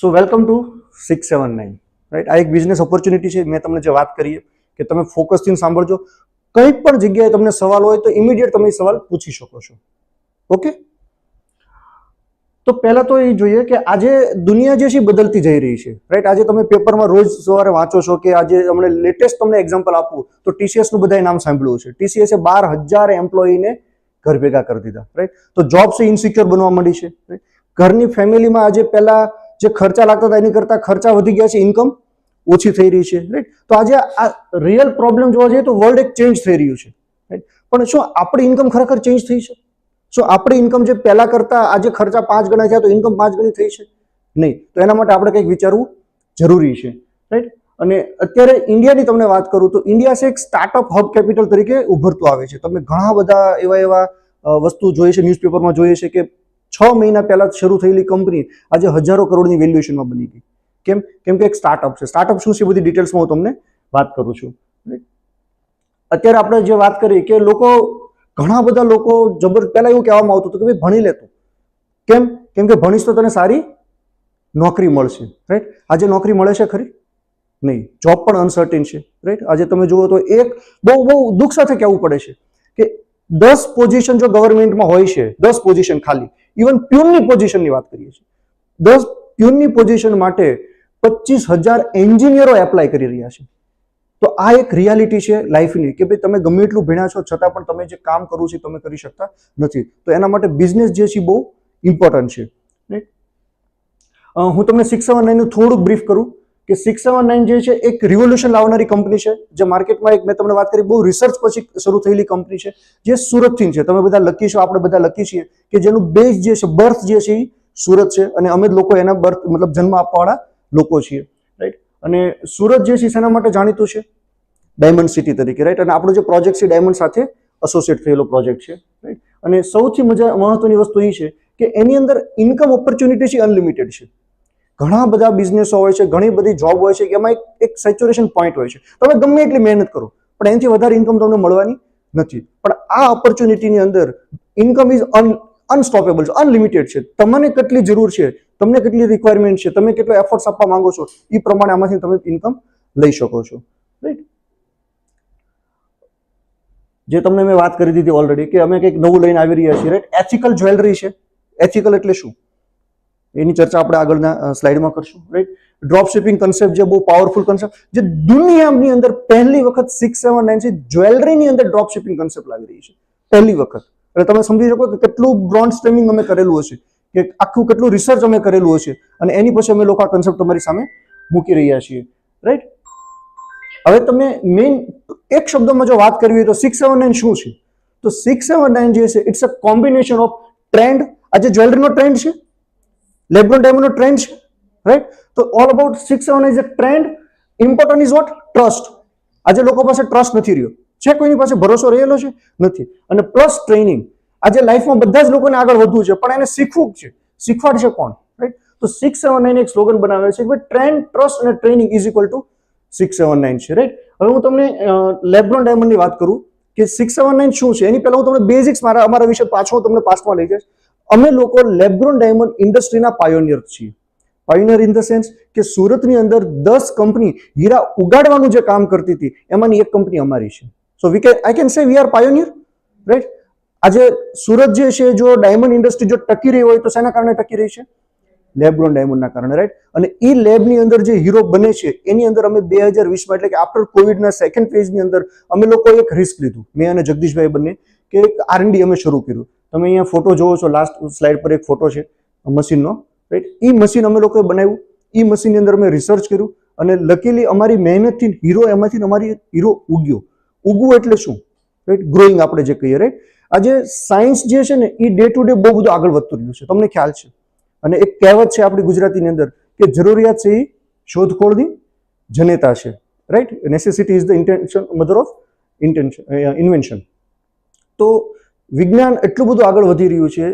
So welcome to 679 right. આ એક business opportunity છે. મેં તમને જે વાત કરી કે તમે ફોકસથી સાંભળજો. કંઈ પણ જગ્યાએ તમને સવાલ હોય તો ઇમિડિયેટ તમે સવાલ પૂછી શકો છો. ઓકે, તો પહેલા તો એ જોઈએ કે આજે દુનિયા જે છે બદલતી જઈ રહી છે. રાઈટ, આજે તમે પેપરમાં રોજ સવારે વાંચો છો કે આજે હમણાં લેટેસ્ટ તમને એક્ઝામ્પલ આપું તો TCS નું બધાએ નામ સાંભળ્યું છે. TCS 12,000 એમ્પ્લોયીને ઘર ભેગા કરી દીધા. રાઈટ, તો જોબ છે ઇનસિક્યોર બનવા માંડી છે. રાઈટ, ઘરની ફેમિલીમાં આજે પહેલા જે ખર્ચા લાગતા હતા એની કરતા ખર્ચા વધી ગયા છે, ઇન્કમ ઓછી થઈ રહી છે. રાઈટ, તો આજે આ રિયલ પ્રોબ્લેમ જોવા જઈએ તો વર્લ્ડ એક ચેન્જ થઈ રહ્યું છે. રાઈટ, પણ શું આપણી ઇન્કમ ખરેખર ચેન્જ થઈ છે? શું આપણી ઇન્કમ જે પહેલા કરતા આજે ખર્ચા 5 ગણા થયા તો ઇન્કમ 5 ગણી થઈ છે? નહીં. તો એના માટે આપણે કંઈક વિચારવું જરૂરી છે. રાઈટ, અને અત્યારે ઇન્ડિયાની તમને વાત કરું તો ઇન્ડિયા છે એક સ્ટાર્ટઅપ હબ કેપિટલ તરીકે ઉભરતું આવે છે. તમે ઘણા બધા એવા વસ્તુ જોઈએ છે, ન્યૂઝપેપરમાં જોઈએ છે કે 6 મહિના પહેલા શરૂ થયેલી કંપની આજે હજારો કરોડની વેલ્યુએશનમાં બની ગઈ. કેમ? કેમ કે એક સ્ટાર્ટઅપ છે. સ્ટાર્ટઅપ શું છે બધી ડિટેલ્સમાં હું તમને વાત કરું છું. અત્યારે આપણે જે વાત કરી કે ઘણા બધા લોકો પહેલા એવું કહેવામાં આવતું હતું કે ભાઈ ભણી લેતું. કેમ? કેમ કે ભણીશ તો તને સારી નોકરી મળશે. રાઈટ, આજે નોકરી મળે છે ખરી? નહીં. જોબ પણ અનસર્ટેન છે. રાઈટ, આજે તમે જુઓ તો એક બહુ દુઃખ સાથે કહેવું પડે છે કે 10 પોઝિશન જો ગવર્મેન્ટમાં હોય છે, 10 પોઝિશન ખાલી, ઇવન પ્યુનની પોઝિશનની વાત કરીએ છીએ, 10 પ્યુનની પોઝિશન માટે 25,000 એન્જિનિયરો એપ્લાય કરી રહ્યા છે. તો આ એક રિયાલિટી છે લાઈફની કે ભાઈ તમે ગમે એટલું ભણ્યા છો છતાં પણ તમે જે કામ કરવું છે તમે કરી શકતા નથી. તો એના માટે બિઝનેસ જે છે બહુ ઇમ્પોર્ટન્ટ છે. રાઈટ, હું તમને 679 નું થોડુંક બ્રીફ કરું કે 679 જે છે એક રિવોલ્યુશન લાવનારી કંપની છે જે માર્કેટમાં એક મેં તમને વાત કરી બહુ રિસર્ચ પછી શરૂ થયેલી કંપની છે જે સુરતથી છે. તમે બધા લકી છો, આપણે બધા લકી છીએ કે જેનું બેઝ જે છે, બર્થ જે છે એ સુરત છે અને અમે લોકો એના બર્થ મતલબ જન્મ આપવાવાળા લોકો છીએ. રાઈટ, અને સુરત જે છે શેના માટે જાણીતું છે? ડાયમંડ સિટી તરીકે. રાઈટ, અને આપણો જે પ્રોજેક્ટ છે ડાયમંડ સાથે એસોસિએટ થયેલો પ્રોજેક્ટ છે. રાઈટ, અને સૌથી મહત્વની વસ્તુ એ છે કે એની અંદર ઇન્કમ ઓપોર્ચ્યુનિટી છે અનલિમિટેડ છે. ઘણા બધા બિઝનેસો હોય છે, ઘણી બધી જોબ હોય છે કે એમાં એક સેચ્યુરેશન પોઈન્ટ હોય છે. તમે ગમે એટલી મહેનત કરો પણ એનાથી વધારે ઇન્કમ તમને મળવાની નથી. પણ આ ઓપોર્ચ્યુનિટીની અંદર ઇન્કમ ઇઝ અનસ્ટોપેબલ છે, અનલિમિટેડ છે. તમને કેટલી જરૂર છે, તમને કેટલી રિક્વાયરમેન્ટ છે, તમે કેટલો એફર્ટ્સ આપવા માંગો છો એ પ્રમાણે આમાંથી તમે ઇન્કમ લઈ શકો છો. રાઈટ, જે તમને મેં વાત કરી દીધી ઓલરેડી કે અમે કંઈક નવું લઈને આવી રહ્યા છીએ. રાઈટ, એથિકલ જ્વેલરી છે. એથિકલ એટલે શું એની ચર્ચા આપણે આગળના સ્લાઇડમાં કરશું. રાઈટ, ડ્રોપ શિપિંગ કન્સેપ્ટ જે બહુ પાવરફુલ કન્સેપ્ટ જે દુનિયાની અંદર પહેલી વખત 679 જ્વેલરીની અંદર ડ્રોપ શિપિંગ કન્સેપ્ટ લાવી રહી છે પહેલી વખત. એટલે તમે સમજી શકો કે કેટલું બ્રોન્ડ સ્ટ્રીમિંગ અમે કરેલું હશે, કે આખું કેટલું રિસર્ચ અમે કરેલું હશે અને એની પછી અમે લોકો આ કન્સેપ્ટ તમારી સામે મૂકી રહ્યા છીએ. રાઈટ, હવે તમને મેઇન એક શબ્દમાં જો વાત કરવી હોય તો 679 શું છે? તો 679 જે છે it's a combination of trend. આજે જ્વેલરીનો ટ્રેન્ડ છે, લેબ્રોન ડાયમંડનો ટ્રેન્ડ છે. રાઈટ, તો all about 679 is a trend. Important is what? Trust. આજે લોકો પાસે ટ્રસ્ટ નથી રહ્યો છે, કોઈની પાસે ભરોસો રહેલો છે નથી. અને પ્લસ ટ્રેનિંગ. આજે લાઈફમાં બધા જ લોકોને આગળ વધવું છે પણ એને શીખવું છે. શીખવાડશે કોણ? રાઈટ, તો 679 એક સ્લોગન બનાવે છે કે ટ્રેન્ડ, ટ્રસ્ટ અને ટ્રેનિંગ ઇઝ ઇક્વલ ટુ 679 છે. રાઈટ, હવે હું તમને લેબ્રોન ડાયમંડની વાત કરું કે 679 શું છે એની પહેલા હું તમને બેઝિક્સ અમારા વિશે પાછો તમને પાસ્ટમાં લઈ જઈશ. અમે લોકો લેબ્રોન ડાયમંડ ઇન્ડસ્ટ્રીના પાયોનિયર છીએ. પાયોનિયર ઇન ધ સેન્સ કે સુરતની અંદર 10 કંપની હીરા ઉગાડવાનું જે કામ કરતી હતી એમાંની એક કંપની અમારી છે. સો I can say we are pioneer. Right, આજે સુરત જે છે જો ડાયમંડ ઇન્ડસ્ટ્રી જો ટકી રહી હોય તો શેના કારણે ટકી રહી છે? લેબ્રોન ડાયમંડના કારણે. રાઈટ, અને એ લેબની અંદર જે હીરો બને છે એની અંદર અમે 2020માં એટલે કે આફ્ટર કોવિડના સેકન્ડ ફેઝની અંદર અમે લોકો એક રિસ્ક લીધું, મેં અને જગદીશભાઈ બંને, કે એક R&D અમે શરૂ કર્યું. તમે અહીંયા ફોટો જોવો છો, લાસ્ટ સ્લાઇડ પર એક ફોટો છે મશીનનો. રાઈટ, એ મશીન અમે લોકોએ બનાવ્યું. એ મશીનની અંદર અમે રિસર્ચ કર્યું અને લકીલી અમારી મહેનતથી એમાંથી અમારી હીરો ઉગ્યો. ઉગવું એટલે શું? રાઈટ, ગ્રોઈંગ આપણે જે કહીએ. રાઈટ, આજે સાયન્સ જે છે ને એ ડે ટુ ડે બહુ બધું આગળ વધતું રહ્યું છે, તમને ખ્યાલ છે. અને એક કહેવત છે આપણી ગુજરાતીની અંદર કે જરૂરિયાત છે એ શોધખોળની જનેતા છે. Right, necessity is the intention mother of invention. તો વિજ્ઞાન એટલું બધું આગળ વધી રહ્યું છે,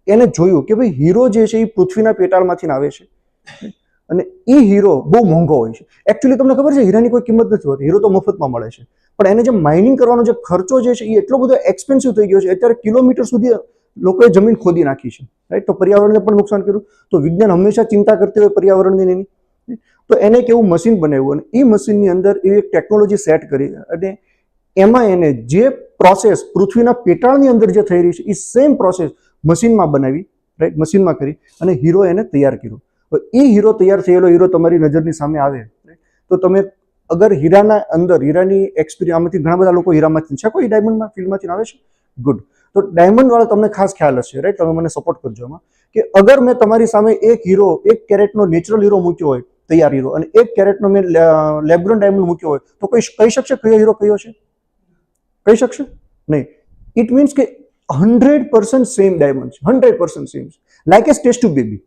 એને જોયું કે ભાઈ હીરો જે છે એ પૃથ્વીના પેટાળમાંથી આવે છે અને એ હીરો બહુ મોંઘો હોય છે. એકચ્યુઅલી તમને ખબર છે હીરાની કોઈ કિંમત નથી હોતી, હીરો તો મફતમાં મળે છે. પણ એને જે માઇનિંગ કરવાનો જે ખર્ચો જે છે એ એટલો બધો એક્સપેન્સિવ થઈ ગયો છે. અત્યારે કિલોમીટર સુધી લોકોએ જમીન ખોદી નાખી છે, રાઈટ. તો પર્યાવરણને પણ નુકસાન કર્યું. તો વિજ્ઞાન હંમેશા ચિંતા કરતી હોય પર્યાવરણની એની. તો એને એક એવું મશીન બનાવ્યું અને એ મશીનની અંદર એવી એક ટેકનોલોજી સેટ કરી અને એમાં એને જે પ્રોસેસ પૃથ્વીના પેટાળની અંદર જે થઈ રહી છે એ સેમ પ્રોસેસ મશીનમાં બનાવી, રાઈટ, મશીનમાં કરી અને હીરો એને તૈયાર કર્યો. એ હીરો તૈયાર થયેલો હીરો તમારી નજરની સામે આવે, તો તમે અગર હીરાના અંદર હીરાની એક્સપિરિયન્સ, આમાંથી ઘણા બધા લોકો હીરામાંથી છે, કોઈ ડાયમંડમાં ફિલ્ડમાંથી આવે છે, ગુડ. તો ડાયમંડ વાળા તમને ખાસ ખ્યાલ હશે, રાઈટ. તમે મને સપોર્ટ કરજો એમાં કે અગર મેં તમારી સામે એક હીરો, 1 કેરેટનો નેચરલ હીરો મૂક્યો હોય, તૈયાર હીરો, અને 1 કેરેટનો મેં લેબ્રોન ડાયમંડ મૂક્યો હોય, તો કોઈ કહી શકશે કયો હીરો કયો છે? કહી શકશે નહીં. ઇટ મીન્સ કે 100% સેમ ડાયમંડ છે, 100% સેમ છે. લાઈક એ ટેસ્ટ ટ્યુબ બેબી.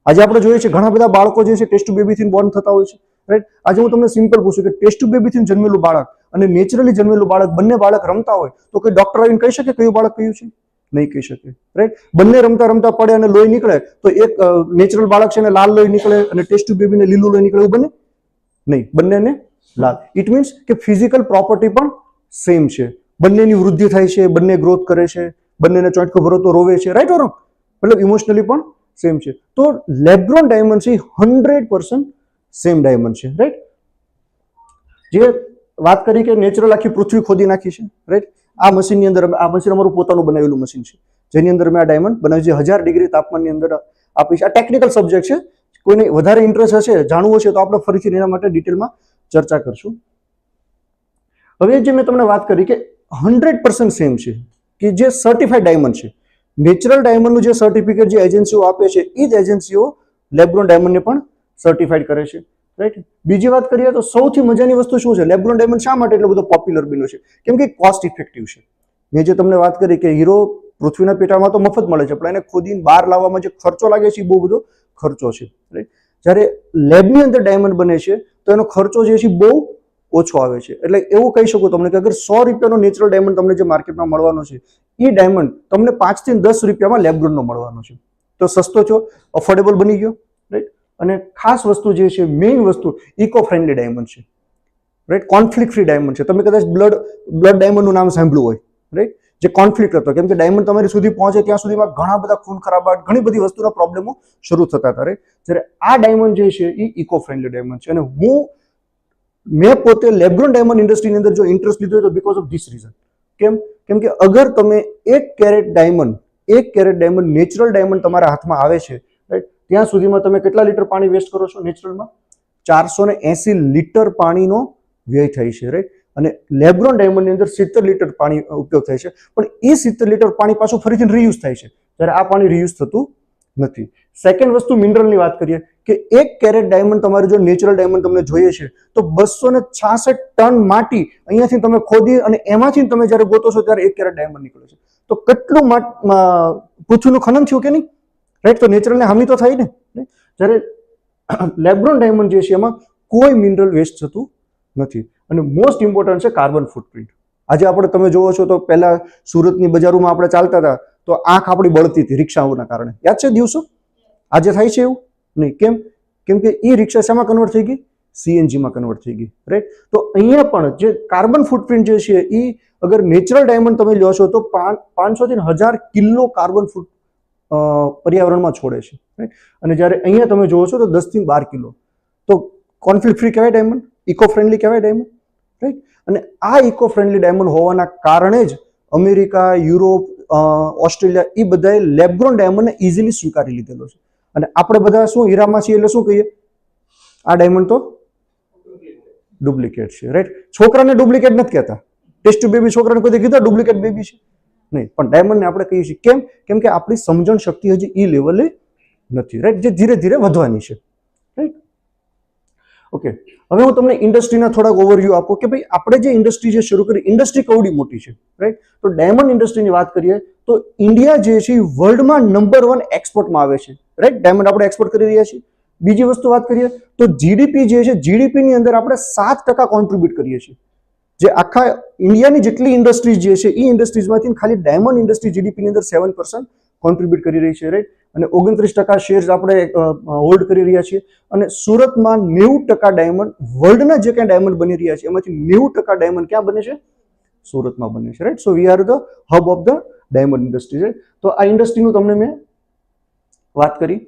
આજે આપણે જોઈએ છે ઘણા બધા બાળકો જે છે ટેસ્ટ ટ્યુબ બેબીથી બોર્ન થતા હોય છે, રાઈટ. આજે હું તમને સિમ્પલ પૂછું કે ટેસ્ટ ટ્યુબ બેબીથી જન્મેલું બાળક અને નેચરલી જન્મેલું બાળક, બંને બાળક રમતા હોય તો કોઈ ડોક્ટર આવીને કહી શકે કયું બાળક કયું છે? નહીં કહી શકે, રાઈટ. બંને રમતા રમતા પડે અને લોહી નીકળે તો એક નેચરલ બાળક છે ને લાલ લોહી નીકળે અને ટેસ્ટ ટ્યુબ બેબીને લીલું લોહી નીકળે, એવું બને નહીં. બંનેને લાલ. ઇટ મીન્સ કે ફિઝિકલ પ્રોપર્ટી પણ સેમ છે, બંનેની વૃદ્ધિ થાય છે, બંને ગ્રોથ કરે છે, બંનેને ચોંટકો ભરો તો રોવે છે, રાઈટ ઓર મતલબ ઇમોશનલી પણ સેમ છે. તો લેબ્રોન ડાયમંડ છે 100% સેમ ડાયમંડ છે, રાઈટ. જે વાત કરી કે નેચરલ આખી પૃથ્વી ખોદી નાખી છે, રાઈટ. આ મશીનની અંદર, આ મશીન અમારું પોતાનું બનાવેલું મશીન છે જેની અંદર મેં આ ડાયમંડ બનાવ્યું છે 1000 ડિગ્રી તાપમાનની અંદર આપી છે. આ ટેકનિકલ સબ્જેક્ટ છે, કોઈને વધારે ઇન્ટરેસ્ટ હશે, જાણવું હશે તો આપણે ફરીથી એના માટે ડિટેલમાં ચર્ચા કરશું. હવે જે મેં તમને વાત કરી કે 100% સેમ છે, કે જે સર્ટિફાઈડ ડાયમંડ છે, નેચરલ ડાયમંડનું જે સર્ટિફિકેટ જે એજન્સીઓ આપે છે એ જ એજન્સીઓ લેબ્રોન ડાયમંડને પણ સર્ટિફાઈડ કરે છે, રાઈટ. બીજી વાત કરીએ તો સૌથી મજાની વસ્તુ શું છે, લેબ્રોન ડાયમંડ શા માટે એટલો બધો પોપ્યુલર બન્યો છે? કેમ કે કોસ્ટ ઇફેક્ટિવ છે. મેં જે તમને વાત કરી કે હીરો પૃથ્વીના પેટાળમાં તો મફત મળે છે, પણ એને ખોદીને બહાર લાવવામાં જે ખર્ચો લાગે છે એ બહુ બધો ખર્ચો છે, રાઈટ. જ્યારે લેબની અંદર ડાયમંડ બને છે તો એનો ખર્ચો જે છે બહુ ઓછો આવે છે. એટલે એવું કહી શકું તમને કે અગર 100 રૂપિયાનો નેચરલ ડાયમંડ તમને જે માર્કેટમાં મળવાનો છે એ ડાયમંડ તમને 5 થી 10 રૂપિયામાં લેબ્રોનનો મળવાનો છે. તો સસ્તો છો, અફોર્ડેબલ બની ગયો, રાઈટ. અને ખાસ વસ્તુ જે છે, મેઇન વસ્તુ, ઇકો ફ્રેન્ડલી ડાયમંડ છે, રાઈટ. કોન્ફ્લિક્ટ ફ્રી ડાયમંડ છે. તમે કદાચ બ્લડ ડાયમંડનું નામ સાંભળ્યું હોય, રાઈટ. જે કોન્ફ્લિક્ટ હતો, કેમ કે ડાયમંડ તમારી સુધી પહોંચે ત્યાં સુધીમાં ઘણા બધા ખૂન ખરાબા, ઘણી બધી વસ્તુના પ્રોબ્લેમો શરૂ થતા હતા, રાઈટ. જ્યારે આ ડાયમંડ જે છે એ ઇકો ફ્રેન્ડલી ડાયમંડ છે. અને મેં પોતે લેબ્રોન ડાયમંડ ઇન્ડસ્ટ્રીની અંદર જો ઇન્ટરેસ્ટ લીધો તો બીકોઝ ઓફ ધીસ રીઝન. કેમ કે અગર તમે 1 કેરેટ ડાયમંડ નેચરલ ડાયમંડ તમારા હાથમાં આવે છે, રાઈટ, ત્યાં સુધીમાં તમે કેટલા લીટર પાણી વેસ્ટ કરો છો? નેચરલમાં 480 લીટર પાણીનો વ્યય થાય છે, રાઈટ. અને લેબ્રોન ડાયમંડની અંદર 70 લીટર પાણી ઉપયોગ થાય છે, પણ એ 70 લીટર પાણી પાછું ફરીથી રીયુઝ થાય છે, જ્યારે આ પાણી રીયુઝ થતું નથી. સેકન્ડ વસ્તુ, મિનરલની વાત કરીએ કે 1 કેરેટ ડાયમંડ તમારે જો નેચરલ ડાયમંડ તમને જોઈએ છે તો 266 ટન માટી અહીંયાથી તમે ખોદી અને એમાંથી તમે જ્યારે ગોતો છો ત્યારે 1 કેરેટ ડાયમંડ નીકળે છે. તો કેટલું પૃથ્વીનું ખનન થયું કે નહીં, રાઈટ. તો નેચરલને હાનિ તો થાય ને. જ્યારે લેબ્રોન ડાયમંડ જે છે એમાં કોઈ મિનરલ વેસ્ટ થતું નથી. અને મોસ્ટ ઇમ્પોર્ટન્ટ છે કાર્બન ફૂટપ્રિન્ટ. આજે આપણે તમે જોવો છો તો પહેલા સુરતની બજારોમાં આપણે ચાલતા હતા તો આંખ આપણી બળતી હતી રિક્ષાઓના કારણે, યાદ છે દિવસો? આજે થાય છે એવું નહીં. કેમ કે એ રિક્ષા શામાં કન્વર્ટ થઈ ગઈ? સીએનજીમાં કન્વર્ટ થઈ ગઈ, રાઈટ. તો અહીંયા પણ જે કાર્બન ફૂટપ્રિન્ટ જે છે એ અગર નેચરલ ડાયમંડ તમે લો છો તો 500 થી 1000 કિલો કાર્બન ફૂટ પર્યાવરણમાં છોડે છે, રાઈટ. અને જ્યારે અહીંયા તમે જોવો છો તો 10 થી 12 કિલો. તો કોન્ફ્લિક્ટ ફ્રી કહેવાય ડાયમંડ, ઇકો ફ્રેન્ડલી કહેવાય ડાયમંડ, રાઈટ. અને આ ઇકો ફ્રેન્ડલી ડાયમંડ હોવાના કારણે જ અમેરિકા, યુરોપ, ઓસ્ટ્રેલિયા એ બધાએ લેબ્રોન ડાયમંડને ઇઝીલી સ્વીકારી લીધેલો છે. અને આપણે બધા શું હીરામાં છીએ એટલે શું કહીએ? આ ડાયમંડ તો ડુપ્લિકેટ છે, રાઈટ. છોકરાને ડુપ્લિકેટ નથી કહેતા. ટેસ્ટ ટ્યુબ બેબી છોકરાને કોઈ કીધા ડુપ્લિકેટ બેબી છે? નહીં. પણ ડાયમંડને આપણે કહીએ છીએ. કેમ કે આપણી સમજણ શક્તિ હજી એ લેવલે નથી, રાઈટ, જે ધીરે ધીરે વધવાની છે, રાઈટ. ઓકે, હવે હું તમને ઇન્ડસ્ટ્રીના થોડાક ઓવરવ્યૂ આપું કે ભાઈ આપણે જે ઇન્ડસ્ટ્રી જે શરૂ કરી, ઇન્ડસ્ટ્રી કવડી મોટી છે, રાઈટ. તો ડાયમંડ ઇન્ડસ્ટ્રીની વાત કરીએ તો ઇન્ડિયા જે છે વર્લ્ડમાં નંબર 1 એક્સપોર્ટમાં આવે છે, રાઈટ. ડાયમંડ આપણે એક્સપોર્ટ કરી રહ્યા છીએ. બીજી વસ્તુ વાત કરીએ તો જીડીપી જે છે, જીડીપીની અંદર આપણે 7% કોન્ટ્રીબ્યુટ કરીએ છીએ. જે આખા ઇન્ડિયાની જેટલી ઇન્ડસ્ટ્રીઝ જે છે એ ઇન્ડસ્ટ્રીઝમાંથી ખાલી ડાયમંડ ઇન્ડસ્ટ્રી જીડીપીની અંદર 7% કોન્ટ્રીબ્યુટ કરી રહી છે, રાઈટ. અને 29% શેર્સ આપણે હોલ્ડ કરી રહ્યા છીએ. અને સુરતમાં 90% ડાયમંડ, વર્લ્ડના જે કાંઈ ડાયમંડ બની રહ્યા છે એમાંથી 90% ડાયમંડ ક્યાં બને છે? સુરતમાં બને છે, right. So we are the hub of the diamond industry છે. તો આ ઇન્ડસ્ટ્રીનું તમને મેં વાત કરી.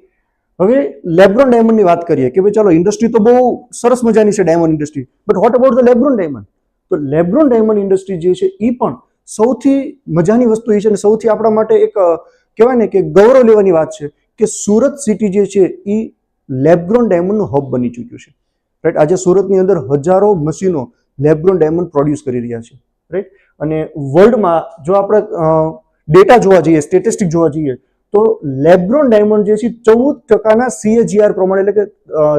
હવે લેબ્રોન ડાયમંડની વાત કરીએ કે ભાઈ ચાલો ઇન્ડસ્ટ્રી તો બહુ સરસ મજાની છે diamond industry, but what about the LeBron diamond? તો લેબ્રોન ડાયમંડ ઇન્ડસ્ટ્રી જે છે એ પણ સૌથી મજાની વસ્તુ એ છે અને સૌથી આપણા માટે એક કહેવાય ને કે ગૌરવ લેવાની વાત છે કે સુરત સિટી જે છે એ લેબ્રોન ડાયમંડનું હબ બની ચૂક્યું છે. રાઈટ, આજે સુરતની અંદર હજારો મશીનો લેબ્રોન ડાયમંડ પ્રોડ્યુસ કરી રહ્યા છે. રાઈટ, અને વર્લ્ડમાં જો આપણે ડેટા જોવા જઈએ, સ્ટેટિસ્ટિક જોવા જઈએ તો લેબ્રોન ડાયમંડ જે છે 14% CAGR પ્રમાણે એટલે કે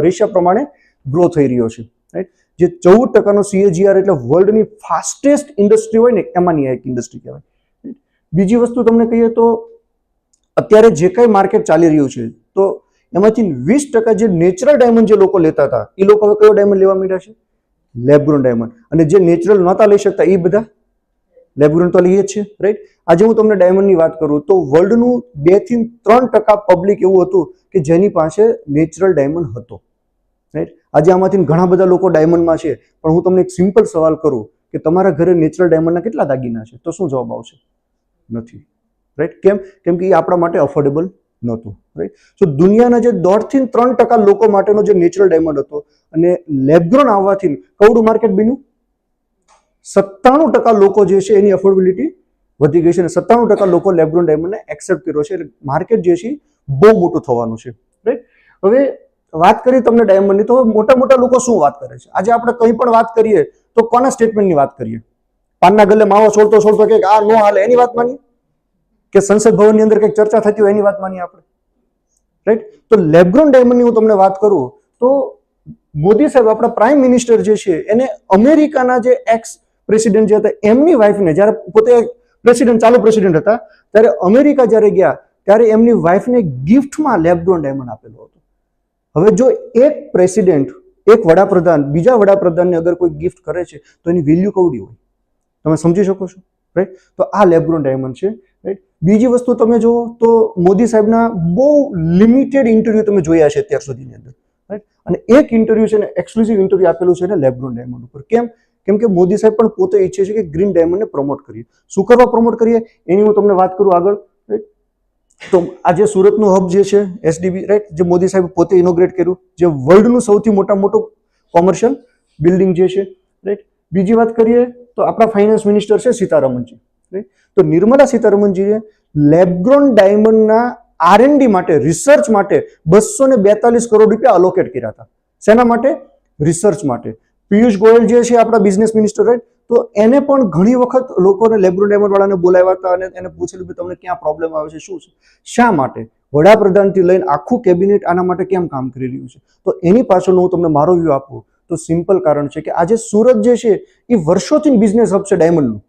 રેશિયા પ્રમાણે ગ્રો થઈ રહ્યો છે. રાઈટ, જે 14% CAGR એટલે વર્લ્ડની ફાસ્ટેસ્ટ ઇન્ડસ્ટ્રી હોય ને એમાંની એક ઇન્ડસ્ટ્રી કહેવાય. બીજી વસ્તુ તમને કહીએ તો અત્યારે જે કંઈ માર્કેટ ચાલી રહ્યું છે તો એમાંથી 20% જે નેચરલ ડાયમંડ જે લોકો લેતા હતા એ લોકો હવે કયો ડાયમંડ લેવા માંડ્યા છે? LeBron diamond. અને જે નેચરલ નહોતા લઈ શકતા એ બધા લેબ્રોન તો લઈએ જ છે. રાઈટ, આજે હું તમને ડાયમંડની વાત કરું તો વર્લ્ડનું 2 થી 3% પબ્લિક એવું હતું કે જેની પાસે નેચરલ ડાયમંડ હતો. રાઈટ, આજે આમાંથી ઘણા બધા લોકો ડાયમંડમાં છે, પણ હું તમને એક સિમ્પલ સવાલ કરું કે તમારા ઘરે નેચરલ ડાયમંડના કેટલા દાગીના છે? તો શું જવાબ આવશે? નથી. રાઈટ, કેમ કે એ આપણા માટે અફોર્ડેબલ નહોતું. રાઈટ, સો દુનિયાના જે 2 થી 3% લોકો માટેનો જે નેચરલ ડાયમંડ હતો અને લેબ્રોન આવવાથી કવડું માર્કેટ બન્યું. 97% લોકો જે છે એની અફોર્ડેબિલિટી વધી ગઈ છે અને 97% લોકો લેબ્રોન ડાયમંડને એક્સેપ્ટ કર્યો છે. એટલે માર્કેટ જે છે બહુ મોટું થવાનું છે. રાઈટ, હવે વાત કરીએ તમને ડાયમંડની તો મોટા મોટા લોકો શું વાત કરે છે? આજે આપણે કંઈ પણ વાત કરીએ તો કોના સ્ટેટમેન્ટની વાત કરીએ? પાનના ગલ્લે માવો છોડતો કે આ નો હાલે એની વાત માનીએ? કે સંસદ ભવનની અંદર કંઈક ચર્ચા થતી હોય એની વાત માનીએ આપણે? રાઈટ, તો લેબ્રોન ડાયમંડની હું તમને વાત કરું તો મોદી સાહેબ આપણા પ્રાઇમ મિનિસ્ટર જે છે એને અમેરિકાના જે એક્સ પ્રેસિડેન્ટ જે હતા એમની વાઇફને, જ્યારે પોતે પ્રેસિડેન્ટ ચાલુ પ્રેસિડેન્ટ હતા ત્યારે અમેરિકા જ્યારે ગયા ત્યારે એમની વાઇફને ગિફ્ટમાં લેબ્રોન ડાયમંડ આપેલો હતો. હવે જો એક પ્રેસિડેન્ટ, એક વડાપ્રધાન બીજા વડાપ્રધાનને અગર કોઈ ગિફ્ટ કરે છે તો એની વેલ્યુ કેવડી હોય તમે સમજી શકો છો. રાઈટ, તો આ લેબ્રોન ડાયમંડ છે. રાઈટ, બીજી વસ્તુ તમે જુઓ તો મોદી સાહેબના બહુ લિમિટેડ ઇન્ટરવ્યુ તમે જોયા છે અત્યાર સુધીની અંદર. રાઈટ, અને એક ઇન્ટરવ્યુ છે ને એક્સક્લુઝિવ ઇન્ટરવ્યુ આપેલું છે ને લેબ્રોન ડાયમંડ ઉપર. કેમ કે મોદી સાહેબ પણ પોતે ઈચ્છે છે કે ગ્રીન ડાયમંડને પ્રમોટ કરીએ. શું કરવા પ્રમોટ કરીએ એની હું તમને વાત કરું આગળ. તો આજે સુરતનું હબ જે છે SDB, રાઈટ, જે મોદી સાહેબ પોતે ઇનોગ્રેટ કર્યું, જે વર્લ્ડનું સૌથી મોટું કોમર્શિયલ બિલ્ડિંગ જે છે. રાઈટ, બીજી વાત કરીએ તો આપણા ફાઇનાન્સ મિનિસ્ટર છે સીતારમણજી. રાઈટ, તો નિર્મલા સીતારમણજીએ લેબ્રોન ડાયમંડના R&D માટે, રિસર્ચ માટે 242 કરોડ રૂપિયા અલોકેટ કર્યા હતા. શેના માટે? રિસર્ચ માટે. પિયુષ ગોયલ જે છે આપણા બિઝનેસ મિનિસ્ટર, રાઈટ, તો એને પણ ઘણી વખત લોકોને લેબ્રોન ડાયમંડ વાળાને બોલાવ્યા હતા અને એને પૂછેલું કે તમને ક્યાં પ્રોબ્લેમ આવે છે, શું છે, શા માટે? વડાપ્રધાનથી લઈને આખું કેબિનેટ આના માટે કેમ કામ કરી રહ્યું છે? તો એની પાછળનો હું તમને મારો વ્યૂ આપું તો સિમ્પલ કારણ છે કે આજે સુરત જે છે એ વર્ષોથી બિઝનેસ હબ છે ડાયમંડનું.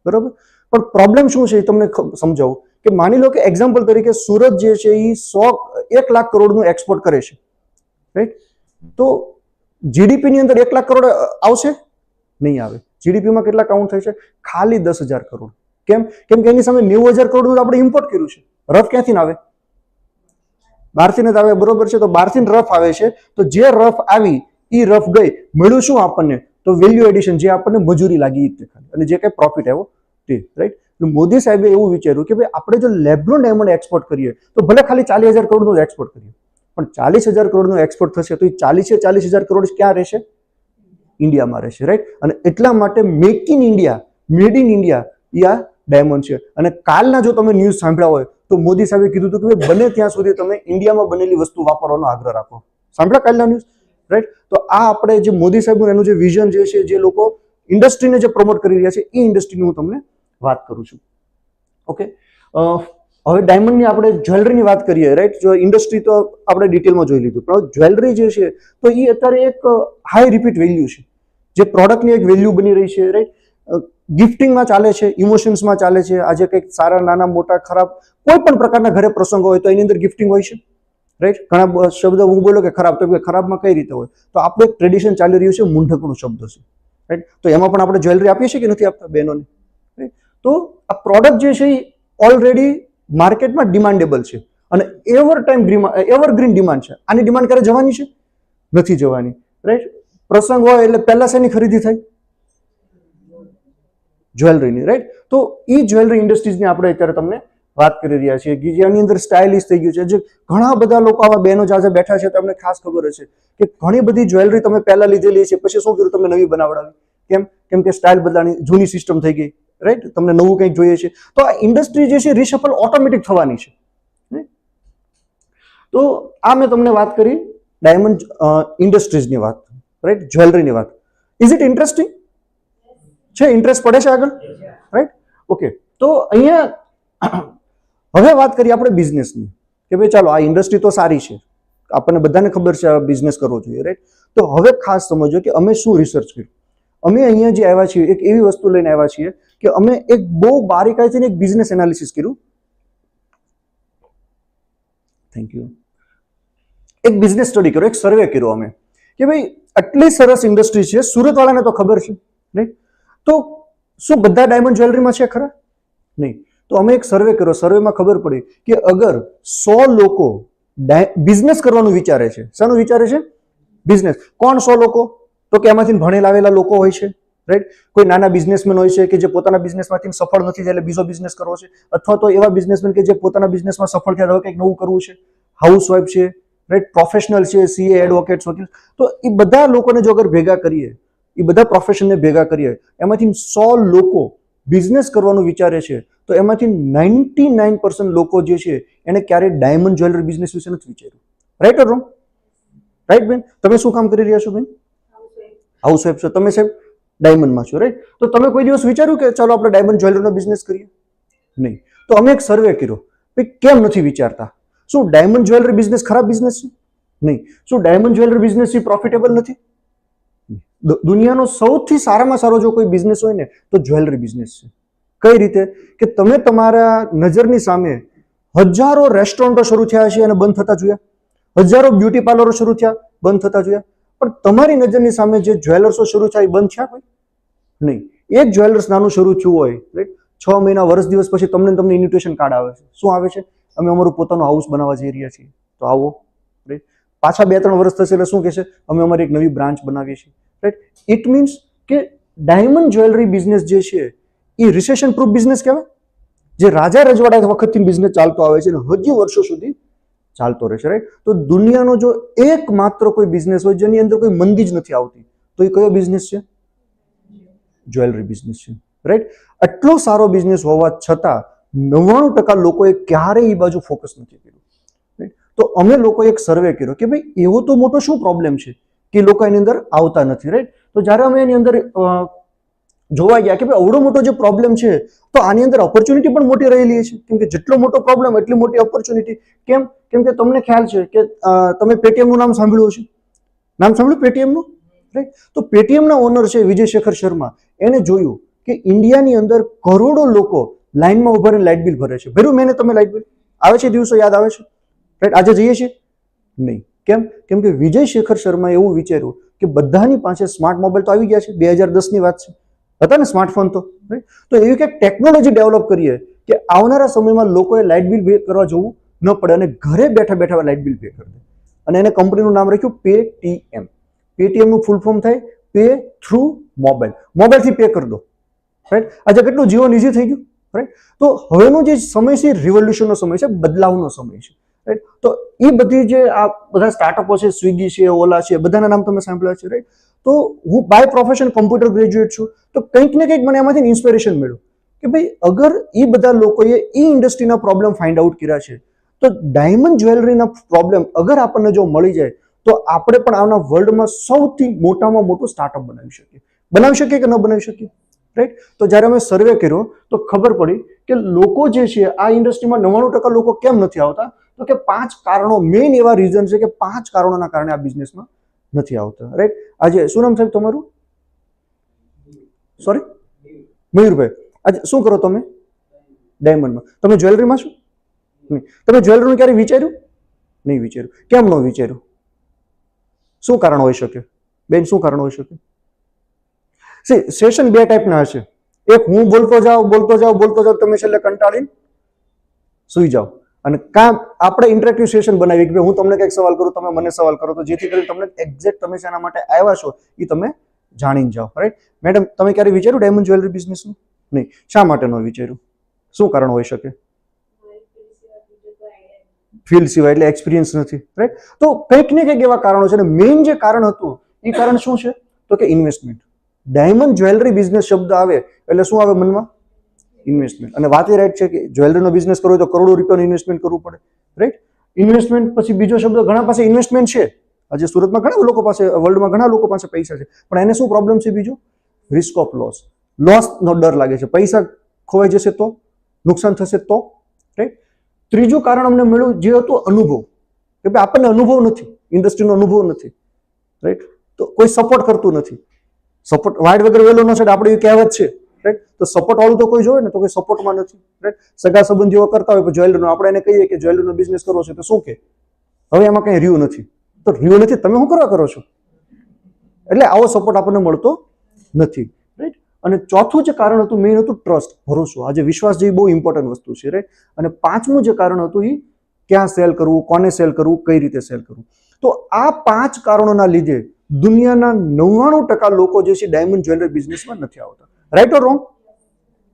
બરાબર, પણ પ્રોબ્લેમ શું છે એ તમને સમજાવું કે માની લો કે એક્ઝામ્પલ તરીકે સુરત જે છે એ 1 લાખ કરોડનું એક્સપોર્ટ કરે છે. રાઈટ, તો જીડીપીની અંદર 1 લાખ કરોડ આવશે? નહીં આવે. જીડીપીમાં કેટલા કાઉન્ટ થાય છે? ખાલી 10,000 કરોડ. કેમ કે એની સામે 90,000 કરોડનું આપણે ઇમ્પોર્ટ કર્યું છે. રફ ક્યાંથી આવે? બહારથી જ આવે. બરોબર છે, તો બહારથી રફ આવે છે. તો જે રફ આવી એ રફ ગઈ, મળ્યું શું આપણને? તો વેલ્યુ એડિશન, જે આપણને મજૂરી લાગી અને જે કંઈ પ્રોફિટ આવ્યો તે. રાઈટ, મોદી સાહેબે એવું વિચાર્યું કે ભાઈ આપણે જો લેબ્રોન ડાયમંડ એક્સપોર્ટ કરીએ તો ભલે ખાલી 40,000 કરોડનું એક્સપોર્ટ કરીએ, પણ 40,000 કરોડનું એક્સપોર્ટ થશે તો એ 40,000 કરોડ ક્યાં રહેશે? ઇન્ડિયામાં રહેશે. રાઈટ, અને એટલા માટે make in India, made in India એ આ ડાયમંડ છે. અને કાલના જો તમે ન્યૂઝ સાંભળ્યા હોય તો મોદી સાહેબે કીધું હતું કે બને ત્યાં સુધી તમે ઇન્ડિયામાં બનેલી વસ્તુ વાપરવાનો આગ્રહ રાખો. સાંભળ્યા કાલના ન્યૂઝ? રાઈટ, તો આ આપણે જે મોદી સાહેબનું એનું જે વિઝન જે છે, જે લોકો ઇન્ડસ્ટ્રીને જે પ્રમોટ કરી રહ્યા છે એ ઇન્ડસ્ટ્રીની હું તમને વાત કરું છું. ઓકે, હવે ડાયમંડની આપણે જ્વેલરીની વાત કરીએ. રાઈટ, જો ઇન્ડસ્ટ્રી તો આપણે ડિટેલમાં જોઈ લીધું, પણ જ્વેલરી જે છે તો એ અત્યારે એક હાઈ રિપીટ વેલ્યુ છે, જે પ્રોડક્ટની એક વેલ્યુ બની રહી છે. રાઈટ, ગિફ્ટિંગમાં ચાલે છે, ઇમોશન્સમાં ચાલે છે. આજે કંઈક સારા, નાના, મોટા, ખરાબ કોઈ પણ પ્રકારના ઘરે પ્રસંગો હોય તો એની અંદર ગિફ્ટિંગ હોય છે. રાઈટ, ઘણા શબ્દ હું બોલો કે ખરાબ, તો ખરાબમાં કઈ રીતે હોય? તો આપણું એક ટ્રેડિશન ચાલી રહ્યું છે, મૂંઢકણું શબ્દ છે. રાઈટ, તો એમાં પણ આપણે જ્વેલરી આપીએ છીએ કે નથી આપતા બહેનોને? રાઈટ, તો આ પ્રોડક્ટ જે છે એ ઓલરેડી માર્કેટમાં ડિમાન્ડેબલ છે અને એવરગ્રીન ડિમાન્ડ છે. આની ડિમાન્ડ ક્યારે જવાની છે? નથી જવાની. રાઈટ, પ્રસંગ હોય એટલે પહેલા શેની ખરીદી થાય? જ્વેલરીની, રાઈટ? તો એ જ્વેલરી ઇન્ડસ્ટ્રીઝની આપણે અત્યારે તમને વાત કરી રહ્યા છીએ કે જેની અંદર સ્ટાઇલિશ થઈ ગયું છે. જે ઘણા બધા લોકો આવા બહેનો જે આજે બેઠા છે તમને ખાસ ખબર હશે કે ઘણી બધી જ્વેલરી તમે પહેલા લીધેલી છે, પછી શું કર્યું, તમે નવી બનાવડાવી. કેમ કે સ્ટાઇલ બદલાની, જૂની સિસ્ટમ થઈ ગઈ, રાઈટ? તમને નવું કંઈક જોઈએ છે. તો આ ઇન્ડસ્ટ્રી જે છે રિશફલ ઓટોમેટિક થવાની છે. તો આ મેં તમને વાત કરી ડાયમંડ ઇન્ડસ્ટ્રીઝની વાત, રાઈટ? જ્વેલરીની વાત. Is it interesting? છે? ઇન્ટરેસ્ટ પડે છે આગળ, રાઈટ? ઓકે. તો અહીંયા હવે વાત કરીએ આપણે બિઝનેસની કે ભાઈ ચાલો આ ઇન્ડસ્ટ્રી તો સારી છે, આપણને બધાને ખબર છે આ બિઝનેસ કરવો જોઈએ, રાઈટ? તો હવે ખાસ સમજો કે અમે શું રિસર્ચ કર્યું. અમે અહીંયા જે આવ્યા છીએ એક એવી વસ્તુ લઈને આવ્યા છીએ કે અમે એક બહુ બારીકાઈથી એક બિઝનેસ એનાલિસિસ કર્યું. Thank you. એક બિઝનેસ સ્ટડી કર્યો, એક સર્વે કર્યો અમે કે ભાઈ આટલી સરસ ઇન્ડસ્ટ્રી છે, સુરત વાળાને તો ખબર છે, રાઈટ? તો શું બધા ડાયમંડ જ્વેલરીમાં છે? ખરા નહીં. તો અમે એક સર્વે કર્યો. સર્વેમાં ખબર પડી કે અગર 100 લોકો બિઝનેસ કરવાનું વિચારે છે, શાનું વિચારે છે? બિઝનેસ. કોણ 100 લોકો? તો કે એમાંથી ભણેલા આવેલા લોકો હોય છે, રાઈટ? કોઈ નાના બિઝનેસમેન હોય છે કે જે પોતાના બિઝનેસમાંથી સફળ નથી થયા એટલે બીજો બિઝનેસ કરવો છે, અથવા તો એવા બિઝનેસમેન કે જે પોતાના બિઝનેસમાં સફળ થયા કંઈક નવું કરવું છે, હાઉસવાઇફ છે, રાઈટ? પ્રોફેશનલ છે, સીએ, એડવોકેટ, વકીલ. તો એ બધા લોકોને જો અગર ભેગા કરીએ, એ બધા પ્રોફેશનને ભેગા કરીએ, એમાંથી 100 લોકો બિઝનેસ કરવાનું વિચારે છે, તો એમાંથી 99% લોકો જે છે એને ક્યારેય ડાયમંડ જ્વેલરી બિઝનેસ વિશે નથી વિચાર્યું. Right or wrong? રાઈટ બેન? તમે શું કામ કરી રહ્યા છો બેન? હાઉસવાઇફ છો. તમે સાહેબ ડાયમંડમાં છો, રાઈટ? તો તમે કોઈ દિવસ વિચાર્યું કે ચાલો આપણે ડાયમંડ જ્વેલરીનો બિઝનેસ કરીએ? નહીં. તો અમે એક સર્વે કર્યો, ભાઈ કેમ નથી વિચારતા? શું ડાયમંડ જ્વેલરી બિઝનેસ ખરાબ બિઝનેસ છે? નહીં. શું ડાયમંડ જ્વેલરી બિઝનેસ પ્રોફિટેબલ નથી? દુનિયાનો સૌથી સારામાં સારો જો કોઈ બિઝનેસ હોય ને તો જ્વેલરી બિઝનેસ છે. કઈ રીતે? કે તમે તમારા નજરની સામે હજારો રેસ્ટોરન્ટો શરૂ થયા છે અને બંધ થતા જોયા, હજારો બ્યુટી પાર્લરો શરૂ થયા, બંધ થતા જોયા, પણ તમારી નજરની સામે જે જ્વેલર્સો શરૂ થયા એ બંધ થયા કોઈ? નહીં. એક જ્વેલર્સ નાનું શરૂ થયું હોય, રાઈટ? 6 મહિના, વર્ષ દિવસ પછી તમને ઇન્વિટેશન કાર્ડ આવે છે. શું આવે છે? અમે અમારું પોતાનું હાઉસ બનાવવા જઈ રહ્યા છીએ, તો આવો, રાઈટ? પાછા 2-3 વર્ષ થશે એટલે શું કહેશે? અમે અમારી એક નવી બ્રાન્ચ બનાવીએ છીએ, રાઈટ? ઇટ મીન્સ કે ડાયમંડ જ્વેલરી બિઝનેસ જે છે એ રિસેશન પ્રૂફ બિઝનેસ કહેવાય, જે રાજા રજવાડા વખતથી બિઝનેસ ચાલતો આવે છે અને હજી વર્ષો સુધી ચાલતો રહેશે, રાઈટ? તો દુનિયાનો જો એકમાત્ર કોઈ બિઝનેસ હોય જેની અંદર કોઈ મંદી જ નથી આવતી, તો એ કયો બિઝનેસ છે? જ્વેલરી બિઝનેસ છે, રાઈટ? આટલો સારો બિઝનેસ હોવા છતાં 99% લોકોએ ક્યારેય એ બાજુ ફોકસ નથી કર્યું, રાઈટ? તો અમે લોકોએ એક સર્વે કર્યો કે ભાઈ એવો તો મોટો શું પ્રોબ્લેમ છે કે લોકો એની અંદર આવતા નથી, રાઈટ? તો જ્યારે અમે એની અંદર જોવા ગયા કે ભાઈ આવડો મોટો જે પ્રોબ્લેમ છે તો આની અંદર ઓપોર્ચ્યુનિટી પણ મોટી રહેલી છે, કેમ કે જેટલો મોટો પ્રોબ્લેમ એટલી મોટી ઓપોર્ચ્યુનિટી. કેમ? કેમ કે તમને ખ્યાલ છે કે તમે પેટીએમનું નામ સાંભળ્યું હશે. નામ સાંભળ્યું પેટીએમનું, રાઈટ? તો પેટીએમના ઓનર છે વિજય શેખર શર્મા. એને જોયું કે ઇન્ડિયાની અંદર કરોડો લોકો લાઇનમાં ઉભા રહીને લાઇટ બિલ ભરે છે. ભર્યું મેં તમે લાઇટ બિલ? આવે છે દિવસો યાદ આવે છે, રાઈટ? આજે જઈએ છીએ? નહીં. કેમ? કેમ કે વિજય શેખર શર્માએ એવું વિચાર્યું કે બધાની પાસે સ્માર્ટ મોબાઈલ તો આવી ગયા છે, 2010ની વાત છે, હતા ને સ્માર્ટફોન તો, રાઈટ? તો એવી કંઈક ટેકનોલોજી ડેવલપ કરીએ કે આવનારા સમયમાં લોકોએ લાઇટ બિલ પે કરવા જવું ન પડે અને ઘરે બેઠા બેઠા લાઇટ બિલ પે કરી દે. અને એને કંપનીનું નામ રાખ્યું પેટીએમ. પેટીએમનું ફૂલ ફોર્મ થાય પે થ્રુ મોબાઈલ. મોબાઈલથી પે કરી દો, રાઈટ? આજે કેટલું જીવન ઇઝી થઈ ગયું, રાઈટ? તો હવેનો જે સમય છે રિવોલ્યુશનનો સમય છે, બદલાવનો સમય છે, રાઈટ? તો એ બધી જે આ બધા સ્ટાર્ટઅપો છે, સ્વિગી છે, ઓલા છે, બધાના નામ તમે સાંભળ્યા છે, રાઈટ? તો હું બાય પ્રોફેશન કોમ્પ્યુટર ગ્રેજ્યુએટ છું, તો કંઈક ને કંઈક મને એમાંથી ઇન્સ્પિરેશન મળ્યું કે ભાઈ અગર એ બધા લોકોએ એ ઇન્ડસ્ટ્રીના પ્રોબ્લેમ ફાઇન્ડ આઉટ કર્યા છે તો ડાયમંડ જ્વેલરીના પ્રોબ્લેમ અગર આપણને જો મળી જાય તો આપણે પણ આવના વર્લ્ડમાં સૌથી મોટામાં મોટું સ્ટાર્ટઅપ બનાવી શકીએ કે ન બનાવી શકીએ, રાઈટ? તો જ્યારે અમે સર્વે કર્યો તો ખબર પડી કે લોકો જે છે આ ઇન્ડસ્ટ્રીમાં 99% લોકો કેમ નથી આવતા, તો કે 5 કારણો, મેઇન એવા રીઝન છે કે 5 કારણોના કારણે આ બિઝનેસમાં નથી આવતા, રાઈટ? આજે શું નામ સાહેબ તમારું? સોરી, મયુરભાઈ. આજે શું કરો તમે? ડાયમંડમાં. તમે જ્વેલરીમાં છો? નહીં. તમે જ્વેલરીનું ક્યારે વિચાર્યું? નહીં વિચાર્યું. કેમ ન વિચાર્યું? શું કારણ હોઈ શકે બેન? શું કારણ હોઈ શકે? સેશન 2 ટાઈપના હશે. એક હું બોલતો જાઉં તમે છેલ્લે કંટાળીને સુઈ જાઓ, અને કામ આપણે ઇન્ટરેક્ટિવ સેશન બનાવી કે હું તમને કંઈક સવાલ કરું, તમે મને સવાલ કરો, તો જેથી કરીને તમને એક્ઝેક્ટ તમે શેના માટે આવ્યા છો એ તમે જાણીને જાઓ, રાઈટ? મેડમ તમે ક્યારે વિચાર્યું ડાયમંડ જ્વેલરી બિઝનેસનું? નહીં. શા માટે ન વિચાર્યું? શું કારણ હોઈ શકે? ફિલ્ડ સિવાય એટલે એક્સપિરિયન્સ નથી, રાઈટ? તો કંઈક ને કંઈક એવા કારણો છે. અને મેઇન જે કારણ હતું એ કારણ શું છે? તો કે ઇન્વેસ્ટમેન્ટ. ડાયમંડ જ્વેલરી બિઝનેસ શબ્દ આવે એટલે શું આવે મનમાં? ઇન્વેસ્ટમેન્ટ. અને વાત એ રાઈટ છે કે જ્વેલરીનો બિઝનેસ કરવો હોય તો કરોડો રૂપિયાનું ઇન્વેસ્ટમેન્ટ કરવું પડે, રાઈટ? ઇન્વેસ્ટમેન્ટ પછી બીજો શબ્દ, ઘણા પાસે ઇન્વેસ્ટમેન્ટ છે. આજે સુરતમાં ઘણા લોકો પાસે, વર્લ્ડમાં ઘણા લોકો પાસે પૈસા છે, પણ એને શું પ્રોબ્લેમ છે? બીજો રિસ્ક ઓફ લોસનો ડર લાગે છે. પૈસા ખોવાઈ જશે તો, નુકસાન થશે તો, રાઈટ? ત્રીજું કારણ અમને મળ્યું જે હતું અનુભવ, કે ભાઈ આપણને અનુભવ નથી, ઇન્ડસ્ટ્રીનો અનુભવ નથી, રાઈટ? તો કોઈ સપોર્ટ કરતું નથી. સપોર્ટ વાડ વગર વેલો ન છે, આપણી કહેવત છે, રાઈટ? તો સપોર્ટ વાળું તો કોઈ જોવે ને, તો કોઈ સપોર્ટમાં નથી, રાઈટ? સગા સંબંધીઓ કરતા હોય જ્વેલરીનો, આપણે એને કહીએ કે જ્વેલરીનો બિઝનેસ કરવો છે, તો શું કે હવે એમાં કઈ રહ્યું નથી. તો રહ્યું નથી, તમે શું કરવા કરો છો? એટલે આવો સપોર્ટ આપણને મળતો નથી, રાઈટ? અને ચોથું જે કારણ હતું મેઇન હતું ટ્રસ્ટ, ભરોસો. આજે વિશ્વાસ જેવી બહુ ઇમ્પોર્ટન્ટ વસ્તુ છે, રાઈટ? અને પાંચમું જે કારણ હતું એ ક્યાં સેલ કરવું, કોને સેલ કરવું, કઈ રીતે સેલ કરવું. તો આ 5 કારણોના લીધે દુનિયાના 99% લોકો જે છે ડાયમંડ જ્વેલરી બિઝનેસમાં નથી આવતા. Right or wrong?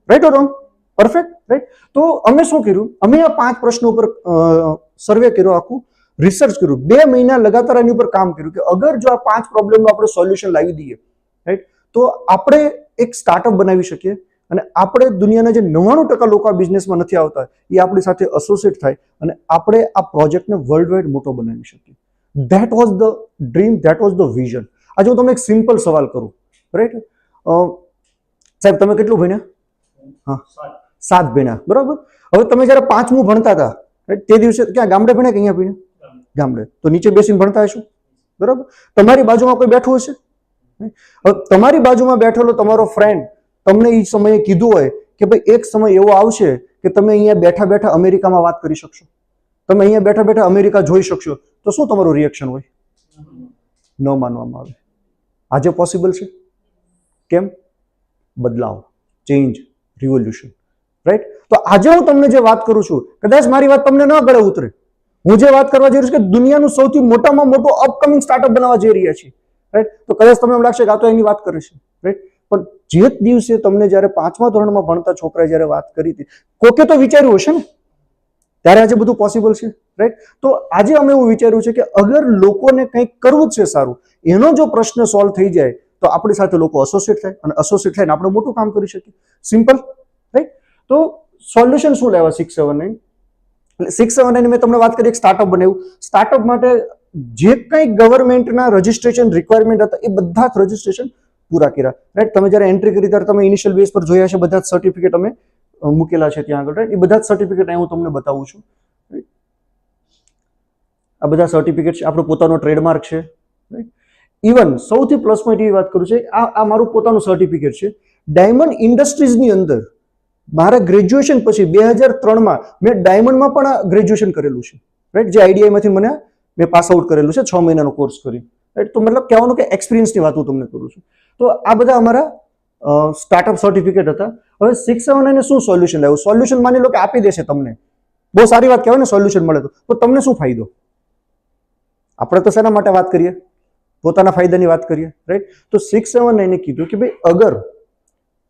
Right or wrong? Perfect, right? તો અમે શું કર્યું? અમે આ 5 પ્રશ્નો ઉપર સર્વે કર્યો, આખું રિસર્ચ કર્યું. 2 મહિના લગાતાર એની ઉપર કામ કર્યું કે અગર જો આ 5 પ્રોબ્લેમનું આપણે સોલ્યુશન લાવી દઈએ, રાઈટ, તો આપણે એક સ્ટાર્ટઅપ બનાવી શકીએ અને આપણે દુનિયાના જે 99% લોકો આ બિઝનેસમાં નથી આવતા એ આપણી સાથે એસોસિએટ થાય અને આપણે આ પ્રોજેક્ટને વર્લ્ડ વાઇડ મોટો બનાવી શકીએ. That was the dream, that was the vision. આજે હું તમને એક સિમ્પલ સવાલ કરું, રાઈટ? સાહેબ તમે કેટલું ભણ્યા? હા, 7 ભણ્યા, બરાબર. હવે તમે જયારે 5મું ભણતા હતા, તે દિવસે ક્યાં ગામડે ભણ્યા કે અહીંયા ભણ્યા? ગામડે. તો નીચે બેસીને ભણતા હશો, બરાબર. તમારી બાજુમાં કોઈ બેઠું હશે. હવે તમારી બાજુમાં બેઠેલો તમારો ફ્રેન્ડ તમને એ સમયે કીધું હોય કે ભાઈ એક સમય એવો આવશે કે તમે અહીંયા બેઠા બેઠા અમેરિકામાં વાત કરી શકશો, તમે અહીંયા બેઠા બેઠા અમેરિકા જોઈ શકશો, તો શું તમારું રિએક્શન હોય? ન માનવામાં આવે. આજે પોસિબલ છે. કેમ? બદલાવ, ચેન્જ, રિવોલ્યુશન, રાઈટ? તો આજે હું તમને જે વાત કરું છું, કદાચ મારી વાત તમને ન ગળે ઉતરે. હું જે વાત કરવા જઈ રહ્યો છું કે દુનિયાનું સૌથી મોટામાં મોટું અપકમિંગ સ્ટાર્ટઅપ બનાવવા જઈ રહ્યા છીએ, રાઈટ? તો કદાચ તમને એમ લાગશે કે આ તો એની વાત કરે છે, રાઈટ? પણ જે દિવસે તમને જ્યારે 5મા ધોરણમાં ભણતા છોકરાએ જ્યારે વાત કરી હતી, કોકે તો વિચાર્યું હશે ને, ત્યારે આજે બધું પોસિબલ છે, રાઈટ? તો આજે અમે એવું વિચાર્યું છે કે અગર લોકોને કંઈક કરવું જ છે સારું, એનો જો પ્રશ્ન સોલ્વ થઈ જાય તો આપણી સાથે લોકો એસોસિએટ થાય અને એસોસિએટ થઈને આપણે મોટું કામ કરી શકીએ. Simple, right? તો સોલ્યુશન શું લેવા 679? 679 મેં તમને વાત કરી, એક સ્ટાર્ટઅપ બનાવ્યું. સ્ટાર્ટઅપ માટે જે કંઈ ગવર્મેન્ટના રજિસ્ટ્રેશન રિક્વાયરમેન્ટ હતા એ બધા જ રજિસ્ટ્રેશન પૂરા કર્યા, રાઈટ? તમે જ્યારે એન્ટ્રી કરી ત્યારે તમે ઇનિશિયલ બેઝ પર જોયા છે, બધા જ સર્ટિફિકેટ અમે મૂકેલા છે ત્યાં આગળ, રાઈટ? એ બધા જ સર્ટિફિકેટ અહીં હું તમને બતાવું છું. આ બધા સર્ટિફિકેટ છે, આપણો પોતાનો ટ્રેડમાર્ક છે, રાઈટ? ઇવન સૌથી પ્લસ પોઈન્ટ એવી વાત કરું છે, આ મારું પોતાનું સર્ટિફિકેટ છે. ડાયમંડ ઇન્ડસ્ટ્રીઝની અંદર મારા ગ્રેજ્યુએશન પછી 2003માં મેં ડાયમંડમાં પણ ગ્રેજ્યુએશન કરેલું છે, રાઈટ? જે આઈડીઆઈમાંથી મેં પાસ આઉટ કરેલું છે 6 મહિનાનો કોર્સ કરી, રાઈટ? તો મતલબ કહેવાનું કે એક્સપિરિયન્સની વાત હું તમને કરું છું. તો આ બધા અમારા સ્ટાર્ટઅપ સર્ટિફિકેટ હતા. હવે 679 શું સોલ્યુશન લાવ્યું? સોલ્યુશન માની લો કે આપી દેશે તમને, બહુ સારી વાત કહેવાય ને, સોલ્યુશન મળે તો તમને શું ફાયદો? આપણે તો શેના માટે વાત કરીએ? પોતાના ફાયદાની વાત કરીએ, રાઈટ? તો 679 કીધું કે ભાઈ અગર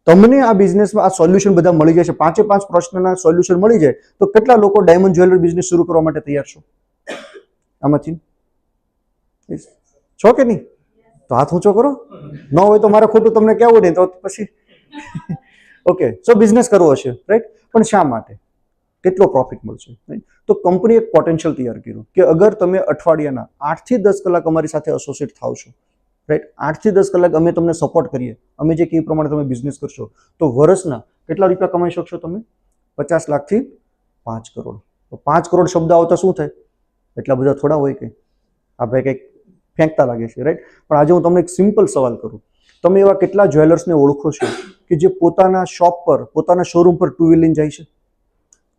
તમને આ બિઝનેસમાં આ સોલ્યુશન બધા મળી જાય છે, 5 પ્રશ્નના સોલ્યુશન મળી જાય, તો કેટલા લોકો ડાયમંડ જ્વેલરી બિઝનેસ શરૂ કરવા માટે તૈયાર છો? આમાંથી છો કે નહીં? તો હાથ ઊંચો કરો. ન હોય તો મારે ખોટું તમને કહેવું નહીં, તો પછી ઓકે. સો બિઝનેસ કરવો હશે, રાઈટ? પણ શા માટે? કેટલો પ્રોફિટ મળશે, રાઈટ? તો કંપની એક પોટેન્શિયલ તૈયાર કર્યું કે અગર તમે અઠવાડિયાના 8 થી 10 કલાક અમારી સાથે એસોસિએટ થાવ છો, રાઈટ? 8 થી 10 કલાક અમે તમને સપોર્ટ કરીએ, અમે જે કઈ પ્રમાણે તમે બિઝનેસ કરશો, તો વર્ષના કેટલા રૂપિયા કમાઈ શકશો તમે? 50 લાખથી 5 કરોડ. તો 5 કરોડ શબ્દ આવતા શું થાય? એટલા બધા થોડા હોય કે આ ભાઈ કંઈક ફેંકતા લાગે છે, રાઈટ? પણ આજે હું તમને એક સિમ્પલ સવાલ કરું. તમે એવા કેટલા જ્વેલર્સને ઓળખો છો કે જે પોતાના શોપ પર, પોતાના શોરૂમ પર 2 વ્હીલ લઈને જાય છે?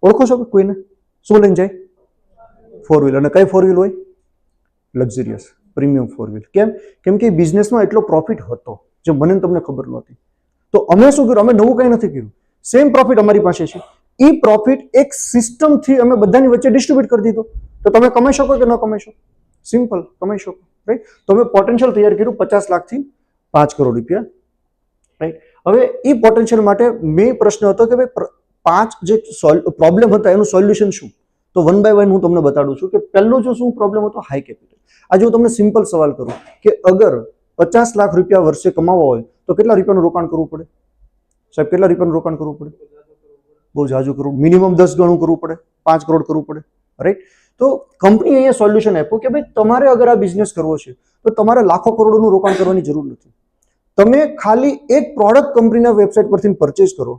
ઓળખો છો કે કોઈને? શું લઈને જાય? 4 વ્હીલ. અને કઈ 4 વ્હીલ હોય? Luxurious premium 4 wheel. કેમ કે બિઝનેસમાં એટલો પ્રોફિટ હતો જે મને તમને ખબર નહોતી. તો અમે શું કર્યું? અમે નવું કંઈ નથી કર્યું, સેમ પ્રોફિટ અમારી પાસે છે. એ પ્રોફિટ એક સિસ્ટમથી અમે બધાની વચ્ચે ડિસ્ટ્રીબ્યુટ કરી દીધો. તો તમે કમાઈ શકો કે ન કમાઈ શકો? સિમ્પલ, કમાઈ શકો, રાઈટ? તો અમે પોટેન્શિયલ તૈયાર કર્યું 50 લાખથી 5 કરોડ રૂપિયા, રાઈટ? હવે એ પોટેન્શિયલ માટે મેઇન પ્રશ્ન હતો કે ભાઈ 5 જે પ્રોબ્લેમ હતા એનું સોલ્યુશન શું. તો વન બાય વન હું તમને બતાડું છું કે પહેલો જો શું પ્રોબ્લેમ હતો, હાઈ કેપિટલ. આજે હું તમને સિમ્પલ સવાલ કરું કે અગર 50 લાખ રૂપિયા વર્ષે કમાવા હોય તો કેટલા રૂપિયાનું રોકાણ કરવું પડે સાહેબ? કેટલા રૂપિયાનું રોકાણ કરવું પડે? બહુ જાજુ કરવું, મિનિમમ 10 ગણું કરવું પડે, 5 કરોડ કરવું પડે, રાઈટ? તો કંપનીએ અહીંયા સોલ્યુશન આપ્યું કે ભાઈ તમારે અગર આ બિઝનેસ કરવો છે તો તમારે લાખો કરોડોનું રોકાણ કરવાની જરૂર નથી. તમે ખાલી એક પ્રોડક્ટ કંપનીના વેબસાઇટ પરથી પરચેસ કરો,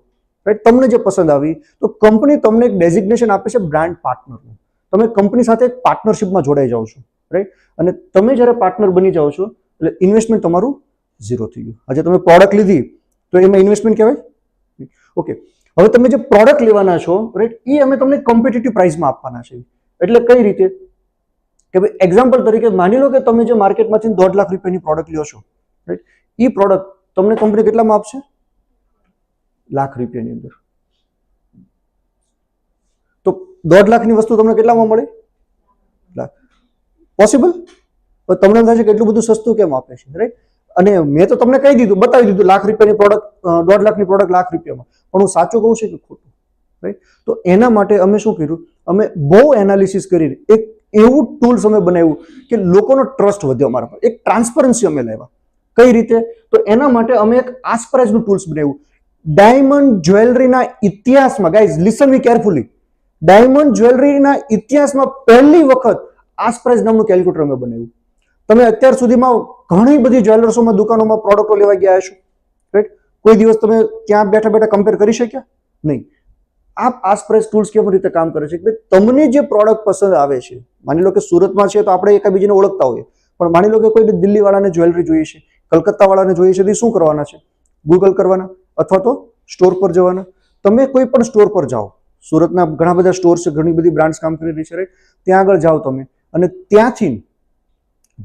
રાઈટ? તમને જે પસંદ આવી તો કંપની તમને એક ડેઝિગ્નેશન આપે છે બ્રાન્ડ પાર્ટનરનું. તમે કંપની સાથે એક પાર્ટનરશિપમાં જોડાઈ જાઓ છો, રાઈટ? અને તમે જ્યારે પાર્ટનર બની જાઓ છો એટલે ઇન્વેસ્ટમેન્ટ તમારું ઝીરો થઈ ગયું. આજે તમે પ્રોડક્ટ લીધી તો એમાં ઇન્વેસ્ટમેન્ટ કહેવાય? ઓકે, હવે તમે જે પ્રોડક્ટ લેવાના છો, રાઈટ, એ અમે તમને કોમ્પિટિટિવ પ્રાઇસમાં આપવાના છે. એટલે કઈ રીતે કે ભાઈ એક્ઝામ્પલ તરીકે માની લો કે તમે જે માર્કેટમાંથી 1.5 લાખ રૂપિયાની પ્રોડક્ટ લ્યો છો, રાઈટ? એ પ્રોડક્ટ તમને કંપની કેટલામાં આપશે? લાખ રૂપિયાની અંદર. તો 1.5 લાખની વસ્તુ તમને કેટલામાં મળે? લાખ. પોસિબલ? તમને એમ થાય છે કે એટલું બધું સસ્તું કેમ આપે છે, રાઈટ? અને મેં તો તમને કહી દીધું, બતાવી દીધું, લાખ રૂપિયાની પ્રોડક્ટ, 1.5 લાખની પ્રોડક્ટ લાખ રૂપિયામાં. પણ હું સાચું કહું છું કે ખોટું, રાઈટ? તો એના માટે અમે શું કર્યું, અમે બહુ એનાલિસિસ કરીને એક એવું ટૂલ્સ અમે બનાવ્યું કે લોકોનો ટ્રસ્ટ વધ્યો અમારા પર. એક ટ્રાન્સપરન્સી અમે લાવ્યા. કઈ રીતે? તો એના માટે અમે એક આસપ્રાઇઝનું ટૂલ્સ બનાવ્યું. ડાયમંડ જ્વેલરીના ઇતિહાસમાં, ગાઈઝ લિસન મી કેરફુલી, ડાયમંડ જ્વેલરીના ઇતિહાસમાં પહેલી વખત આસપ્રાઇઝ નામનું કેલ્ક્યુલેટર અમે બનાવ્યું. તમે અત્યાર સુધીમાં ઘણી બધી જ્વેલર્સોમાં, દુકાનોમાં પ્રોડક્ટો લેવા ગયા છો, રાઈટ? કોઈ દિવસ તમે ત્યાં બેઠા બેઠા કમ્પેર કરી શક્યા? નહીં. આ આસપ્રાઇઝ ટૂલ્સ કેવી રીતે કામ કરે છે કે તમને જે પ્રોડક્ટ પસંદ આવે છે, માની લો કે સુરતમાં છે તો આપણે એકબીજાને ઓળખતા હોઈએ, પણ માની લો કે કોઈ દિલ્હી વાળાને જ્વેલરી જોઈએ છે, કલકત્તા વાળાને જોઈએ છે, તો શું કરવાના છે? ગૂગલ કરવાના અથવા તો સ્ટોર પર જવાના. તમે કોઈ પણ સ્ટોર પર જાઓ, સુરતના ઘણા બધા સ્ટોર છે, ઘણી બધી બ્રાન્ડ્સ કામ કરી રહી છે, રાઈટ? ત્યાં આગળ જાઓ તમે અને ત્યાંથી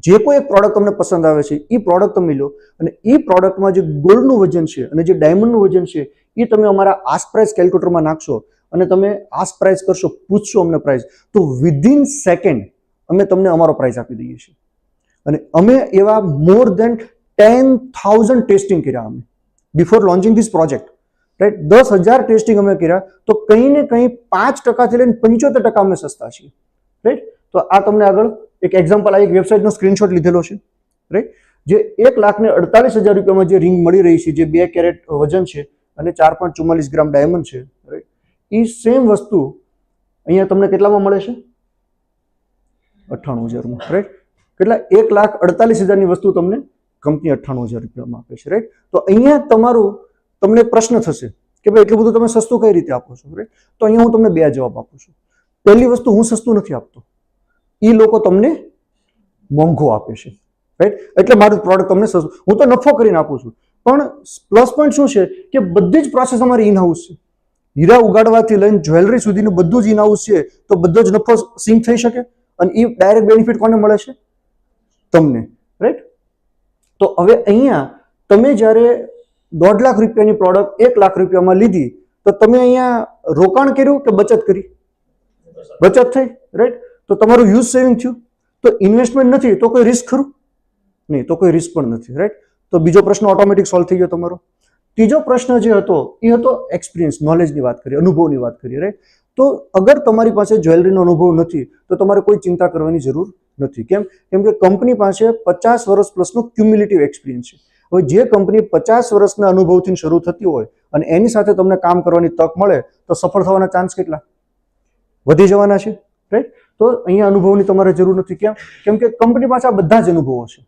જે કોઈ એક પ્રોડક્ટ તમને પસંદ આવે છે એ પ્રોડક્ટ તમે લો અને એ પ્રોડક્ટમાં જે ગોલ્ડનું વજન છે અને જે ડાયમંડનું વજન છે એ તમે અમારા આસપ્રાઇઝ કેલ્ક્યુલેટરમાં નાખશો અને તમે આસપ્રાઇઝ કરશો, પૂછશો અમને પ્રાઇસ, તો વિધિન સેકન્ડ અમે તમને અમારો પ્રાઇસ આપી દઈએ છીએ. અને અમે એવા મોર દેન 10,000 ટેસ્ટિંગ કર્યા અમે before launching this project, right? 10,000 testing અમે કર્યા. તો કંઈ ને કંઈ 5%થી લઈને 75% અમે સસ્તા છીએ, રાઈટ? તો આ તમને આગળ એક એક્ઝામ્પલ, આ એક વેબસાઇટનો સ્ક્રીનશોટ લીધેલો છે, રાઈટ? જે 1,48,000 રૂપિયામાં જે રિંગ મળી રહી છે, જે 2 કેરેટ વજન છે અને 4.44 ગ્રામ ડાયમંડ છે, રાઈટ? એ સેમ વસ્તુ અહીંયા તમને કેટલામાં મળે છે? 98,000માં, રાઈટ? કેટલા? 1,48,000ની વસ્તુ તમને કંપની 98,000 રૂપિયામાં આપે છે, રાઈટ? તો અહીંયા તમને પ્રશ્ન થશે કે ભાઈ એટલું બધું તમે સસ્તું કઈ રીતે આપો છો, રાઈટ? તો અહીંયા હું તમને 2 જવાબ આપું છું. પહેલી વસ્તુ, હું સસ્તું નથી આપતો, એ લોકો તમને મોંઘું આપે છે, રાઈટ? એટલે મારું પ્રોડક્ટ તમને સસ્તું, હું તો નફો કરીને આપું છું. પણ પ્લસ પોઈન્ટ શું છે કે બધી જ પ્રોસેસ અમારી ઇન હાઉસ છે. હીરા ઉગાડવાથી લઈને જ્વેલરી સુધીનું બધું જ ઇન હાઉસ છે. તો બધો જ નફો સિંક થઈ શકે અને એ ડાયરેક્ટ બેનિફિટ કોને મળે છે? તમને, રાઈટ? તો હવે અહીંયા તમે જ્યારે 1.5 લાખ રૂપિયાની પ્રોડક્ટ 1 લાખ રૂપિયામાં લીધી તો તમે અહીંયા રોકાણ કર્યું કે બચત કરી? બચત થઈ, રાઈટ? તો તમારું યુઝ સેવિંગ થયું. તો ઇન્વેસ્ટમેન્ટ નથી તો કોઈ રિસ્ક ખરું? નહીં, તો કોઈ રિસ્ક પણ નથી, રાઈટ? તો બીજો પ્રશ્ન ઓટોમેટિક સોલ્વ થઈ ગયો તમારો. ત્રીજો પ્રશ્ન જે હતો એ હતો એક્સપિરિયન્સ, નોલેજની વાત કરીએ, અનુભવની વાત કરીએ, રાઈટ? તો અગર તમારી પાસે જ્વેલરીનો અનુભવ નથી તો તમારે કોઈ ચિંતા કરવાની જરૂર નથી. કેમ? કેમ કે કંપની પાસે 50 વર્ષ પ્લસનો ક્યુમ્યુલેટિવ એક્સપિરિયન્સ છે. હવે જે કંપની 50 વર્ષના અનુભવથી શરૂ થતી હોય અને એની સાથે તમને કામ કરવાની તક મળે તો સફળ થવાના ચાન્સ કેટલા વધી જવાના છે, રાઈટ? તો અહીંયા અનુભવની તમારે જરૂર નથી. કેમ? કેમ કે કંપની પાસે આ બધા જ અનુભવો છે,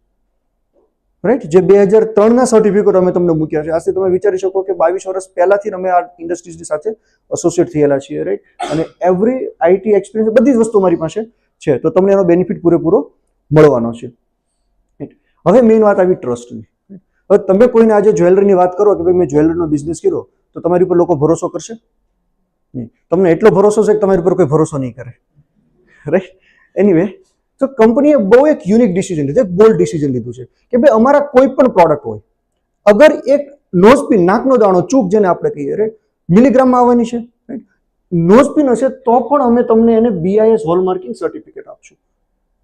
રાઈટ? જે 2003ના સર્ટિફિકેટ અમે તમને મૂક્યા છે. આજથી તમે વિચારી શકો કે 22 વર્ષ પહેલાથી અમે આ ઇન્ડસ્ટ્રીઝની સાથે એસોસિએટ થયેલા છીએ, રાઈટ? અને એવરી આઈટી એક્સપિરિયન્સ, બધી જ વસ્તુ મારી પાસે છે. તો તમને એનો બેનિફિટ પૂરેપૂરો મળવાનો છે. હવે મેઇન વાત આવી ટ્રસ્ટની. હવે તમે કોઈને આજે જ્વેલરીની વાત કરો કે ભાઈ મેં જ્વેલરીનો બિઝનેસ કર્યો તો તમારી ઉપર લોકો ભરોસો કરશે નહીં. તમને એટલો ભરોસો છે કે તમારી ઉપર કોઈ ભરોસો નહીં કરે, રાઈટ? એનીવે, તો કંપનીએ બહુ એક યુનિક ડિસિઝન લીધું, એક બોલ્ડ ડિસિઝન લીધું છે કે ભાઈ અમારા કોઈ પણ પ્રોડક્ટ હોય, અગર એક નોઝપિન, નાકનો દાણો, ચૂક જેને આપણે કહીએ, રાઈટ, મિલીગ્રામમાં આવવાની છે, રાઈટ? નોઝપિન હશે તો પણ અમે તમને એને BIS હોલમાર્કિંગ સર્ટિફિકેટ આપશું,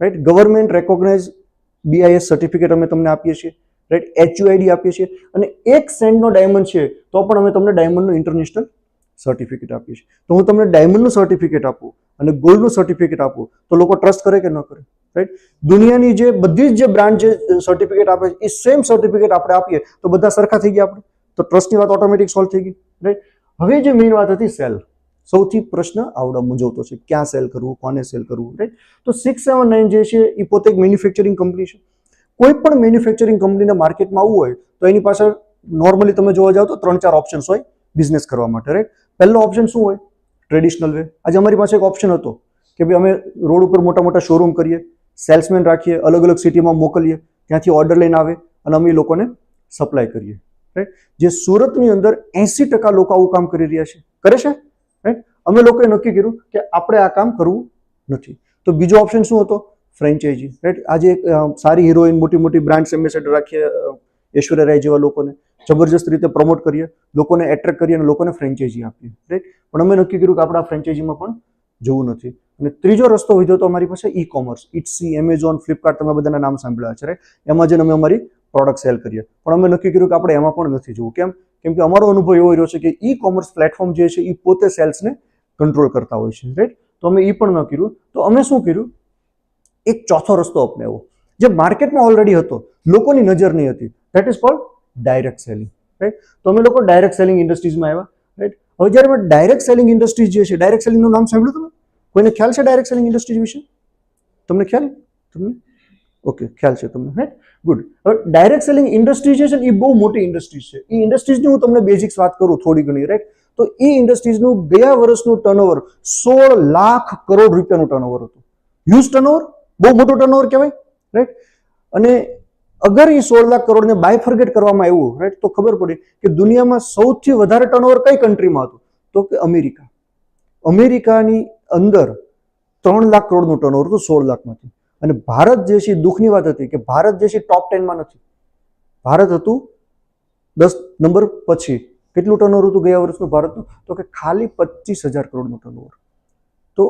right? Government recognise BIS certificate અમે તમને આપીએ છીએ, રાઈટ, HUID આપીએ છીએ, અને 1 સેન્ટનો ડાયમંડ છે તો પણ અમે તમને ડાયમંડનું ઇન્ટરનેશનલ સર્ટિફિકેટ આપીએ છીએ. તો હું તમને ડાયમંડનું સર્ટિફિકેટ આપું અને ગોલ્ડનું સર્ટિફિકેટ આપું તો લોકો ટ્રસ્ટ કરે કે ન કરે? રાઈટ. દુનિયાની જે બધી જ જે બ્રાન્ડ જે સર્ટિફિકેટ આપે છે એ સેમ સર્ટિફિકેટ આપણે આપીએ તો બધા સરખા થઈ ગયા આપણે, તો ટ્રસ્ટની વાત ઓટોમેટિક સોલ્વ થઈ ગઈ. રાઈટ. હવે જે મેઇન વાત હતી સેલ, સૌથી પ્રશ્ન આવડો મૂંઝવતો છે, ક્યાં સેલ કરવું, કોને સેલ કરવું? રાઈટ. તો 679 જે છે એ પોતે એક મેન્યુફેક્ચરિંગ કંપની છે. કોઈ પણ મેન્યુફેક્ચરિંગ કંપનીને માર્કેટમાં આવવું હોય તો એની પાસે નોર્મલી તમે જોવા જાઓ તો 3-4 ઓપ્શન્સ હોય બિઝનેસ કરવા માટે. રાઈટ. પહેલો ઓપ્શન શું હોય? Traditional way. આજે અમારી પાસે એક ઓપ્શન હતો કે ભાઈ અમે રોડ ઉપર મોટા મોટા શોરૂમ કરીએ, સેલ્સમેન રાખીએ, અલગ અલગ સિટીમાં મોકલીએ, ત્યાંથી ઓર્ડર લઈને આવે અને અમે એ લોકોને સપ્લાય કરીએ. રાઈટ. જે સુરતની અંદર 80% લોકો આવું કામ કરી રહ્યા છે, કરે છે. રાઈટ. અમે લોકોએ નક્કી કર્યું કે આપણે આ કામ કરવું નથી. તો બીજો ઓપ્શન શું હતો? ફ્રેન્ચાઇઝી. રાઈટ. આજે એક સારી હિરોઈન, મોટી મોટી બ્રાન્ડ એમ્બેસેડર રાખીએ, ઐશ્વર્યા રાય જેવા લોકોને જબરજસ્ત રીતે પ્રમોટ કરીએ, લોકોને એટ્રેક્ટ કરીએ અને લોકોને ફ્રેન્ચાઇઝી આપીએ. રાઈટ. પણ અમે નક્કી કર્યું કે આપણે આ ફ્રેન્ચાઇઝીમાં પણ જવું નથી. અને ત્રીજો રસ્તો વધ્યો તો અમારી પાસે ઈ કોમર્સ, ઇટ્સી, એમેઝોન, ફ્લિપકાર્ટ, તમે બધાના નામ સાંભળ્યા છે. રાઈટ. એમાં જઈને અમે અમારી પ્રોડક્ટ સેલ કરીએ. પણ અમે નક્કી કર્યું કે આપણે એમાં પણ નથી જવું. કેમ? કેમ કે અમારો અનુભવ એવો રહ્યો છે કે ઈ કોમર્સ પ્લેટફોર્મ જે છે એ પોતે સેલ્સને કંટ્રોલ કરતા હોય છે. રાઈટ. તો અમે એ પણ ન કર્યું. તો અમે શું કર્યું? એક ચોથો રસ્તો અપનાવ્યો જે માર્કેટમાં ઓલરેડી હતો, લોકોની નજર નહીં હતી. That is called direct selling. Right. તો અમે લોકો ડાયરેક્ટ સેલિંગ ઇન્ડસ્ટ્રીઝમાં આવ્યા. રાઈટ. હવે જ્યારે અમે ડાયરેક્ટ સેલિંગ ઇન્ડસ્ટ્રીઝ જે છે, ડાયરેક્ટ સેલિંગનું નામ સાંભળ્યું તમે? કોઈને ખ્યાલ છે ડાયરેક્ટ સેલિંગ ઇન્ડસ્ટ્રીઝ વિશે? તમને ખ્યાલ? તમને ઓકે, ખ્યાલ છે તમને. રાઈટ. ગુડ. હવે ડાયરેક્ટ સેલિંગ ઇન્ડસ્ટ્રી જે છે ને એ બહુ મોટી ઇન્ડસ્ટ્રીઝ છે. એ ઇન્ડસ્ટ્રીઝની હું તમને બેઝિક્સ વાત કરું થોડી ઘણી. રાઈટ. તો એ ઇન્ડસ્ટ્રીઝનું ગયા વર્ષનું ટર્નઓવર 16 લાખ કરોડ રૂપિયાનું ટર્નઓવર હતું. હ્યુજ ટર્નઓવર, બહુ મોટું ટર્નઓવર કહેવાય. રાઈટ. અને અગર એ 16 લાખ કરોડને બાયફર્ગેટ કરવામાં આવ્યું, રાઈટ, તો ખબર પડી કે દુનિયામાં સૌથી વધારે ટર્નઓવર કઈ કન્ટ્રીમાં હતું? તો કે અમેરિકા. અમેરિકાની અંદર 3 લાખ કરોડનું ટર્નઓવર હતું 16 લાખમાંથી. અને ભારત જે છે, દુઃખની વાત હતી કે ભારત જે છે ટોપ 10માં નથી. ભારત હતું 10 નંબર પછી. કેટલું ટર્નઓવર હતું ગયા વર્ષનું ભારતનું? તો કે ખાલી 25,000 કરોડનું ટર્નઓવર. તો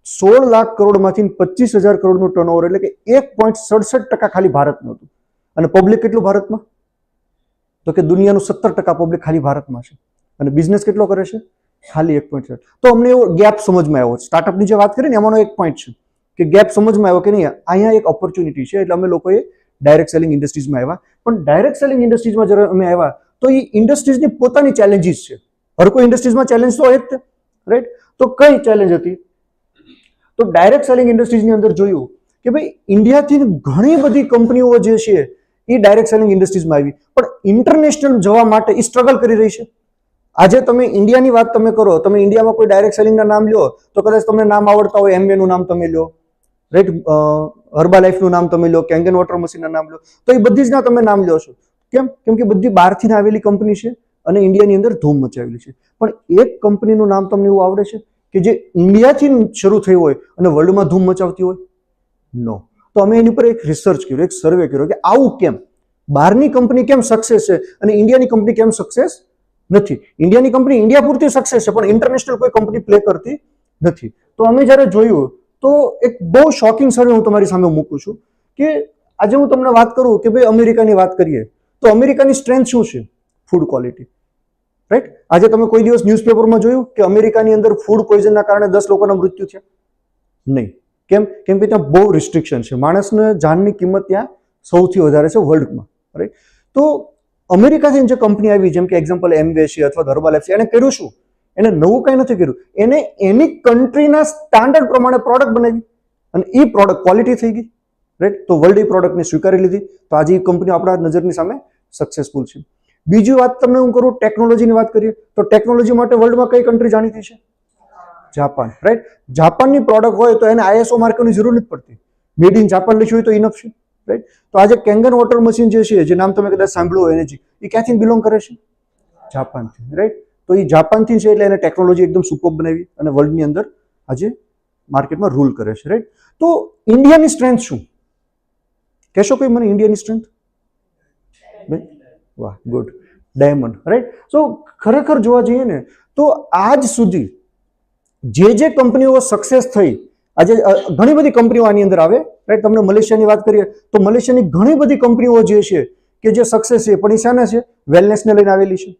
16 લાખ કરોડમાંથી 25,000 કરોડનું ટર્નઓવર એટલે કે 1.67% ખાલી ભારતનું હતું. અને પબ્લિક કેટલું ભારતમાં? તો કે દુનિયાનું 17% પબ્લિક ખાલી ભારતમાં છે. અને બિઝનેસ કેટલો કરે છે? ખાલી 1.7. તો અમને એવો ગેપ સમજમાં આવ્યો. સ્ટાર્ટઅપની જે વાત કરી ને એમાંનો એક પોઈન્ટ છે કે ગેપ સમજમાં આવ્યો કે નહીં, અહીંયા એક ઓપોર્ચ્યુનિટી છે. એટલે અમે લોકોએ ડાયરેક્ટ સેલિંગ ઇન્ડસ્ટ્રીઝમાં આવ્યા. પણ ડાયરેક્ટ સેલિંગ ઇન્ડસ્ટ્રીઝમાં જ્યારે અમે આવ્યા તો એ ઇન્ડસ્ટ્રીઝની પોતાની ચેલેન્જીસ છે. હર કોઈ ઇન્ડસ્ટ્રીઝમાં ચેલેન્જ તો હોય જ. રાઈટ. તો કઈ ચેલેન્જ હતી? તો ડાયરેક્ટ સેલિંગ ઇન્ડસ્ટ્રીઝની અંદર જોયું કે ભાઈ ઇન્ડિયાથી ઘણી બધી કંપનીઓ જે છે એ ડાયરેક્ટ સેલિંગ ઇન્ડસ્ટ્રીઝમાં આવી, પણ ઇન્ટરનેશનલ જવા માટે એ સ્ટ્રગલ કરી રહી છે. આજે તમે ઇન્ડિયાની વાત તમે કરો, તમે ઇન્ડિયામાં કોઈ ડાયરેક્ટ સેલિંગના નામ લ્યો તો કદાચ તમને નામ આવડતા હોય, એમવેનું નામ તમે લ્યો, રાઈટ, હર્બા લાઈફનું નામ તમે લો, કેંગન વોટર મશીનના નામ લો, તો એ બધી જ ના તમે નામ લ્યો છો. કેમ? કેમ કે બધી બહારથી આવેલી કંપની છે અને ઇન્ડિયાની અંદર ધૂમ મચાવેલી છે. પણ એક કંપનીનું નામ તમને એવું આવડે છે કે જે ઇન્ડિયાથી શરૂ થઈ હોય અને વર્લ્ડમાં ધૂમ મચાવતી હોય? નો. તો અમે એની પર એક રિસર્ચ કર્યો, એક સર્વે કર્યો કે આવું કેમ? બહારની કંપની કેમ સક્સેસ છે અને ઇન્ડિયાની કંપની કેમ સક્સેસ નથી? ઇન્ડિયાની કંપની ઇન્ડિયા પૂરતી સક્સેસ છે પણ ઇન્ટરનેશનલ કોઈ કંપની પ્લે કરતી નથી. તો અમે જ્યારે જોયું તો એક બહુ શોકિંગ સર્વે હું તમારી સામે મૂકું છું કે આજે હું તમને વાત કરું કે ભાઈ અમેરિકાની વાત કરીએ તો અમેરિકાની સ્ટ્રેન્થ શું છે? Food quality. રાઈટ. આજે તમે કોઈ દિવસ ન્યૂઝપેપરમાં જોયું કે અમેરિકાની અંદર ફૂડ પોઈઝનના કારણે 10 લોકોના મૃત્યુ થયા? નહીં. કેમ? કેમ કે ત્યાં બહુ રિસ્ટ્રિક્શન છે. માણસને જાનની કિંમત ત્યાં સૌથી વધારે છે વર્લ્ડમાં. રાઈટ. તો અમેરિકાથી જે કંપની આવી, જેમ કે એક્ઝામ્પલ એમવે છે અથવા હર્બા લાઈફ છે, એને કર્યું શું? એને નવું કંઈ નથી કર્યું. એને એની કન્ટ્રીના સ્ટાન્ડર્ડ પ્રમાણે પ્રોડક્ટ બનાવી અને એ પ્રોડક્ટ ક્વોલિટી થઈ ગઈ. રાઈટ. તો વર્લ્ડ એ પ્રોડક્ટને સ્વીકારી લીધી. તો આજે એ કંપનીઓ આપણા નજરની સામે સક્સેસફુલ છે. બીજી વાત તમને હું કરું, ટેકનોલોજીની વાત કરીએ તો ટેકનોલોજી માટે વર્લ્ડમાં કઈ કન્ટ્રી જાણીતી છે? જાપાન. રાઈટ. જાપાનની પ્રોડક્ટ હોય તો એને ISO માર્કની જરૂર નથી પડતી. મેડ ઇન જાપાન લખ્યું હોય તો ઇનફ છે. રાઈટ. તો આજે કેંગન વોટર મશીન જે છે, જે નામ તમે કદાચ સાંભળ્યું હોય, એનર્જી, એ ક્યાંથી બિલોંગ કરે છે? જાપાનથી. રાઈટ. તો એ જાપાનથી છે એટલે એને ટેકનોલોજી એકદમ સુપર બનાવી અને વર્લ્ડની અંદર આજે માર્કેટમાં રૂલ કરે છે. રાઈટ. તો ઇન્ડિયાની સ્ટ્રેન્થ શું? કહેશો કોઈ મને ઇન્ડિયાની સ્ટ્રેન્થ? વાહ, ગુડ. ડાયમંડ. રાઈટ. સો ખરેખર જોવા જઈએ ને તો આજ સુધી જે કંપનીઓ સક્સેસ થઈ, આજે ઘણી બધી કંપનીઓ આની અંદર આવે. રાઈટ. તમને મલેશિયાની વાત કરીએ તો મલેશિયાની ઘણી બધી કંપનીઓ જે છે કે જે સક્સેસ છે પણ એ શાના છે? વેલનેસને લઈને આવેલી છે.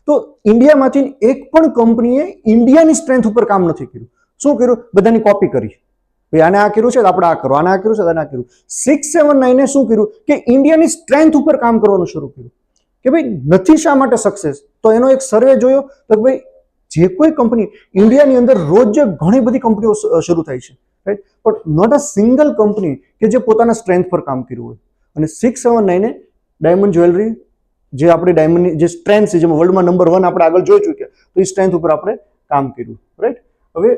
તો ઇન્ડિયામાંથી એક પણ કંપનીએ ઇન્ડિયાની સ્ટ્રેન્થ ઉપર કામ નથી કર્યું. શું કર્યું? બધાની કોપી કરી. ભાઈ આને આ કર્યું છે તો આપણે આ કરો, આને આ કર્યું છે તો આને આ કર્યું. 679 શું કર્યું કે ઇન્ડિયાની સ્ટ્રેન્થ ઉપર કામ કરવાનું શરૂ કર્યું કે ભાઈ નથી શા માટે સક્સેસ. તો એનો એક સર્વે જોયો તો ભાઈ જે કોઈ કંપની ઇન્ડિયાની અંદર રોજ ઘણી બધી કંપનીઓ શરૂ થાય છે, રાઈટ, પણ નોટ અ સિંગલ કંપની કે જે પોતાના સ્ટ્રેન્થ પર કામ કર્યું હોય. અને 679 ડાયમંડ જ્વેલરી જે આપણી ડાયમંડની જે સ્ટ્રેન્થ છે, જેમાં વર્લ્ડમાં નંબર 1 આપણે આગળ જોઈ ચૂક્યા, તો એ સ્ટ્રેન્થ ઉપર આપણે કામ કર્યું, રાઈટ. હવે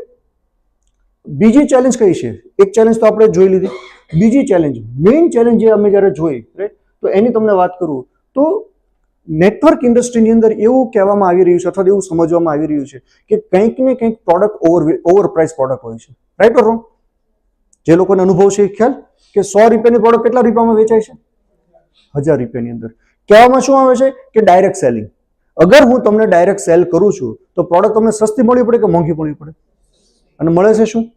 બીજી ચેલેન્જ કઈ છે? એક ચેલેન્જ તો આપણે જોઈ લીધી. બીજી ચેલેન્જ, મેઇન ચેલેન્જ જે અમે જ્યારે જોઈ, રાઈટ, તો એની તમને વાત કરું તો નેટવર્ક ઇન્ડસ્ટ્રીની અંદર એવું કહેવામાં આવી રહ્યું છે અથવા એવું સમજવામાં આવી રહ્યું છે કે કંઈક ને કંઈક પ્રોડક્ટ ઓવર પ્રાઇસ પ્રોડક્ટ હોય છે, રાઈટ ઓર રોંગ? જે લોકોને અનુભવ છે એ ખ્યાલ કે 100 રૂપિયાની પ્રોડક્ટ કેટલા રૂપિયામાં વેચાય છે? 1000 રૂપિયાની અંદર. કહેવામાં શું આવે છે કે ડાયરેક્ટ સેલિંગ. અગર હું તમને ડાયરેક્ટ સેલ કરું છું તો પ્રોડક્ટ તમને સસ્તી મળવી પડે કે મોંઘી મળવી પડે? અને મળે છે શું?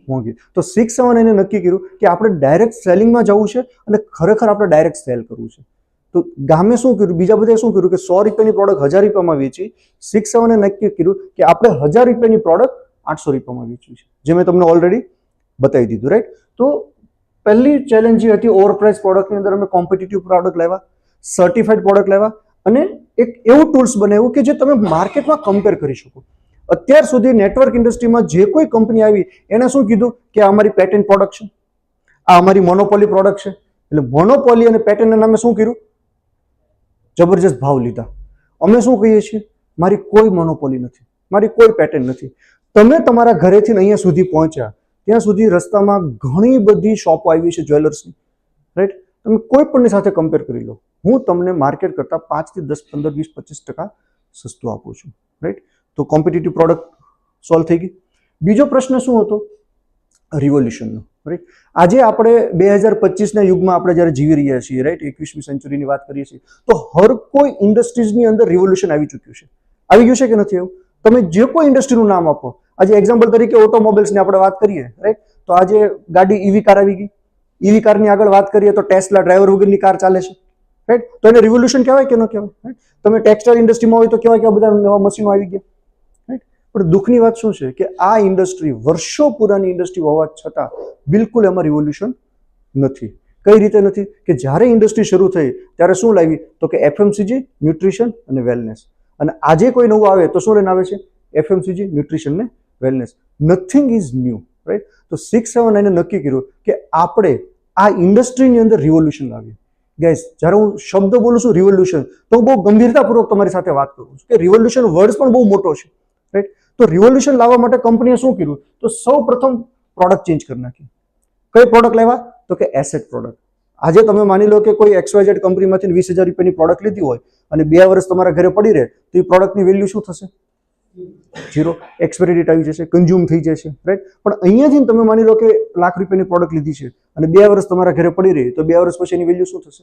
મોંઘી. તો 679 નક્કી કર્યું કે આપણે ડાયરેક્ટ સેલિંગમાં જવું છે અને ખરેખર આપણે ડાયરેક્ટ સેલ કરવું છે. તો ગામે શું કર્યું? બીજા બધાએ શું કર્યું કે 100 રૂપિયાની પ્રોડક્ટ 1000 રૂપિયામાં વેચી. 679 નક્કી કર્યું કે આપણે 1000 રૂપિયાની પ્રોડક્ટ 800 રૂપિયામાં વેચવી છે, જે મેં તમને ઓલરેડી બતાવી દીધું, રાઈટ. તો પહેલી ચેલેન્જ જે હતી ઓવરપ્રાઇસ પ્રોડક્ટની અંદર અમે કોમ્પિટિટિવ પ્રોડક્ટ લાવ્યા, સર્ટિફાઈડ પ્રોડક્ટ લાવ્યા અને એક એવું ટૂલ્સ બનાવ્યું કે જે તમે માર્કેટમાં કમ્પેર કરી શકો. અત્યાર સુધી નેટવર્ક ઇન્ડસ્ટ્રીમાં જે કોઈ કંપની આવી એને શું કીધું કે આ અમારી પેટન્ટ પ્રોડક્ટ છે, આ અમારી મોનોપોલી પ્રોડક્ટ છે. એટલે મોનોપોલી અને પેટન્ટના નામે શું કર્યું? જબરજસ્ત ભાવ લીધા. અમે શું કહીએ છીએ? મારી કોઈ મોનોપોલી નથી, મારી કોઈ પેટન્ટ નથી. તમે તમારા ઘરેથી અહીંયા સુધી પહોંચ્યા ત્યાં સુધી રસ્તામાં ઘણી બધી શોપો આવી છે જ્વેલર્સની, રાઈટ. તમે કોઈ પણની સાથે કમ્પેર કરી લો, હું તમને માર્કેટ કરતાં 5 થી 10, 15, 20, 25% સસ્તું આપું છું, રાઈટ. તો કોમ્પિટિટિવ પ્રોડક્ટ સોલ્વ થઈ ગઈ. બીજો પ્રશ્ન શું હતો? રિવોલ્યુશનનો, રાઈટ. આજે આપણે 2025ના યુગમાં આપણે જ્યારે જીવી રહ્યા છીએ, રાઈટ, 21મી સેન્ચુરીની વાત કરીએ છીએ, તો હર કોઈ ઇન્ડસ્ટ્રીઝની અંદર રિવોલ્યુશન આવી ચૂક્યું છે. આવી ગયું છે કે નથી આવ્યું? તમે જે કોઈ ઇન્ડસ્ટ્રીનું નામ આપો. આજે એક્ઝામ્પલ તરીકે ઓટોમોબાઈલ્સની આપણે વાત કરીએ, રાઈટ, તો આજે ગાડી ઈવી કાર આવી ગઈ. ઈવી કારની આગળ વાત કરીએ તો ટેસ્લા ડ્રાઈવર વગરની કાર ચાલે છે, રાઈટ. તો એને રિવોલ્યુશન કહેવાય કે ન કહેવાય? તમે ટેક્સટાઇલ ઇન્ડસ્ટ્રીમાં હોય તો કેવા બધા નવા મશીનો આવી ગયા, રાઈટ. પણ દુઃખની વાત શું છે કે આ ઇન્ડસ્ટ્રી વર્ષો પુરાની ઇન્ડસ્ટ્રી હોવા છતાં બિલકુલ એમાં રિવોલ્યુશન નથી. કઈ રીતે નથી? કે જ્યારે ઇન્ડસ્ટ્રી શરૂ થઈ ત્યારે શું લાવી? તો કે FMCG, ન્યુટ્રિશન અને વેલનેસ. અને આજે કોઈ નવું આવે તો શું લઈને આવે છે? FMCG, ન્યુટ્રિશન ને wellness. Nothing is new, right. તો 679 નક્કી કર્યું કે આપણે આ ઇન્ડસ્ટ્રીની અંદર રિવોલ્યુશન લાવીએ. ગાઈઝ, જ્યારે હું શબ્દ બોલું છું રિવોલ્યુશન, તો હું બહુ ગંભીરતાપૂર્વક તમારી સાથે વાત કરું છું કે રિવોલ્યુશન વર્ડ પણ બહુ મોટો છે, રાઈટ. તો રિવોલ્યુશન લાવવા માટે કંપનીએ શું કર્યું? તો સૌ પ્રથમ પ્રોડક્ટ ચેન્જ કરી નાખી. કઈ પ્રોડક્ટ લેવા? તો કે એસેટ પ્રોડક્ટ. આજે તમે માની લો કે કોઈ XYZ કંપનીમાંથી 20,000 રૂપિયાની પ્રોડક્ટ લીધી હોય અને 2 વર્ષ તમારા ઘરે પડી રહે તો એ પ્રોડક્ટની વેલ્યુ શું થશે? 0. એક્સપાયરી ડેટ આવી જશે, કન્ઝ્યુમ થઈ જશે, રાઈટ. પણ અહીંયાથી તમે માની લો કે લાખ રૂપિયાની પ્રોડક્ટ લીધી છે અને 2 વર્ષ તમારા ઘરે પડી રહી તો 2 વર્ષ પછી એની વેલ્યુ શું થશે?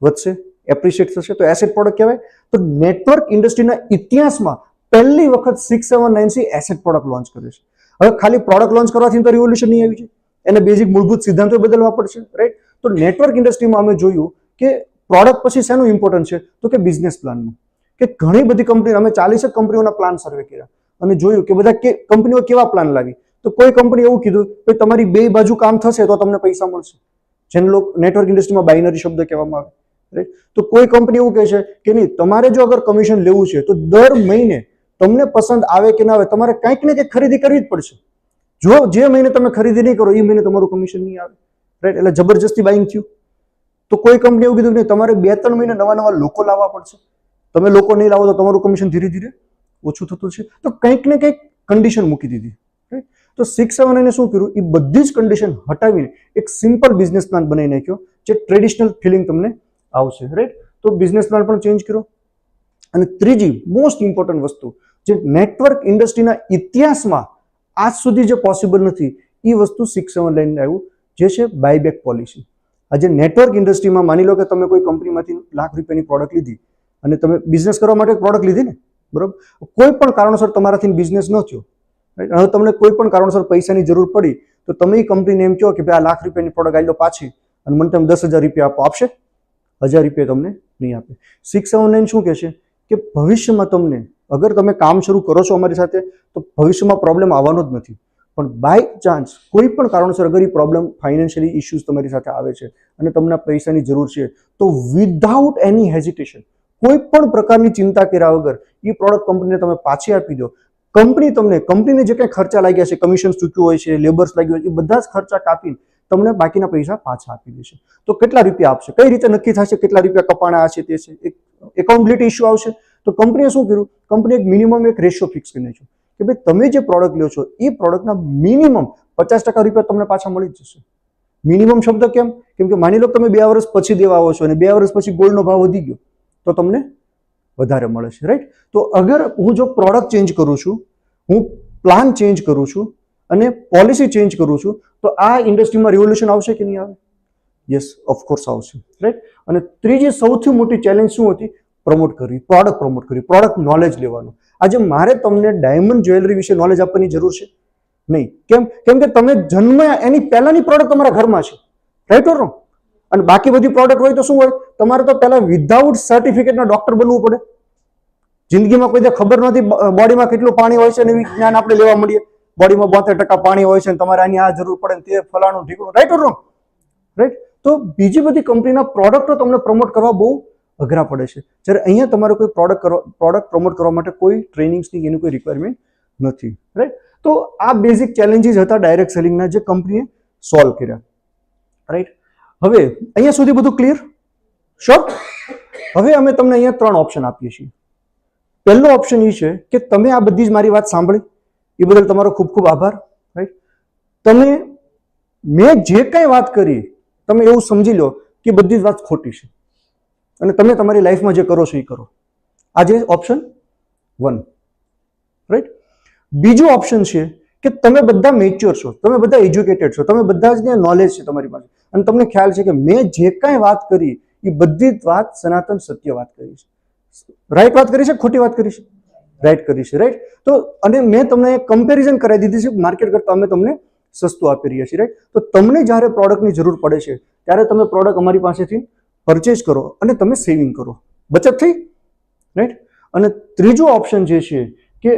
વધશે, એપ્રિશિએટ થશે. તો એસેટ પ્રોડક્ટ કહેવાય. તો નેટવર્ક ઇન્ડસ્ટ્રીના ઇતિહાસમાં પહેલી વખત 679 એસેટ પ્રોડક્ટ લોન્ચ કરે છે. હવે ખાલી પ્રોડક્ટ લોન્ચ કરવાથી તો રિવોલ્યુશન નહીં આવી છે, એને બેઝિક મૂળભૂત સિદ્ધાંતો બદલવા પડશે, રાઈટ. તો નેટવર્ક ઇન્ડસ્ટ્રીમાં અમે જોયું કે પ્રોડક્ટ પછી શેનું ઇમ્પોર્ટન્ટ છે? તો કે બિઝનેસ પ્લાનનું. કે ઘણી બધી કંપની, અમે 40 કંપનીઓના પ્લાન સર્વે કર્યા અને જોયું કે બધા કંપનીઓ કેવા પ્લાન લાવી. તો કોઈ કંપની એવું કીધું કે તમારી બે બાજુ કામ થશે તો તમને પૈસા મળશે, જેને લોકો નેટવર્ક ઇન્ડસ્ટ્રીમાં બાઇનરી શબ્દ કહેવામાં આવે, રાઈટ. તો કોઈ કંપની એવું કહે છે કે નહીં, તમારે જો અગર કમિશન લેવું છે તો દર મહિને તમને પસંદ આવે કે ના આવે તમારે કંઈક ને કંઈક ખરીદી કરવી જ પડશે. જો જે મહિને તમે ખરીદી નહીં કરો એ મહિને તમારું કમિશન નહીં આવે, રાઈટ. એટલે જબરજસ્તી બાઇંગ થયું. તો કોઈ કંપની એવું કીધું કે તમારે 2-3 મહિને નવા લોકો લાવવા પડશે. તમે લોકો નહીં લાવો તો તમારું કમિશન ધીરે ધીરે ઓછું થતું છે. તો કંઈક ને કંઈક કન્ડિશન મૂકી દીધી, રાઈટ. તો 679 શું કર્યું? એ બધી જ કન્ડિશન હટાવીને એક સિમ્પલ બિઝનેસ પ્લાન બનાવી નાખ્યો જે ટ્રેડિશનલ ફિલિંગ તમને આવશે, રાઈટ. તો બિઝનેસ પ્લાન પણ ચેન્જ કર્યો. અને ત્રીજી મોસ્ટ ઇમ્પોર્ટન્ટ વસ્તુ જે નેટવર્ક ઇન્ડસ્ટ્રીના ઇતિહાસમાં આજ સુધી જે પોસિબલ નથી એ વસ્તુ 679 આવ્યું, જે છે બાયબેક પોલિસી. આજે નેટવર્ક ઇન્ડસ્ટ્રીમાં માની લો કે તમે કોઈ કંપનીમાંથી લાખ રૂપિયાની પ્રોડક્ટ લીધી અને તમે બિઝનેસ કરવા માટે પ્રોડક્ટ લીધી ને, બરોબર. કોઈ પણ કારણોસર તમારાથી બિઝનેસ ન થયો, રાઈટ. હવે તમને કોઈ પણ કારણોસર પૈસાની જરૂર પડી તો તમે એ કંપનીને એમ કહો કે ભાઈ આ લાખ રૂપિયાની પ્રોડક્ટ આવી લો પાછી અને મને તમે 10,000 રૂપિયા આપો, આપશે? ₹1000 તમને નહીં આપે. 679 શું કહે છે કે ભવિષ્યમાં તમને અગર તમે કામ શરૂ કરો છો અમારી સાથે તો ભવિષ્યમાં પ્રોબ્લેમ આવવાનો જ નથી, પણ બાય ચાન્સ કોઈ પણ કારણસર અગર એ પ્રોબ્લેમ ફાઇનાન્શિયલી ઇશ્યુઝ તમારી સાથે આવે છે અને તમને પૈસાની જરૂર છે તો વિધાઉટ એની હેઝિટેશન, કોઈ પણ પ્રકારની ચિંતા કર્યા વગર એ પ્રોડક્ટ કંપનીને તમે પાછી આપી દો. કંપનીને જે કંઈ ખર્ચા લાગ્યા છે, કમિશન ચૂક્યું હોય છે, લેબર્સ લાગ્યું હોય, એ બધા જ ખર્ચા કાપીને તમને બાકીના પૈસા પાછા આપી દેશે. તો કેટલા રૂપિયા આપશે, કઈ રીતે નક્કી થશે કેટલા રૂપિયા કપાણા હશે, તે છે એક એકાઉન્ટેબિલિટી ઇશ્યુ આવશે. તો કંપનીએ શું કર્યું, કંપનીએ એક મિનિમમ એક રેશિયો ફિક્સ કરી નાખ્યો કે ભાઈ તમે જે પ્રોડક્ટ લ્યો છો એ પ્રોડક્ટના મિનિમમ 50% રૂપિયા તમને પાછા મળી જ જશે. મિનિમમ શબ્દ કેમ કે માની લો તમે 2 વર્ષ પછી દેવા આવો છો અને 2 વર્ષ પછી ગોલ્ડનો ભાવ વધી ગયો તો તમને વધારે મળે છે, રાઈટ. તો અગર હું જો પ્રોડક્ટ ચેન્જ કરું છું, હું પ્લાન ચેન્જ કરું છું અને પોલિસી ચેન્જ કરું છું તો આ ઇન્ડસ્ટ્રીમાં રિવોલ્યુશન આવશે કે નહીં આવે? યસ, ઓફકોર્સ આવશે, રાઈટ. અને ત્રીજી સૌથી મોટી ચેલેન્જ શું હતી? પ્રમોટ કરવી, પ્રોડક્ટ પ્રમોટ કરવી, પ્રોડક્ટ નોલેજ લેવાનું. આજે મારે તમને ડાયમંડ જ્વેલરી વિશે નોલેજ આપવાની જરૂર છે નહીં. કેમ કે તમે જન્મ્યા એની પહેલાની પ્રોડક્ટ તમારા ઘરમાં છે, રાઈટ ઓર રોંગ? અને બાકી બધી પ્રોડક્ટ હોય તો શું હોય, તમારે તો પહેલા વિધાઉટ સર્ટિફિકેટના ડોક્ટર બનવું પડે. જિંદગીમાં કોઈ ખબર નથી બોડીમાં કેટલું પાણી હોય છે અને એવી જ્ઞાન આપણે લેવા મળીએ. બોડીમાં 72% પાણી હોય છે અને તમારે આની આ જરૂર પડે ને તે ફલાણું ઢીકણું, રાઈટ ઓર રોંગ? રાઈટ. તો બીજી બધી કંપનીના પ્રોડક્ટો તમને પ્રમોટ કરવા બહુ અઘરા પડે છે, જ્યારે અહીંયા તમારે કોઈ પ્રોડક્ટ પ્રમોટ કરવા માટે કોઈ ટ્રેનિંગ્સની એની કોઈ રિક્વાયરમેન્ટ નથી, રાઈટ. તો આ બેઝિક ચેલેન્જીસ હતા ડાયરેક્ટ સેલિંગના જે કંપનીએ સોલ્વ કર્યા, રાઈટ. હવે અહીંયા સુધી બધું ક્લિયર? શ્યોર. હવે અમે તમને અહીંયા 3 ઓપ્શન આપીએ છીએ. પહેલો ઓપ્શન એ છે કે તમે આ બધી જ મારી વાત સાંભળી એ બદલ તમારો ખૂબ ખૂબ આભાર, રાઈટ. મેં જે કંઈ વાત કરી તમે એવું સમજી લો કે બધી જ વાત ખોટી છે અને તમે તમારી લાઈફમાં જે કરો છો એ કરો. આ જે ઓપ્શન 1, રાઈટ. બીજો ઓપ્શન છે કે તમે બધા મેચ્યોર છો, તમે બધા એજ્યુકેટેડ છો, તમે બધા જ નોલેજ છે તમારી પાસે અને તમને ખ્યાલ છે કે મેં જે કાંઈ વાત કરી એ બધી જ વાત સનાતન સત્ય વાત કરી છે. રાઈટ વાત કરી છે, ખોટી વાત કરી છે? રાઈટ કરી છે, રાઈટ. તો અને મેં તમને એક કમ્પેરિઝન કરાવી દીધી છે માર્કેટ કરતાં અમે તમને સસ્તું આપી રહ્યા છીએ, રાઈટ. તો તમને જ્યારે પ્રોડક્ટની જરૂર પડે છે ત્યારે તમે પ્રોડક્ટ અમારી પાસેથી પરચેઝ કરો અને તમે સેવિંગ કરો, બચત થઈ, રાઈટ. અને ત્રીજો ઓપ્શન જે છે કે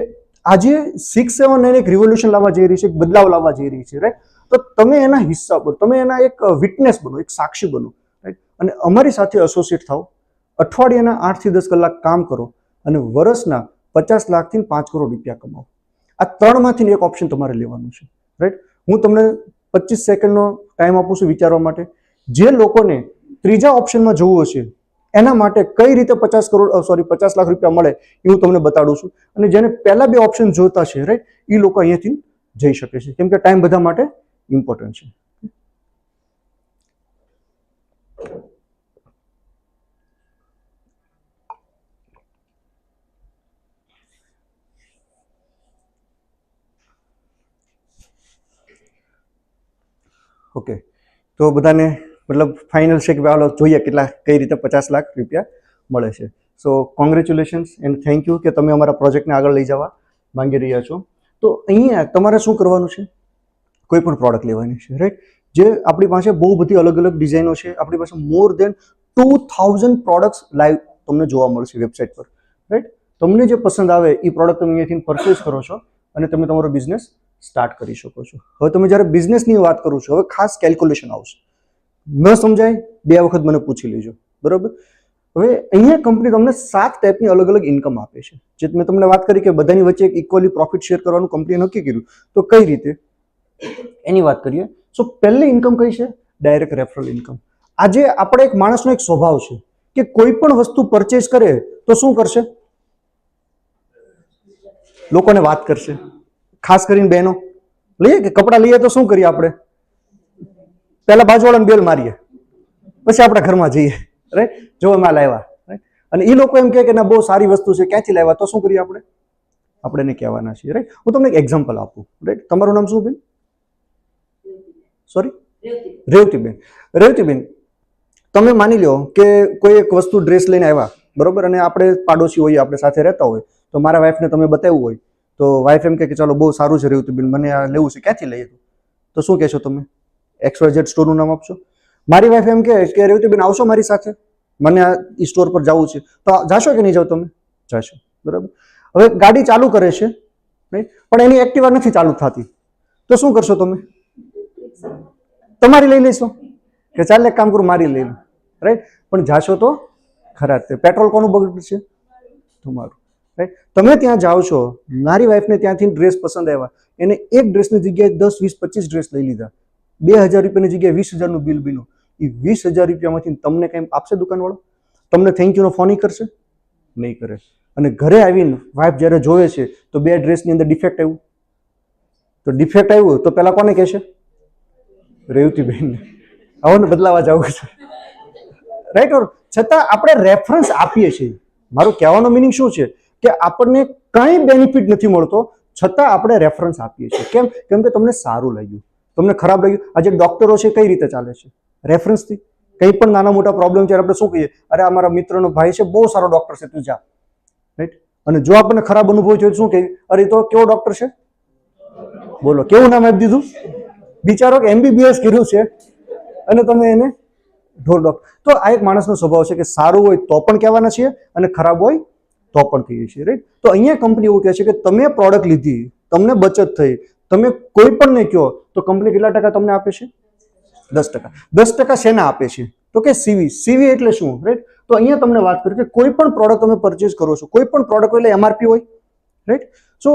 આજે 679 એક રિવોલ્યુશન લાવવા જઈ રહી છે, એક બદલાવ લાવવા જઈ રહી છે, રાઈટ. તો તમે એના હિસ્સા બનો, તમે એના એક વિટનેસ બનો, એક સાક્ષી બનો, રાઈટ. અને અમારી સાથે એસોસિએટ થાઓ, અઠવાડિયાના 8 થી 10 કલાક કામ કરો અને વર્ષના 50 લાખથી 5 કરોડ રૂપિયા કમાવો. આ 3માંથી એક ઓપ્શન તમારે લેવાનું છે, રાઈટ. હું તમને 25 સેકન્ડનો ટાઈમ આપું છું વિચારવા માટે. જે લોકોને ત્રીજા ઓપ્શનમાં જવું હશે એના માટે કઈ રીતે 50 લાખ રૂપિયા મળે એ હું તમને બતાડું છું. અને જેને પહેલા 2 ઓપ્શન જોતા છે, રાઈટ, એ લોકો અહીંયાથી જઈ શકે છે કેમ કે ટાઈમ બધા માટે ઇમ્પોર્ટન્ટ છે. ઓકે, તો બધાને મતલબ ફાઇનલ છે કે હાલો જોઈએ કઈ રીતે 50 લાખ રૂપિયા મળે છે. સો કોંગ્રેચ્યુલેશન્સ એન્ડ થેન્ક યુ કે તમે અમારા પ્રોજેક્ટને આગળ લઈ જવા માંગી રહ્યા છો. તો અહીંયા તમારે શું કરવાનું છે? કોઈ પણ પ્રોડક્ટ લેવાની છે, રાઈટ. જે આપણી પાસે બહુ બધી અલગ અલગ ડિઝાઇનો છે, આપણી પાસે મોર દેન 2000 પ્રોડક્ટ્સ લાઈવ તમને જોવા મળશે વેબસાઇટ પર, રાઈટ. તમને જે પસંદ આવે એ પ્રોડક્ટ તમે અહીંયાથી પરચેસ કરો છો અને તમે તમારો બિઝનેસ સ્ટાર્ટ કરી શકો છો. હવે તમે જ્યારે બિઝનેસની વાત કરું છો, હવે ખાસ કેલ્ક્યુલેશન આવશે. ન સમજાય 2 વખત મને પૂછી લેજો, બરાબર. હવે અહીંયા કંપની તમને 7 ટાઈપની અલગ અલગ ઇન્કમ આપે છે. જે મેં તમને વાત કરી કે બધાની વચ્ચે એક ઇક્વલી પ્રોફિટ શેર કરવાનું કંપનીએ નક્કી કર્યું. તો કઈ રીતે એની વાત કરીએ. સો પહેલી ઇન્કમ કઈ છે? Direct referral income. આજે આપણે એક માણસનો એક સ્વભાવ છે કે કોઈ પણ વસ્તુ પરચેસ કરે તો શું કરશે? લોકોને વાત કરશે. ખાસ કરીને બહેનો લઈએ કે કપડાં લઈએ તો શું કરીએ આપણે? પહેલા બાજુવાળાને બેલ મારીએ, પછી આપણા ઘરમાં જઈએ, રાઈટ. જો એમાં લાવ્યા, રાઈટ. અને એ લોકો એમ કહે કે ના બહુ સારી વસ્તુ છે, ક્યાંથી લાવ્યા? તો શું કરીએ આપણે? આપણે એને કહેવાના છીએ, રાઈટ. હું તમને એક એક્ઝામ્પલ આપું, રાઈટ. તમારું નામ શું બેન? સોરી, રેવતીબેન. રેવતીબેન, તમે માની લો કે કોઈ એક વસ્તુ ડ્રેસ લઈને આવ્યા, બરોબર, અને આપણે પાડોશી હોઈએ, આપણે સાથે રહેતા હોય, તો મારા વાઈફને તમે બતાવ્યું હોય તો વાઈફ એમ કે ચાલો બહુ સારું છે રેવતીબેન, મને આ લેવું છે, ક્યાંથી લઈએ? તો શું કહેશો તમે? XYZ સ્ટોરનું નામ આપશો. મારી વાઈફ એમ કે રેવતીબેન આવશો મારી સાથે, મને આ સ્ટોર પર જવું છે, તો જાશો કે નહીં જાઓ? તમે જાશો, બરાબર. હવે ગાડી ચાલુ કરે છે, રાઈટ, પણ એની એક્ટિવા નથી ચાલુ થતી, તો શું કરશો તમે? તમારી લઈ લેશો કે ચાલ એક કામ કરું મારી લઈ લો, રાઈટ. પણ જાશો તો ખરા જ. પેટ્રોલ કોનું બગડશે? તમારું, રાઈટ. તમે ત્યાં જાઓ છો, મારી વાઈફને ત્યાંથી ડ્રેસ પસંદ આવ્યા, એને એક ડ્રેસની જગ્યાએ 10, 20, 25 ડ્રેસ લઈ લીધા, 2000 રૂપિયાની જગ્યાએ 20,000નું બિલ બન્યું. એ 20,000 રૂપિયામાંથી તમને કંઈ આપશે દુકાનવાળો? તમને થેન્ક યુનો ફોન કરશે? નહીં કરે. અને ઘરે આવીને વાઈફ જ્યારે જોવે છે તો 2 ડ્રેસની અંદર ડિફેક્ટ આવ્યું, તો ડિફેક્ટ આવ્યું તો પેલા કોને કહેશે? રેવતીબેનને. આવો બદલાવા જવું છે, રાઈટ. ઓર છતાં આપણે રેફરન્સ આપીએ છીએ. મારું કહેવાનો મિનિંગ શું છે કે આપણને કંઈ બેનિફિટ નથી મળતો, છતાં આપણે રેફરન્સ આપીએ છીએ. કેમ? કેમ કે તમને સારું લાગ્યું, તમને ખરાબ લાગ્યું. આજે ડોક્ટરો છે કઈ રીતે ચાલે છે? રેફરન્સથી. કંઈ પણ નાના મોટા પ્રોબ્લેમ છે આપણે શું કહીએ? અરે આ મારા મિત્રનો ભાઈ છે, બહુ સારો ડોક્ટર છે, તું જા, રાઈટ. અને જો આપણને ખરાબ અનુભવ થયો શું કહીએ? અરે તો કેવો ડોક્ટર છે, બોલો કેવું નામ આપી દીધું, બિચારો MBBS કર્યું છે અને તમે એને ઢોર ડોક્ટર. તો આ એક માણસનો સ્વભાવ છે કે સારું હોય તો પણ કહેવાના છીએ અને ખરાબ હોય તો પણ કહીએ છીએ, રાઈટ. તો અહીંયા કંપની એવું કહે છે કે તમે પ્રોડક્ટ લીધી, તમને બચત થઈ, તમે કોઈ પણ ને કહો તો કંપની કેટલા ટકા તમને આપે છે? 10%. 10% શેના આપે છે? તો કે સીવી એટલે શું, રાઈટ. તો અહીંયા તમને વાત કરી કે કોઈ પણ પ્રોડક્ટ તમે પરચેસ કરો છો, કોઈ પણ પ્રોડક્ટ એટલે MRP હોય, રાઈટ. સો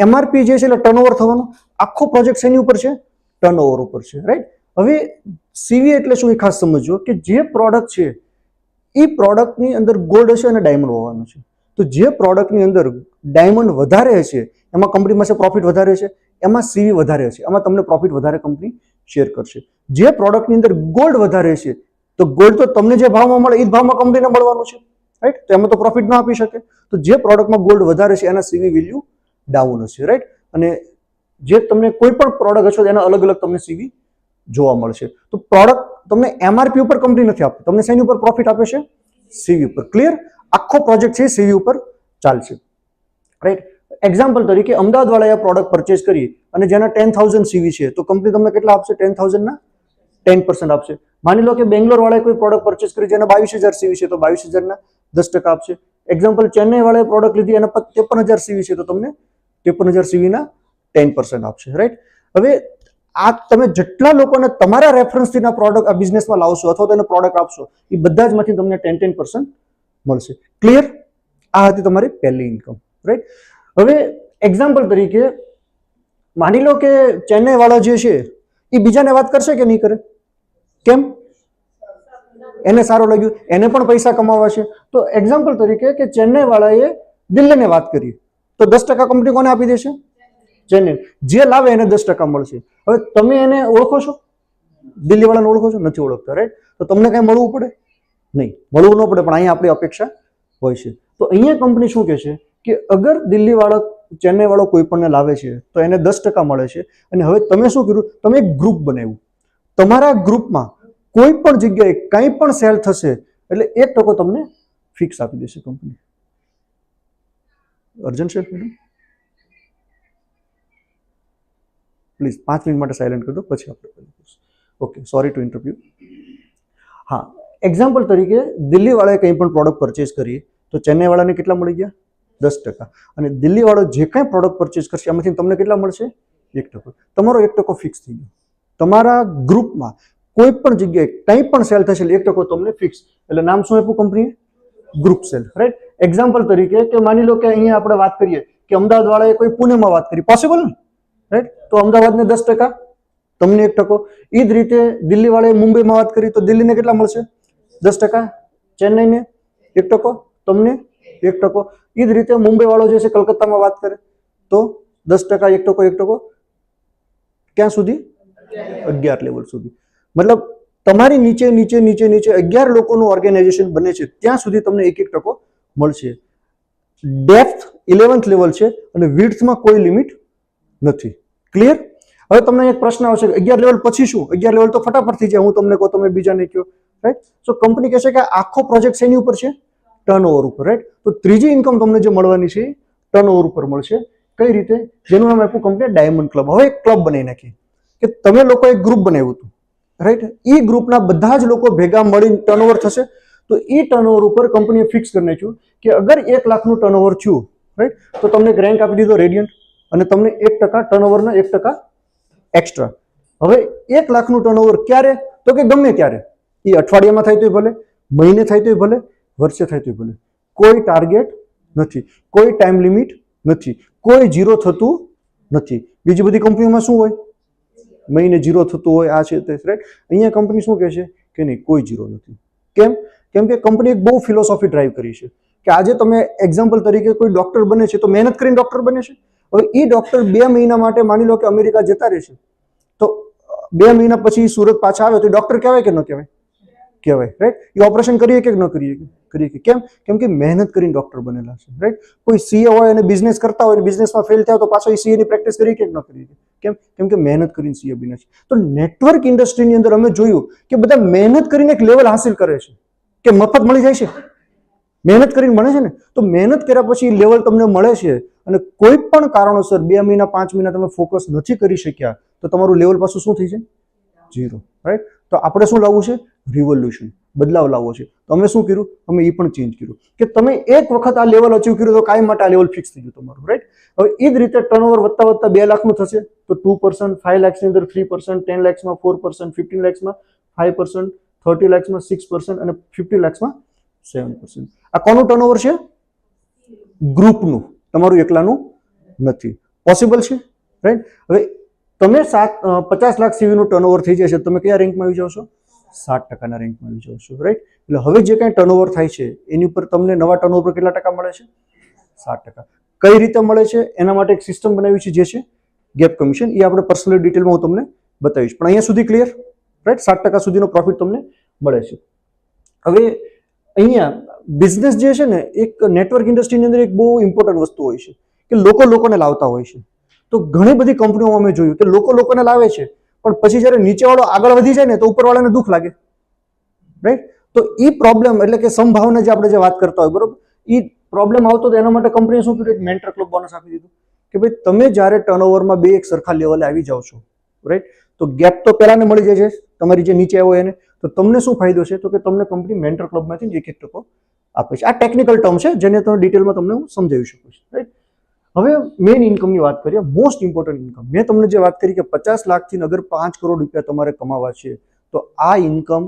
MRP જે છે એટલે ટર્નઓવર થવાનો. આખો પ્રોજેક્ટ શેની ઉપર છે? ટર્નઓવર ઉપર છે, રાઈટ. હવે સીવી એટલે શું એ ખાસ સમજો કે જે પ્રોડક્ટ છે એ પ્રોડક્ટની અંદર ગોલ્ડ હશે અને ડાયમંડ હોવાનું છે. તો જે પ્રોડક્ટની અંદર ડાયમંડ વધારે હશે એમાં કંપની પાસે પ્રોફિટ વધારે છે, એમાં સીવી વધારે હશે, એમાં તમને પ્રોફિટ વધારે કંપની શેર કરશે. જે પ્રોડક્ટની અંદર ગોલ્ડ વધારે છે તો ગોલ્ડ તો તમને જે ભાવમાં મળે એ જ ભાવમાં કંપનીને મળવાનું છે, રાઈટ. તો એમાં તો પ્રોફિટ ના આપી શકે. તો જે પ્રોડક્ટમાં ગોલ્ડ વધારે છે એના સીવી વેલ્યુ ડાઉન હશે, રાઈટ. અને જે તમને કોઈ પણ પ્રોડક્ટ હશે એના અલગ અલગ તમને સીવી જોવા મળશે. તો પ્રોડક્ટ તમને MRP ઉપર કંપની નથી આપતી, તમને શેની ઉપર પ્રોફિટ આપે છે? સીવી ઉપર. ક્લિયર? આખો પ્રોજેક્ટ છે સીવી ઉપર ચાલશે, રાઈટ. એક્ઝામ્પલ તરીકે અમદાવાદ વાળાએ પ્રોડક્ટ પરચેસ કરી અને જેના 10,000 સીવી છે તો કંપની તમને કેટલા આપશે? 10,000 ના 10% આપશે. માની લો કે બેંગ્લોર વાળાએ કોઈ પ્રોડક્ટ પરચેસ કરી જેના 22,000 સીવી છે તો 22,000 ના 10% આપશે. એક્ઝામ્પલ ચેન્નઈ વાળાએ પ્રોડક્ટ લીધી એના 53,000 સીવી છે તો તમને 53,000 સીવી ના 10% આપશે, રાઈટ. હવે આ તમે જેટલા લોકોને તમારા રેફરન્સથી ના પ્રોડક્ટ આ બિઝનેસમાં લાવશો અથવા તો એને પ્રોડક્ટ આપશો એ બધા જ માંથી તમને 10% મળશે. ક્લિયર? આ હતી તમારી પહેલી ઇન્કમ, રાઈટ. હવે એક્ઝામ્પલ તરીકે માની લો કે ચેન્નઈ વાળો જે છે એ બીજાને વાત કરશે કે નહીં કરે? કેમ? એને સારું લાગ્યું, એને પણ પૈસા કમાવા છે. તો એક્ઝામ્પલ તરીકે કે ચેન્નઈ વાળાએ દિલ્હીને વાત કરી તો 10% કંપની કોને આપી દેશે? ચેન્નઈ. જે લાવે એને 10% મળશે. હવે તમે એને ઓળખો છો? દિલ્હી વાળાને ઓળખો છો? નથી ઓળખતા, રાઈટ. તો તમને કઈ મળવું પડે? નહીં, મળવું ન પડે, પણ અહીંયા આપણી અપેક્ષા હોય છે. તો અહીંયા કંપની શું કહે છે કે અગર દિલ્હી વાળો ચેન્નઈ વાળો કોઈ પણને લાવે છે તો એને 10% મળે છે. અને હવે તમે શું કર્યું? તમે એક ગ્રુપ બનાવ્યું. તમારા ગ્રુપમાં કોઈ પણ જગ્યાએ કંઈ પણ સેલ થશે એટલે 1% તમને ફિક્સ આપી દેશે કંપની. અર્જન્ટ છે મેડમ? પ્લીઝ 5 મિનિટ માટે સાયલેન્ટ કરી દો, પછી આપણે okay. Sorry to interrupt you. હા, એક્ઝામ્પલ તરીકે દિલ્હી વાળાએ કંઈ પણ પ્રોડક્ટ પરચેસ કરી તો ચેન્નઈ વાળાને કેટલા મળી ગયા? 10%. અને દિલ્હી વાળો જે કાંઈ પ્રોડક્ટ પરચેસ કરશે એમાંથી તમને કેટલા મળશે? 1%. તમારો 1% ફિક્સ થઈ ગયો. તમારા ગ્રુપમાં કોઈ પણ જગ્યાએ કંઈ પણ સેલ થશે એટલે 1% તમને ફિક્સ. એટલે નામ શું આપ્યું કંપનીએ? Group cell, right. એક્ઝામ્પલ તરીકે કે માની લો કે અહીંયા આપણે વાત કરીએ કે અમદાવાદ વાળાએ કોઈ પુણેમાં વાત કરી, પોસિબલ ને, રાઈટ. તો અમદાવાદને 10%, તમને 1%. એ જ રીતે દિલ્હી વાળાએ મુંબઈમાં વાત કરી તો દિલ્હીને કેટલા મળશે? 10%. ચેન્નઈને 1%, તમને 1%. એ જ રીતે મુંબઈ વાળો જે છે કલકત્તામાં વાત કરે તો 10%, 1%. ક્યાં સુધી? 11 લેવલ સુધી. મતલબ તમારી નીચે નીચે નીચે નીચે 11 લોકોનું ઓર્ગેનાઇઝેશન બને છે ત્યાં સુધી તમને 1% મળશે. ડેપ્થ 11th લેવલ છે અને વિડ્થમાં કોઈ લિમિટ નથી. ક્લિયર? હવે તમને એક પ્રશ્ન આવશે કે 11 લેવલ પછી શું? 11 લેવલ તો ફટાફટ થઈ જાય, હું તમને કહું, તમે બીજાને કહો, રાઈટ. સો કંપની કહેશે કે આખો પ્રોજેક્ટ શેની ઉપર છે? ટર્નઓવર ઉપર, રાઈટ. તો ત્રીજી ઇન્કમ તમને જે મળવાની છે ટર્નઓવર ઉપર મળશે. કઈ રીતે? જેનું નામ આપ્યું કંપની ડાયમંડ ક્લબ. હવે એક ક્લબ બનાવી નાખી કે તમે લોકો એક ગ્રુપ બનાવ્યું હતું, રાઈટ. એ ગ્રુપના બધા જ લોકો ભેગા મળીને ટર્નઓવર થશે તો એ ટર્નઓવર ઉપર કંપનીએ ફિક્સ કરી નાખ્યું કે અગર 1 લાખનું ટર્નઓવર થયું, રાઈટ, તો તમને એક રેન્ક આપી દીધો રેડિયન્ટ અને તમને 1% ટર્નઓવરના 1% એક્સ્ટ્રા. હવે 1 લાખનું ટર્નઓવર ક્યારે? તો કે ગમે ત્યારે, એ અઠવાડિયામાં થાય તોય ભલે, મહિને થાય તોય ભલે, વર્ષે થાય તોય ભલે. કોઈ ટાર્ગેટ નથી, કોઈ ટાઈમ લિમિટ નથી, કોઈ ઝીરો થતું નથી. બીજી બધી કંપનીઓમાં શું હોય? મહિને ઝીરો થતું હોય, આ છે તે, રાઈટ. અહીંયા કંપની શું કહે છે કે નહીં, કોઈ ઝીરો નથી. કેમ? કેમ કે કંપની એક બહુ ફિલોસોફી ડ્રાઈવ કરી છે કે આજે તમે એક્ઝામ્પલ તરીકે કોઈ ડોક્ટર બને છે તો મહેનત કરીને ડોક્ટર બને છે. હવે એ ડોક્ટર 2 મહિના માટે માની લો કે અમેરિકા જતા રહેશે, તો 2 મહિના પછી સુરત પાછા આવે તો ડોક્ટર કહેવાય કે ન કહેવાય? કહેવાય, રાઈટ. એ ઓપરેશન કરીએ કે ન કરીએ? કરીએ. કેમ? કેમ કે મહેનત કરીને ડોક્ટર બનેલા છે, રાઈટ. કોઈ સીએ હોય અને બિઝનેસ કરતા હોય અને બિઝનેસમાં ફેલ થયા તો પાછો એ સીએ ની પ્રેક્ટિસ કરી કે ન કરી? કેમ? કેમ કે મહેનત કરીને સીએ બને છે. તો નેટવર્ક ઇન્ડસ્ટ્રીની અંદર અમે જોયું કે બધા મહેનત કરીને એક લેવલ હાસિલ કરે છે કે મફત મળી જાય છે. મહેનત કરીને મળે છે ને, તો મહેનત કર્યા પછી લેવલ તમને મળે છે અને કોઈ પણ કારણોસર 2 મહિના 5 મહિના તમે ફોકસ નથી કરી શક્યા તો તમારું લેવલ પાછું શું થઈ જાય? Zero, right. તો આપણે શું લાવવું છે? રિવોલ્યુશન, બદલાવ લાવવો છે. તો અમે શું કર્યું? અમે એ પણ ચેન્જ કર્યું કે તમે એક વખત આ લેવલ અચીવ કર્યું તો કાયમ માટે આ લેવલ ફિક્સ થઈ ગયું તમારું, રાઈટ. હવે એ જ રીતે ટર્નઓવર વધતા વધતા 2 લાખનું થશે તો 2%, 5 લાખની અંદર 3%, 10 લાખમાં 4%, 15 લાખમાં 5%, 30 લાખમાં 6% અને 50 લાખમાં 7%. આ કોનું ટર્નઓવર છે? ગ્રુપનું, તમારું એકલાનું નથી. પોસિબલ છે, રાઈટ. હવે તમે 50 લાખ સીવીનું ટર્નઓવર થઈ જશે, તમે કયા રેન્કમાં આવી જાવ છો? 7%ના રેન્કમાં આવી જાવ છો, રાઈટ. એટલે હવે જે કાંઈ ટર્નઓવર થાય છે એની ઉપર તમને નવા ટર્નઓવર પર કેટલા ટકા મળે છે? 7%. કઈ રીતે મળે છે એના માટે એક સિસ્ટમ બનાવી છે જે છે ગેપ કમિશન. એ આપણે પર્સનલ ડિટેલમાં હું તમને બતાવીશ, પણ અહીંયા સુધી ક્લિયર, રાઈટ. 7% સુધીનો પ્રોફિટ તમને મળે છે. હવે અહીંયા બિઝનેસ જે છે ને, એક નેટવર્ક ઇન્ડસ્ટ્રીની અંદર એક બહુ ઇમ્પોર્ટન્ટ વસ્તુ હોય છે કે લોકોને લાવતા હોય છે. તો ઘણી બધી કંપનીઓમાં અમે જોયું કે લોકોને લાવે છે પણ પછી જ્યારે નીચેવાળો આગળ વધી જાય ને તો ઉપરવાળાને દુઃખ લાગે, રાઈટ. તો એ પ્રોબ્લેમ એટલે કે સંભાવના જે આપણે જે વાત કરતા હોય, બરોબર, એ પ્રોબ્લેમ આવતો તો એના માટે કંપનીએ શું કર્યું? એક મેન્ટર ક્લબ બોનસ આપી દીધું કે ભાઈ તમે જ્યારે ટર્નઓવરમાં 2 એક સરખા લેવલે આવી જાઓ છો, રાઈટ, તો ગેપ તો પહેલાને મળી જાય છે તમારી જે નીચે આવ્યો એને, તો તમને શું ફાયદો છે? તો કે તમને કંપની મેન્ટર ક્લબમાંથી 1% આપે છે. આ ટેકનિકલ ટર્મ છે જેને તમે ડિટેલમાં તમને હું સમજાવી શકું છું, રાઈટ. હવે મેઇન ઇન્કમની વાત કરીએ, મોસ્ટ ઇમ્પોર્ટન્ટ ઇન્કમ. મેં તમને જે વાત કરી કે 50 લાખથી અગર 5 કરોડ રૂપિયા તમારે કમાવા છે તો આ ઇન્કમ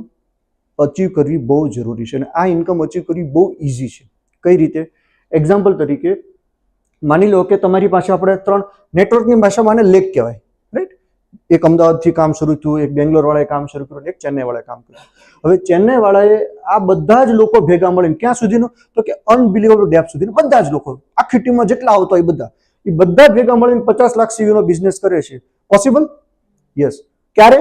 અચીવ કરવી બહુ જરૂરી છે અને આ ઇન્કમ અચીવ કરવી બહુ ઇઝી છે. કઈ રીતે? એક્ઝામ્પલ તરીકે માની લો કે તમારી પાસે આપણે 3 નેટવર્કની ભાષામાં આને લેગ કહેવાય, રાઈટ. એક અમદાવાદથી કામ શરૂ થયું, એક બેંગ્લોર વાળાએ કામ શરૂ કર્યું, એક ચેન્નઈ વાળાએ કામ કર્યું. હવે ચેન્નઈ વાળાએ આ બધા જ લોકો ભેગા મળીને ક્યાં સુધીનો? તો કે અનબિલીવેબલ ડેપ્થ સુધીનો બધા જ લોકો, આખી ટીમમાં જેટલા આવતા હોય એ બધા ભેગા મળીને 50 લાખ સીવીનો બિઝનેસ કરે છે. પોસિબલ? યસ. ક્યારે?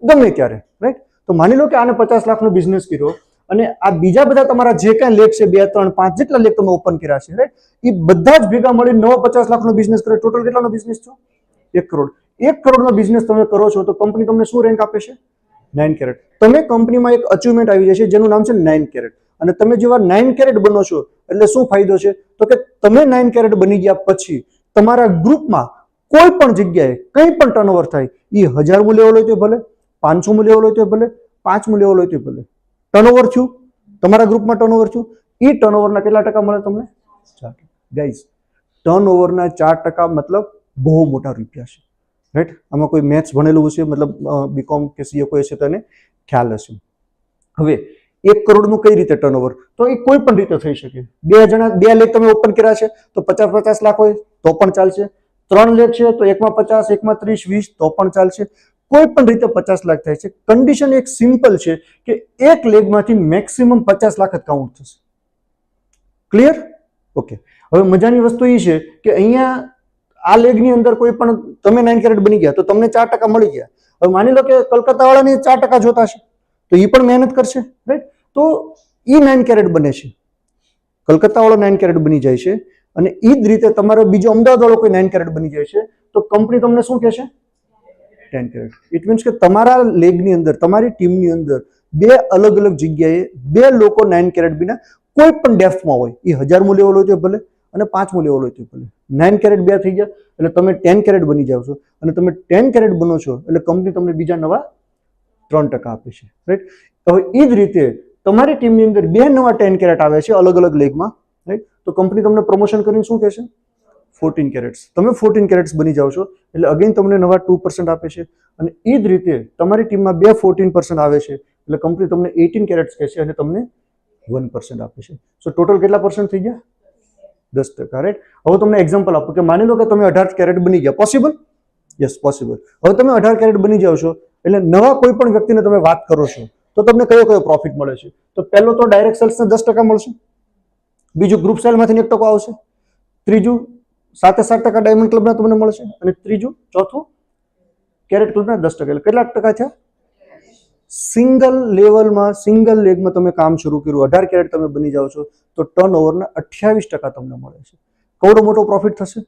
ગમે ત્યારે, રાઈટ. તો માની લો કે આને 50 લાખનો બિઝનેસ કર્યો અને આ બીજા બધા તમારા જે કાંઈ લેખ છે 2, 3, 5 જેટલા લેખ તમે ઓપન કર્યા છે, રાઈટ, એ બધા જ ભેગા મળીને નવો 50 લાખનો બિઝનેસ કરે. ટોટલ કેટલાનો બિઝનેસ છો? 1 કરોડ. 1 કરોડનો બિઝનેસ તમે કરો છો તો કંપની તમને શું રેન્ક આપે છે? 9 કેરેટ. તમે કંપનીમાં એક અચીવમેન્ટ આવી જાય છે જેનું નામ છે 9 કેરેટ. અને તમે જેવા 9 કેરેટ બનો છો એટલે શું ફાયદો છે? તો કે તમે 9 કેરેટ બની ગયા પછી તમારા ગ્રુપમાં કોઈ પણ જગ્યાએ કંઈ પણ ટર્નઓવર થાય, એ 1000મું લેવલ હોય તો ભલે, 500મું લેવલ હોય તો ભલે, 5મું લેવલ હોય તો ભલે, ટર્નઓવર થયું, તમારા ગ્રુપમાં ટર્નઓવર થયું, એ ટર્નઓવરના કેટલા ટકા મળે તમને? 4%. ગાઈઝ, ટર્નઓવરના 4% મતલબ બહુ મોટા રૂપિયા છે, રાઈટ. આમાં કોઈ મેથ્સ ભણેલું હશે, મતલબ બીકોમ કે સીએ કોઈ હશે તો એને ખ્યાલ હશે. હવે 1 કરોડનું કઈ રીતે ટર્નઓવર? તો એ કોઈ પણ રીતે થઈ શકે. 2 લેખ તમે ઓપન કર્યા છે તો 50 લાખ હોય તો પણ ચાલશે. 3 લેખ છે તો એકમાં 50, એકમાં 30, 20 તો પણ ચાલશે. કોઈ પણ રીતે 50 લાખ થાય છે. કન્ડિશન એક સિમ્પલ છે કે એક લેગમાંથી મેક્સિમમ 50 લાખ જ કાઉન્ટ થશે. ક્લિયર? ઓકે. હવે મજાની વસ્તુ એ છે કે અહીંયા આ લેગની અંદર કોઈ પણ તમે 9 કેરેટ બની ગયા તો તમને 4% મળી ગયા. હવે માની લો કે કલકત્તા વાળાને 4% જોતા છે તો એ પણ મહેનત કરશે, રાઈટ. તો એ 9 કેરેટ બને છે, કલકત્તા વાળો 9 કેરેટ બની જાય છે અને એ જ રીતે તમારો બીજો અમદાવાદ વાળો કોઈ 9 કેરેટ બની જાય છે તો કંપની તમને શું કહેશે? 10 કેરેટ. ઇટ મીન્સ કે તમારા લેગની અંદર, તમારી ટીમની અંદર 2 અલગ અલગ જગ્યાએ 2 લોકો 9 કેરેટ બિના કોઈ પણ ડેપ્થમાં હોય, એ 1000મું લેવલ હોય તો ભલે અને 5મું લેવલ હોય તો ભલે, 9 કેરેટ 2 થઈ ગયા એટલે તમે 10 કેરેટ બની જાવ છો અને તમે 10 કેરેટ બનો છો એટલે કંપની તમને બીજા નવા 3% આપે છે, રાઈટ. હવે એ જ રીતે તમારી ટીમની અંદર 2 નવા 10 કેરેટ આવે છે અલગ અલગ લેગમાં, રાઈટ? તો કંપની તમને પ્રમોશન કરીને શું કહેશે? 14 કેરેટ્સ. તમે 14 કેરેટ્સ બની જાઓ છો એટલે અગેન તમને નવા 2% આપે છે. અને એ જ રીતે તમારી ટીમમાં 2 14% આવે છે એટલે કંપની તમને 18 કેરેટ્સ કહેશે અને તમને 1% આપે છે. સો ટોટલ કેટલા પર્સન્ટ થઈ ગયા? 10%, રાઈટ? હવે તમને એક્ઝામ્પલ આપું કે માની લો કે તમે 18 કેરેટ બની ગયા. પોસિબલ? Yes, possible. હવે તમે 18 કેરેટ બની જાઓ છો એટલે નવા કોઈ પણ વ્યક્તિને તમે વાત કરો છો તો તમને કયો કયો પ્રોફિટ મળે છે? તો પહેલો તો ડાયરેક્ટ સેલ્સને 10% મળશે, બીજું ગ્રુપ સેલમાંથી 1% આવશે, ત્રીજું 7% ડાયમંડ ક્લબના તમને મળશે અને ત્રીજું ચોથું કેરેટ ક્લબના 10%. એટલે કેટલા ટકા થયા? સિંગલ લેવલમાં સિંગલ લેગમાં તમે કામ શરૂ કર્યું, 18 કેરેટ તમે બની જાઓ છો તો ટર્નઓવરના 28% તમને મળે છે. કેવડો મોટો પ્રોફિટ થશે?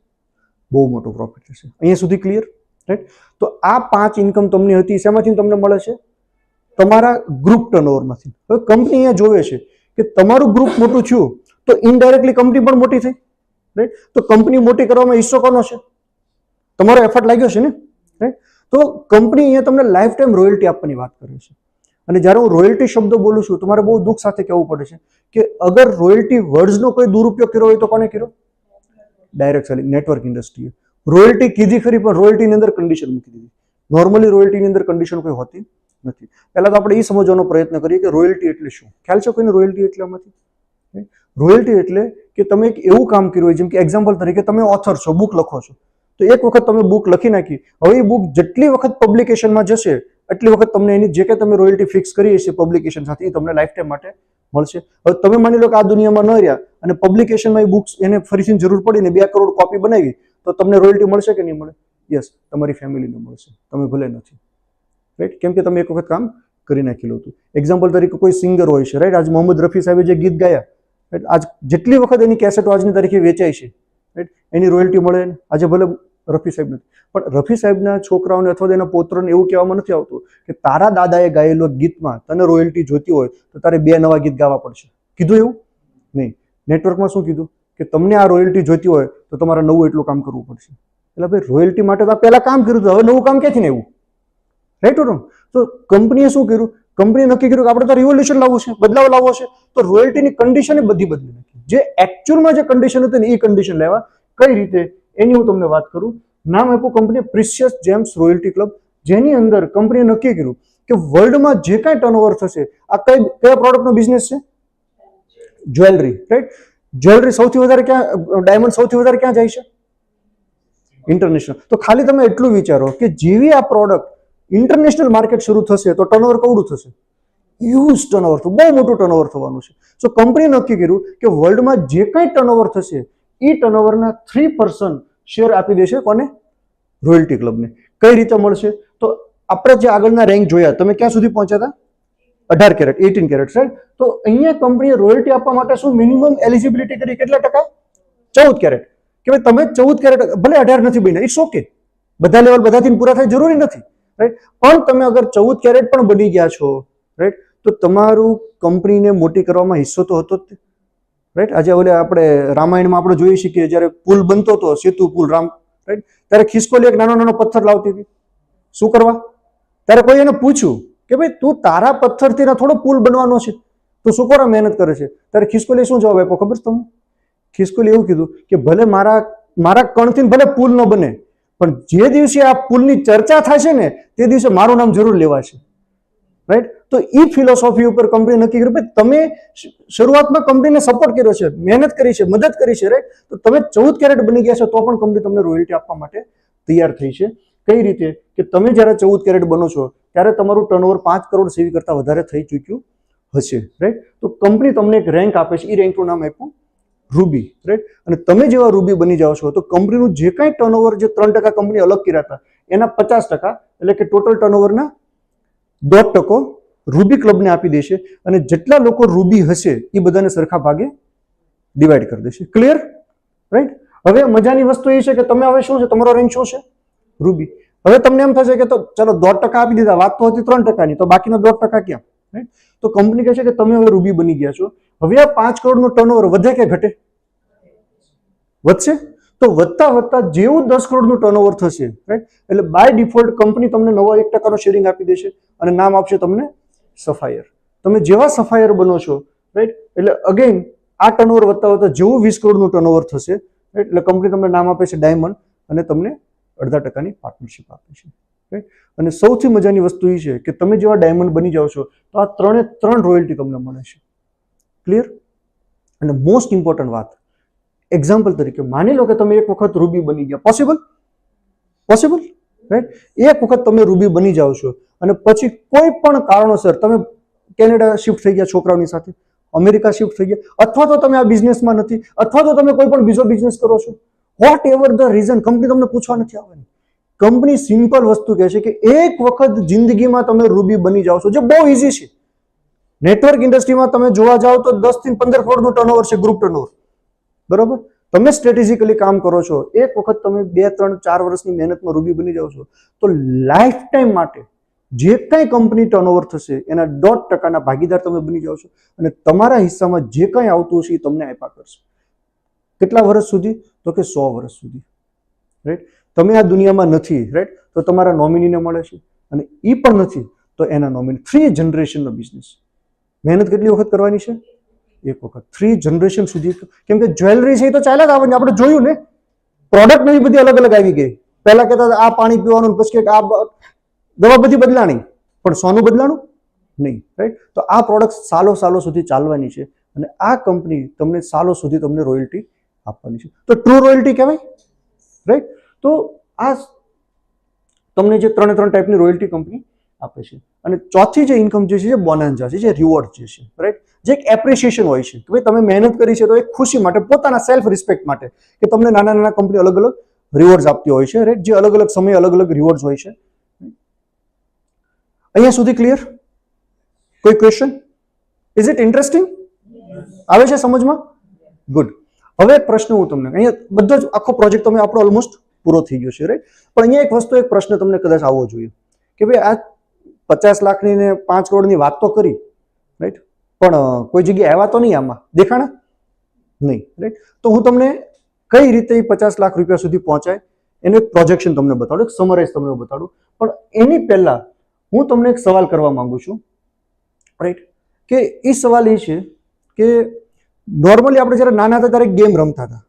બહુ મોટો પ્રોફિટ થશે. અહીંયા સુધી ક્લિયર, રાઈટ? તો આ 5 ઇન્કમ તમને હતી શેમાંથી તમને મળે છે? તમારા ગ્રુપ ટર્નઓવરમાંથી. હવે કંપની અહીંયા જોવે છે કે તમારું ગ્રુપ મોટું થયું તો ઇનડાયરેક્ટલી કંપની પણ મોટી થઈ, રાઈટ? તો કંપની મોટી કરવામાં હિસ્સો કોનો છે? તમારો એફર્ટ લાગ્યો છે ને, રાઈટ? તો કંપની અહીંયા તમને લાઈફ ટાઈમ રોયલ્ટી આપવાની વાત કરે છે. અને જ્યારે હું રોયલ્ટી શબ્દ બોલું છું તમારે બહુ દુઃખ સાથે કહેવું પડે છે કે અગર રોયલ્ટી વર્ડ્સનો કોઈ દુરુપયોગ કર્યો હોય તો કોને કર્યો? ડાયરેક્ટ સેલિંગ નેટવર્ક ઇન્ડસ્ટ્રીએ રોયલ્ટી કીધી ખરી પણ રોયલ્ટીની અંદર કન્ડિશન મૂકી દીધી. નોર્મલી રોયલ્ટીની અંદર કન્ડિશન કોઈ હોતી નથી. પહેલા તો આપણે એ સમજવાનો પ્રયત્ન કરીએ કે રોયલ્ટી એટલે શું. ખ્યાલ છે કોઈને રોયલ્ટી એટલે? આમાંથી રોયલ્ટી એટલે કે તમે એક એવું કામ કર્યું હોય, જેમ કે એક્ઝામ્પલ તરીકે તમે ઓથર છો, બુક લખો છો, તો એક વખત તમે બુક લખી નાખી, હવે એ બુક જેટલી વખત પબ્લિકેશનમાં જશે એટલી વખત તમને એની જે કંઈ તમે રોયલ્ટી ફિક્સ કરી હશે પબ્લિકેશન સાથે એ તમને લાઈફ ટાઈમ માટે મળશે. હવે તમે માની લો કે આ દુનિયામાં ન રહ્યા અને પબ્લિકેશનમાં એ બુક્સ એને ફરીથી જરૂર પડીને 2 કરોડ કોપી બનાવી તો તમને રોયલ્ટી મળશે કે નહીં મળે? યસ, તમારી ફેમિલીને મળશે, તમે ભલે નથી, રાઈટ? કેમ કે તમે એક વખત કામ કરી નાખેલું હતું. એક્ઝામ્પલ તરીકે કોઈ સિંગર હોય છે, રાઈટ? આજ મોહમ્મદ રફી સાહેબે જે ગીત ગાયા, રાઈટ? આજ જેટલી વખત એની કેસેટો આજની તારીખે વેચાય છે, રાઈટ? એની રોયલ્ટી મળે. આજે ભલે રફી સાહેબ નથી પણ રફી સાહેબના છોકરાઓને અથવા એના પૌત્રોને એવું કહેવામાં નથી આવતું કે તારા દાદાએ ગાયેલો ગીતમાં તને રોયલ્ટી જોતી હોય તો તારે 2 નવા ગીત ગાવા પડશે. કીધું એવું નહીં. નેટવર્કમાં શું કીધું કે તમને આ રોયલ્ટી જોઈતી હોય તો તમારે નવું એટલું કામ કરવું પડશે. એટલે ભાઈ રોયલ્ટી માટે તો પહેલા કામ કર્યું હતું, હવે નવું કામ ક્યાંથી ને એવું, રાઈટ ઓર? તો કંપનીએ શું કર્યું? કંપનીએ નક્કી કર્યું કે આપણે તો રિવોલ્યુશન લાવવું છે, બદલાવ લાવવો છે, તો રોયલ્ટીની કન્ડિશન બધી બદલી નાખી. જે એકચ્યુઅલમાં જે કન્ડિશન હતી ને એ કન્ડિશન લેવા. કઈ રીતે એની હું તમને વાત કરું. નામ આપ્યું કંપનીએ પ્રિસિયસ જેમ્સ રોયલ્ટી ક્લબ, જેની અંદર કંપનીએ નક્કી કર્યું કે વર્લ્ડમાં જે કાંઈ ટર્નઓવર થશે, આ કયા પ્રોડક્ટનો બિઝનેસ છે? Jewellery, right? જ્વેલરી સૌથી વધારે ક્યાં, ડાયમંડ સૌથી વધારે ક્યાં જાય છે? ઇન્ટરનેશનલ. તો ખાલી તમે એટલું વિચારો કે જેવી આ પ્રોડક્ટ ઇન્ટરનેશનલ માર્કેટ શરૂ થશે તો ટર્નઓવર કેવડું થશે? હ્યુજ ટર્નઓવર, બહુ મોટું ટર્નઓવર થવાનું છે. સો કંપનીએ નક્કી કર્યું કે વર્લ્ડમાં જે કાંઈ ટર્નઓવર થશે એ ટર્નઓવરના 3% શેર આપી દેશે કોને? રોયલ્ટી ક્લબને. કઈ રીતે મળશે? તો આપણે જે આગળના રેન્ક જોયા, તમે ક્યાં સુધી પહોંચ્યા હતા? 18 કેરેટ, 18 કેરેટ, રાઈટ? તો અહીંયા કંપનીએ રોયલ્ટી આપવા માટે શું મિનિમમ એલિજિબિલિટી કરી? કેટલા ટકા? 14 કેરેટ. કે ભાઈ તમે 14 કેરેટ, ભલે 18 નથી બન્યા, ઇટ્સ ઓકે, બધા લેવલ બધાથી પૂરા થાય જરૂરી નથી, રાઈટ? પણ તમે અગર 14 કેરેટ પણ બની ગયા છો, રાઈટ, તો તમારું કંપનીને મોટી કરવામાં હિસ્સો તો હતો જ, રાઈટ? આજે ઓલે આપણે રામાયણમાં આપણે જોઈએ છીએ કે જ્યારે પુલ બનતો હતો, સેતુ પુલ, રામ, રાઈટ, ત્યારે ખિસકોલી એક નાનો નાનો પથ્થર લાવતી હતી. શું કરવા? ત્યારે કોઈ એને પૂછ્યું કે ભાઈ તું તારા પથ્થરથી થોડો પુલ બનવાનો છે, તો શું કરવા મહેનત કરે છે? ત્યારે ખિસકોલી શું જવાબ આપ્યો ખબર છે તમને? ખિસકોલી એવું કીધું કે ભલે મારા કણથી ભલે પુલ ન બને, પણ જે દિવસે આ પુલની ચર્ચા થશે ને તે દિવસે મારું નામ જરૂર લેવાશે, રાઈટ? તો એ ફિલોસોફી ઉપર કંપની નક્કી કર્યું. તમે શરૂઆતમાં કંપનીને સપોર્ટ કર્યો છે, મહેનત કરી છે, મદદ કરી છે, રાઈટ? તો તમે 14 કેરેટ બની ગયા છો તો પણ કંપની તમને રોયલ્ટી આપવા માટે તૈયાર થઈ છે. કઈ રીતે? કે તમે જ્યારે 14 કેરેટ બનો છો ત્યારે તમારું ટર્નઓવર 5 કરોડ સેવી કરતાં વધારે થઈ ચૂક્યું હશે, રાઈટ? તો કંપની તમને એક રેન્ક આપે છે, એ રેન્કનું નામ આપ્યું રૂબી, રાઈટ? અને તમે જેવા રૂબી બની જાઓ છો તો કંપનીનું જે કાંઈ ટર્નઓવર, જે 3% કંપની અલગ કર્યા હતા એના 50%, એટલે કે ટોટલ ટર્નઓવરના 10% રૂબી ક્લબને આપી દેશે અને જેટલા લોકો રૂબી હશે એ બધાને સરખા ભાગે ડિવાઈડ કરી દેશે. Clear, right? હવે મજાની વસ્તુ એ છે કે તમે હવે શું છે, તમારો રેન્ક શું છે? રૂબી. હવે તમને એમ થશે કે તો ચલો 10% આપી દીધા, વાત તો હતી 3%ની, તો બાકીના 10% ક્યાં, રાઈટ? તો કંપની કહે છે કે તમે હવે રૂબી બની ગયા છો. હવે આ 5 કરોડનું ટર્નઓવર વધે કે ઘટે? વધશે. તો વધતા વધતા જેવું 10 કરોડનું ટર્નઓવર થશે, રાઈટ, એટલે બાય ડિફોલ્ટ કંપની તમને નવો 1%નો શેરિંગ આપી દેશે અને નામ આપશે તમને સફાયર. તમે જેવા સફાયર બનો છો, રાઈટ, એટલે અગેન આ ટર્નઓવર વધતા વધતા જેવું 20 કરોડનું ટર્નઓવર થશે, રાઈટ, એટલે કંપની તમને નામ આપે છે ડાયમંડ અને તમને 0.5% પાર્ટનરશિપ આપે છે, રાઈટ. અને સૌથી મજાની વસ્તુ એ છે કે તમે જેવા ડાયમંડ બની જાઓ છો તો આ 3 રોયલ્ટી તમને મળે છે. ક્લિયર? અને મોસ્ટ ઇમ્પોર્ટન્ટ વાત, એક્ઝામ્પલ તરીકે માની લો કે તમે એક વખત રૂબી બની ગયા, પોસિબલ, રાઈટ, એક વખત તમે રૂબી બની જાઓ છો અને પછી કોઈ પણ કારણોસર તમે કેનેડા શિફ્ટ થઈ ગયા છોકરાઓની સાથે, અમેરિકા શિફ્ટ થઈ ગયા, અથવા તો તમે આ બિઝનેસમાં નથી, અથવા તો તમે કોઈ પણ બીજો બિઝનેસ કરો છો, whatever the reason, company તમને પૂછવા નથી આવવાની. કંપની સિમ્પલ વસ્તુ કહે છે કે એક વખત જિંદગીમાં તમે રૂબી બની જાઓ છો, જે બહુ ઇઝી છે. નેટવર્ક ઇન્ડસ્ટ્રીમાં તમે જોવા જાઓ તો 10 થી 15 કરોડનું ટર્નઓવર છે, ગ્રુપ ટર્નઓવર, બરોબર. તમે સ્ટ્રેટેજિકલી કામ કરો છો, એક વખત તમે 2, 3, 4 વર્ષની મહેનતમાં રૂબી બની જાઓ છો તો લાઈફ ટાઈમ માટે જે કંઈ કંપની ટર્નઓવર થશે એના 0.5% ભાગીદાર તમે બની જાઓ છો અને તમારા હિસ્સામાં જે કંઈ આવતું હશે એ તમને આપ્યા કરશે. કેટલા વર્ષ સુધી? તો કે 100 વર્ષ સુધી, રાઈટ. તમે આ દુનિયામાં નથી, રાઈટ, તો તમારા નોમિનીને મળે છે અને એ પણ નથી તો એના નોમિની. 3 જનરેશનનો બિઝનેસ. મહેનત કેટલી વખત કરવાની છે? એક વખત. 3 જનરેશન સુધી. કેમ કે જ્વેલરી છે એ તો ચાલ્યા જ આવવાની, આપણે જોયું ને, પ્રોડક્ટ નવી બધી અલગ અલગ આવી ગઈ. પહેલા કહેતા આ પાણી પીવાનું, પછી કે આ દવા બધી બદલાણી, પણ સોનું બદલાણું નહીં, રાઈટ. તો આ પ્રોડક્ટ સાલો સુધી ચાલવાની છે અને આ કંપની તમને સાલો સુધી તમને રોયલ્ટી આપવાની છે. તો ટ્રુ રોયલ્ટી કહેવાય, રાઈટ. તો આ તમને જે 3 ટાઈપની રોયલ્ટી કંપની આપે છે. અને ચોથી જે ઇન્કમ જે છે, જે બોનાન્ઝા છે, જે રિવોર્ડ જે છે, રાઈટ, જે એક એપ્રિસિએશન હોય છે કે ભાઈ તમે મહેનત કરી છે તો એક ખુશી માટે, પોતાના સેલ્ફ રિસ્પેક્ટ માટે, કે તમને નાના કંપની અલગ અલગ રિવોર્ડ્સ આપતી હોય છે, રાઈટ, જે અલગ અલગ સમયે અલગ અલગ રિવોર્ડ્સ હોય છે. અહીંયા સુધી ક્લિયર? કોઈ ક્વેશ્ચન? Is it interesting? આવે છે સમજમાં? ગુડ. હવે એક પ્રશ્ન હું તમને, અહીંયા બધો જ આખો પ્રોજેક્ટ તમે આપણો ઓલમોસ્ટ પૂરો થઈ ગયો છે, રાઈટ. પણ અહીંયા એક વસ્તુ, એક પ્રશ્ન તમને કદાચ આવવો જોઈએ કે ભાઈ આ 50 લાખની ને 5 કરોડની વાત તો કરી, રાઈટ, પણ કોઈ જગ્યાએ આવ્યા તો નહીં, આમાં દેખાણા નહીં, રાઈટ. તો હું તમને કઈ રીતે 50 લાખ રૂપિયા સુધી પહોંચાય એનું એક પ્રોજેક્શન તમને બતાડું, એક સમરાઇઝ તમને બતાડું. પણ એની પહેલા હું તમને એક સવાલ કરવા માંગુ છું, રાઈટ, કે એ સવાલ એ છે કે નોર્મલી આપણે જ્યારે નાના હતા ત્યારે ગેમ રમતા હતા,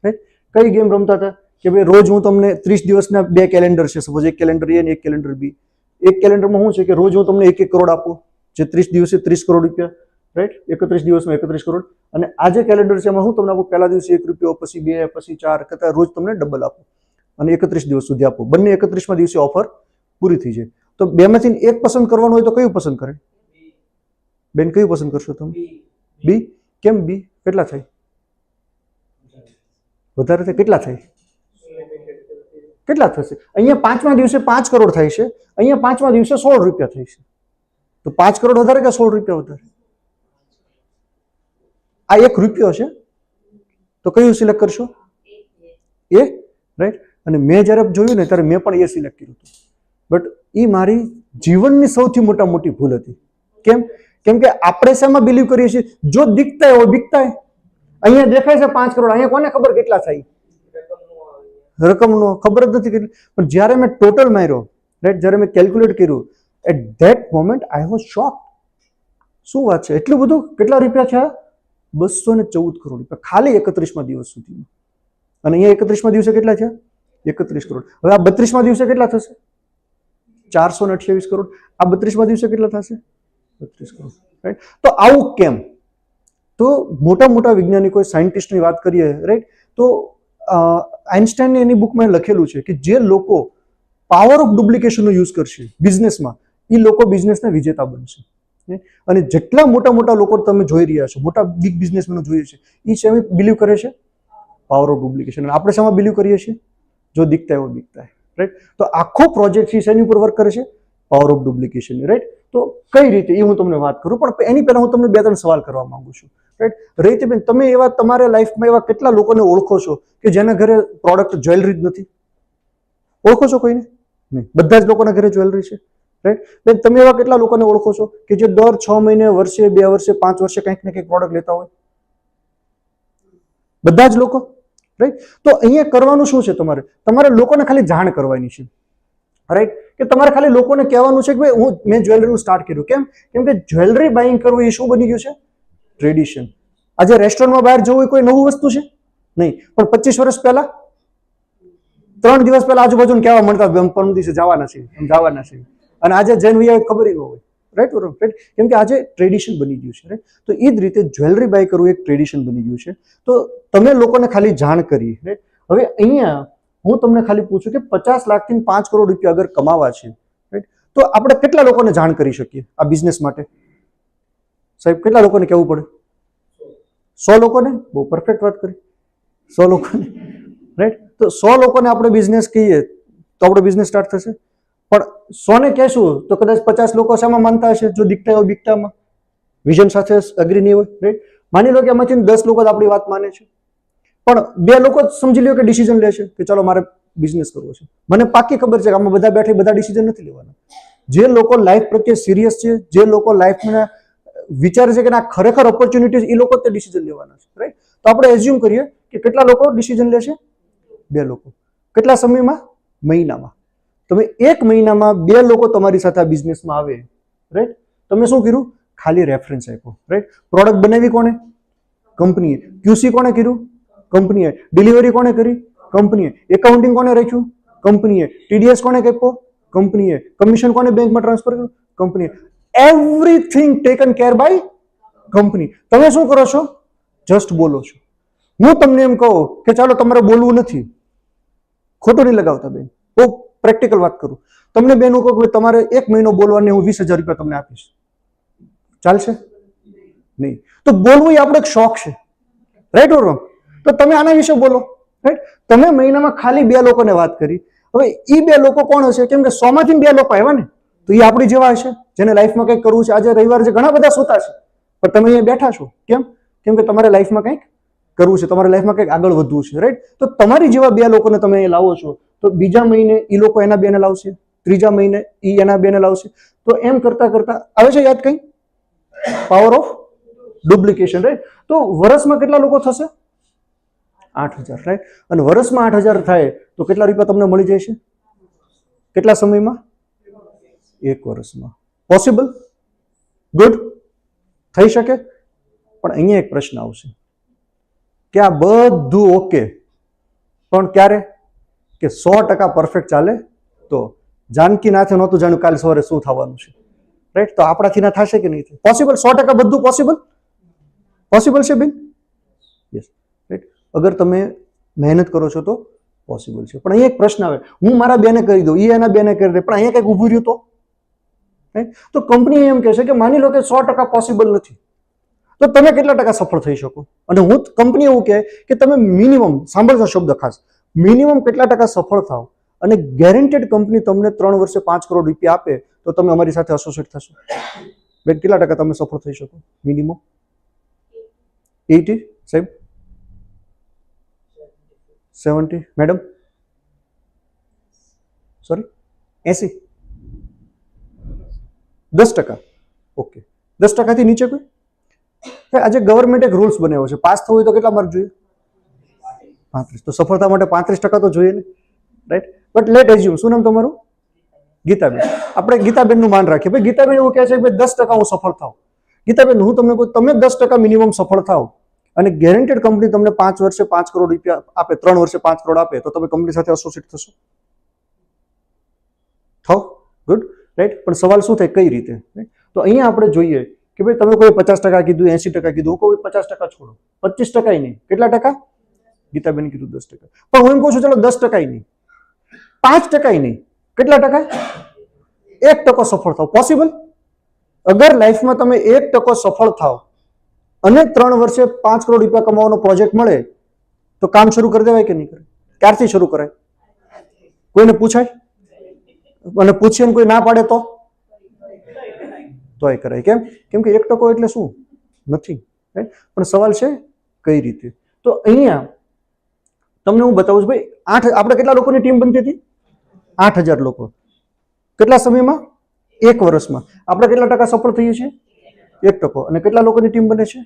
રાઈટ. કઈ ગેમ રમતા હતા કે ભાઈ રોજ હું તમને 30 દિવસના 2 કેલેન્ડર છે, સપોઝ એક કેલેન્ડર એ અને એક કેલેન્ડર બી. એક કેલેન્ડરમાં શું છે કે રોજ હું તમને 1 કરોડ આપું, જે 30 દિવસે 30 કરોડ રૂપિયા, રાઈટ, 31 દિવસમાં 31 કરોડ. અને આ જે કેલેન્ડર છે એમાં હું તમને આપું, પહેલા દિવસે 1 રૂપિયો, પછી 2, પછી 4, કરતા રોજ તમને ડબલ આપું અને 31 દિવસ સુધી આપું. બંને 31મા દિવસે ઓફર પૂરી થઈ જાય. તો બેમાંથી એક પસંદ કરવાનું હોય તો કયું પસંદ કરે બેન? કયું પસંદ કરશો તમે? બી. કેમ બી? કેટલા થાય? વધારે થાય. કેટલા થાય? કેટલા થશે? અહીંયા 5મા દિવસે 5 કરોડ થાય છે, અહીંયા 5મા દિવસે 16 રૂપિયા થાય છે. તો 5 કરોડ વધારે કે 16 રૂપિયા વધારે? આ 1 રૂપિયો છે, તો કયું સિલેક્ટ કરશો? એ, રાઈટ. અને મેં જ્યારે જોયું ને ત્યારે મેં પણ એ સિલેક્ટ કર્યું હતું. બટ એ મારી જીવનની સૌથી મોટી ભૂલ હતી. કેમ કે આપણે શેમાં બિલીવ કરીએ છીએ? જો દીખતા હોય બીકતા હોય. અહીંયા દેખાય છે 5 કરોડ, અહીંયા કોને ખબર કેટલા થાય? રકમનો ખબર જ નથી કેટલી. પણ જ્યારે મેં ટોટલ માર્યો, રાઈટ, જ્યારે મેં કેલ્ક્યુલેટ કર્યું, at that moment I was shock. શું વાત છે, એટલું બધું? કેટલા રૂપિયા થયા? 214 કરોડ રૂપિયા ખાલી 31મા દિવસ સુધી. અને અહીંયા 31મા દિવસે કેટલા થયા? 31 કરોડ. હવે આ 32મા દિવસે કેટલા થશે? 428 કરોડ. આ 32મા દિવસે કેટલા થશે? 32 કરોડ, રાઈટ. તો આવું કેમ? તો મોટા વૈજ્ઞાનિકો, સાયન્ટિસ્ટની વાત કરીએ, રાઈટ, તો આઇન્સ્ટાઈનની એની બુકમાં લખેલું છે કે જે લોકો પાવર ઓફ ડુપ્લિકેશનનો યુઝ કરશે બિઝનેસમાં, એ લોકો બિઝનેસના વિજેતા બનશે. અને જેટલા મોટા લોકો તમે જોઈ રહ્યા છો, મોટા બિગ બિઝનેસમેનો જોઈએ છે, એ શેમાં બિલીવ કરે છે? Power of duplication. અને આપણે શેમાં બિલીવ કરીએ છીએ? જો દીખતા હોય બીકતા હોય, રાઈટ. તો આખો પ્રોજેક્ટ છે શેની ઉપર વર્ક કરે છે? Power of duplication, right. તો કઈ રીતે એ હું તમને વાત કરું, પણ એની પહેલા હું તમને 2-3 સવાલ કરવા માંગુ છું, રાઈટ. રહીતીબેન, તમે એવા તમારા લાઈફમાં એવા કેટલા લોકોને ઓળખો છો કે જેના ઘરે પ્રોડક્ટ જ્વેલરી જ નથી? ઓળખો છો કોઈને? નહીં. બધા જ લોકોના ઘરે જ્વેલરી છે, રાઈટ. બેન, તમે એવા કેટલા લોકોને ઓળખો છો કે જે દર 6 મહિને, વર્ષે, 2 વર્ષે, 5 વર્ષે કંઈક ને કંઈક પ્રોડક્ટ લેતા હોય? બધા જ લોકો, રાઈટ. તો અહીંયા કરવાનું શું છે? તમારે લોકોને ખાલી જાણ કરવાની છે. રાઈટ, કે તમારે ખાલી લોકોને કહેવાનું છે કે ભાઈ મેં જ્વેલરીનું સ્ટાર્ટ કર્યું. કેમ કે જ્વેલરી બાઇંગ કરવું એ શું બની ગયું છે? ટ્રેડિશન. આજે રેસ્ટોરન્ટમાં બહાર જવું એ કોઈ નવું વસ્તુ છે નહીં, પણ 25 વર્ષ પહેલા 3 દિવસ પહેલા આજુબાજુ કહેવા મળતા પરમ દિવસે જવાના છે, અને આજે જૈન વિયા ખબર ન હોય. રાઈટ, કેમ કે આજે ટ્રેડિશન બની ગયું છે. રાઈટ, તો એ જ રીતે જ્વેલરી બાય કરવું એક ટ્રેડિશન બની ગયું છે. તો તમે લોકોને ખાલી જાણ કરી. રાઈટ, હવે અહીંયા હું તમને ખાલી પૂછું કે 50 લાખથી 5 કરોડ રૂપિયા અગર કમાવા છે, રાઈટ, તો આપણે કેટલા લોકોને જાણ કરી શકીએ આ બિઝનેસ માટે? સાહેબ, કેટલા લોકોને કહેવું પડે? 100 લોકોને. બહુ પરફેક્ટ વાત કરી, 100 લોકોને. રાઈટ, તો 100 લોકોને આપણે બિઝનેસ કહીએ તો આપણો બિઝનેસ સ્ટાર્ટ થશે. પણ 100 ને કહેશું તો કદાચ 50 લોકો શામાં માનતા હશે? જો દીકતા હોય બીકતામાં, વિઝન સાથે અગ્રી નહીં હોય. રાઈટ, માની લો કે એમાંથી 10 લોકો જ આપણી વાત માને છે, પણ 2 લોકો જ સમજી લ્યો કે ડિસિઝન લે છે કે ચાલો મારે બિઝનેસ કરવો છે. મને પાકી ખબર છે કે આમાં બધા બેઠે બધા ડિસિઝન નથી લેવાના. જે લોકો લાઈફ પ્રત્યે સિરિયસ છે, જે લોકો લાઈફને વિચારે છે કે ના ખરેખર ઓપોર્ચ્યુનિટીઝ, એ લોકો તે ડિસિઝન લેવાના છે. રાઈટ, તો આપણે એઝ્યુમ કરીએ કે કેટલા લોકો ડિસિઝન લેશે? 2 લોકો. કેટલા સમયમાં? મહિનામાં. તમે 1 મહિનામાં 2 લોકો તમારી સાથે આ બિઝનેસમાં આવે. રાઈટ, તમે શું કર્યું? ખાલી રેફરન્સ આપ્યો. રાઈટ, પ્રોડક્ટ બનાવી કોને? કંપનીએ. QC કોને કર્યું? કંપનીએ. ડિલિવરી કોને કરી? કંપનીએ. એકાઉન્ટિંગ કોને રાખ્યું? કંપનીએ. TDS કોને કાપ્યો? કંપનીએ. કમિશન કોને બેંકમાં ટ્રાન્સફર કર્યું? કંપનીએ. Everything taken care bye company. તમે શું કરો છો? જસ્ટ બોલો છો. હું તમને એમ કહું કે ચાલો તમારે બોલવું નથી, ખોટું નહીં લગાવતા બેન, બહુ પ્રેક્ટિકલ વાત કરું. તમને બેન હું કહું કે તમારે 1 મહિનો બોલવાને હું 20,000 રૂપિયા તમને આપીશ, ચાલશે? નહીં. તો બોલવું એ આપણો એક શોખ છે. Right or wrong? તો તમે આના વિશે બોલો. રાઈટ, તમે મહિનામાં ખાલી 2 લોકોને વાત કરી. હવે એ 2 લોકો કોણ હશે? કેમ કે 100 માંથી 2 લોકો આવ્યા ને, તો એ આપણી જેવા હશે જેને લાઈફમાં કંઈક કરવું છે. આજે રવિવાર છે, ઘણા બધા સૂતા છે, પણ તમે અહીંયા બેઠા છો. કેમ કે તમારે લાઈફમાં કંઈક કરવું છે, તમારે લાઈફમાં કંઈક આગળ વધવું છે. રાઈટ, તો તમારી જેવા 2 લોકોને તમે અહીંયા લાવો છો, તો બીજા મહિને એ લોકો એના 2 ને લાવશે, ત્રીજા મહિને એ એના 2 ને લાવશે. તો એમ કરતા કરતા આવે છે યાદ કઈ? Power of duplication. રાઈટ, તો વર્ષમાં કેટલા લોકો થશે? 8,000. રાઈટ, અને વર્ષમાં 8,000 થાય તો કેટલા રૂપિયા તમને મળી જાય છે? કેટલા સમયમાં? 1 વર્ષમાં. પોસિબલ? ગુડ, થઈ શકે. પણ અહીંયા એક પ્રશ્ન આવશે કે આ બધું ઓકે, પણ ક્યારે? કે 100% પરફેક્ટ ચાલે તો. જાનકીનાથે નહોતું જાણ્યું કાલે સવારે શું થવાનું છે. રાઈટ, તો આપણાથી ના થશે કે નહીં? પોસિબલ? 100% બધું પોસિબલ? પોસિબલ છે બેન? યસ. રાઈટ, અગર તમે મહેનત કરો છો તો પોસિબલ છે. પણ અહીંયા એક પ્રશ્ન આવે, હું મારા 2 ને કરી દઉં, એ એના 2 ને કરી દે, પણ અહીંયા કંઈક ઊભું રહ્યું તો? તો કંપની એમ કહેશે કે માની લો કે 100% પોસિબલ નથી, તો તમે કેટલા ટકા સફળ થઈ શકો? અને હું કંપની એવું કહે કે તમે મિનિમમ, સાંભળજો શબ્દ ખાસ, મિનિમમ કેટલા ટકા સફળ થાવ, અને ગેરંટેડ કંપની તમને 3 વર્ષે 5 કરોડ રૂપિયા આપે તો તમે અમારી સાથે એસોસિએટ થશો. બેન, કેટલા ટકા તમે સફળ થઈ શકો? મિનિમમ 80. સાહેબ 70. Madam sorry 80. 10%. ઓકે, 10%થી નીચે કોઈ? આજે ગવર્મેન્ટ એક રૂલ્સ બનાવ્યો છે, પાસ થવું હોય તો કેટલા માર્ક જોઈએ? 35. તો સફળતા માટે 35% તો જોઈએ ને. રાઈટ, બટ લેટ એઝ્યુમ, શું નામ તમારું? ગીતાબેન. આપણે ગીતાબેનનું માન રાખીએ. ભાઈ ગીતાબેન એવું કહે છે કે 10% હું સફળ થાવ. ગીતાબેન, હું તમને કહું, તમે 10% મિનિમમ સફળ થાવ અને ગેરંટેડ કંપની તમને 5 વર્ષે 5 કરોડ રૂપિયા આપે, 3 વર્ષે 5 કરોડ આપે, તો તમે કંપની સાથે એસોસિએટ થશો? થાવ? ગુડ. રાઈટ, પણ સવાલ શું થાય? કઈ રીતે? તો અહીંયા આપણે જોઈએ કે ભાઈ તમે કોઈ 50% કીધું, 80% કીધું, હું કોઈ 50% છોડો, 25% નહીં. કેટલા ટકા? ગીતાબેન કીધું 10%. પણ હું એમ કહું છું ચલો 10% નહીં, 5% નહીં. કેટલા ટકા? 1% સફળ થાવ. પોસિબલ? અગર લાઈફમાં તમે 1% સફળ થાવ અને 3 વર્ષે 5 કરોડ રૂપિયા કમાવાનો પ્રોજેક્ટ મળે તો કામ શરૂ કરી દેવાય કે નહીં કરે? ક્યારથી શરૂ કરાય? કોઈને પૂછાય? અને પૂછીને કોઈ ના પાડે તોય કરાય. કેમ કે 1% એટલે શું? નથી. પણ સવાલ છે કઈ રીતે? તો અહીંયા તમને હું બતાવું છું. ભાઈ આપણે કેટલા લોકોની ટીમ બનતી હતી? 8,000 લોકો. કેટલા સમયમાં? 1 વર્ષમાં. આપણે કેટલા ટકા સફળ થઈએ છીએ? 1%. અને કેટલા લોકોની ટીમ બને છે?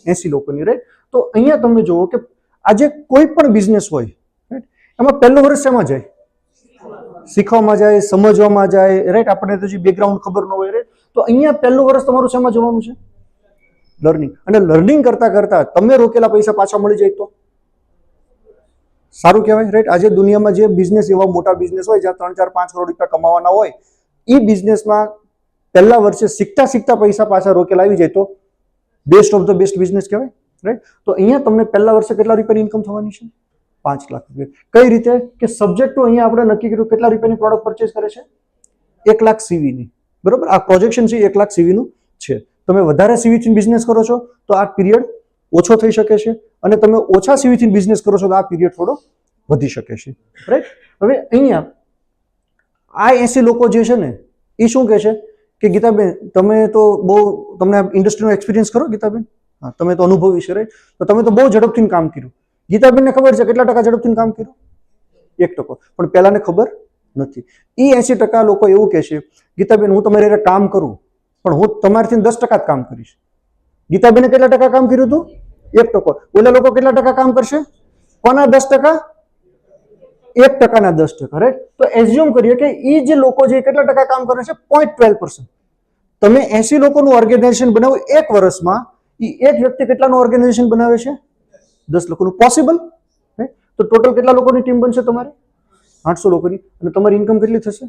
80 લોકોની. રાઈટ, તો અહીંયા તમે જુઓ કે આજે કોઈ પણ બિઝનેસ હોય, એમાં પહેલું વર્ષ શેમાં જાય? શીખવામાં જાય, સમજવામાં જાય, રાઈટ. આપણને તો જે બેકગ્રાઉન્ડ ખબર ન હોય, રાઈટ. તો અહીંયા પહેલું વર્ષ તમારું શેમાં જવાનું છે? લર્નિંગ. અને લર્નિંગ કરતા કરતા તમે રોકેલા પૈસા પાછા મળી જાય તો સારું કહેવાય, રાઈટ. આજે દુનિયામાં જે બિઝનેસ, એવા મોટા બિઝનેસ હોય જ્યાં 3-4-5 કરોડ રૂપિયા કમાવાના હોય, એ બિઝનેસમાં પહેલા વર્ષે શીખતા શીખતા પૈસા પાછા રોકેલા આવી જાય તો best of the best business કહેવાય, રાઈટ. તો અહીંયા તમને પહેલા વર્ષે કેટલા રૂપિયાની ઇન્કમ થવાની છે? 5 લાખ રૂપિયા. કઈ રીતે? કે સબ્જેક્ટો અહીંયા આપણે નક્કી કર્યું કેટલા રૂપિયાની પ્રોડક્ટ પરચેસ કરે છે? 1 લાખ સીવીની, બરોબર. આ પ્રોજેક્શન છે 1 લાખ સીવીનું છે. તમે વધારે સીવીથી બિઝનેસ કરો છો તો આ પીરિયડ ઓછો થઈ શકે છે, અને તમે ઓછા સીવીથી બિઝનેસ કરો છો તો આ પીરિયડ થોડો વધી શકે છે, રાઈટ. હવે અહીંયા આ 80 લોકો જે છે ને એ શું કહે છે કે ગીતાબેન તમે તો બહુ, તમને ઇન્ડસ્ટ્રીનો એક્સપિરિયન્સ ખરો ગીતાબેન? હા, તમે તો અનુભવી છે, રાઈટ. તો તમે તો બહુ ઝડપથી કામ કર્યું. ગીતાબેનને ખબર છે કેટલા ટકા ઝડપથી કામ કર્યું? 1%. પણ પહેલાને ખબર નથી. એ 80% લોકો એવું કહે છે ગીતાબેન હું તમારી હારે કામ કરું પણ હું તમારાથી 10% જ કામ કરીશ. ગીતાબેને કેટલા ટકા કામ કર્યું હતું? 1%. ઓલા લોકો કેટલા ટકા કામ કરશે? કોના 10%? 1%ના 10%, રાઈટ. તો એઝ્યુમ કરીએ કે એ જે લોકો જે કેટલા ટકા કામ કરે છે? 0.12%. તમે 80 લોકોનું ઓર્ગેનાઇઝેશન બનાવો એક વર્ષમાં, એ એક વ્યક્તિ કેટલાનું ઓર્ગેનાઇઝેશન બનાવે છે? 10 લોકોનું. Possible, right. તો ટોટલ કેટલા લોકોની ટીમ બનશે તમારે? 800 લોકોની. અને તમારી ઇન્કમ કેટલી થશે?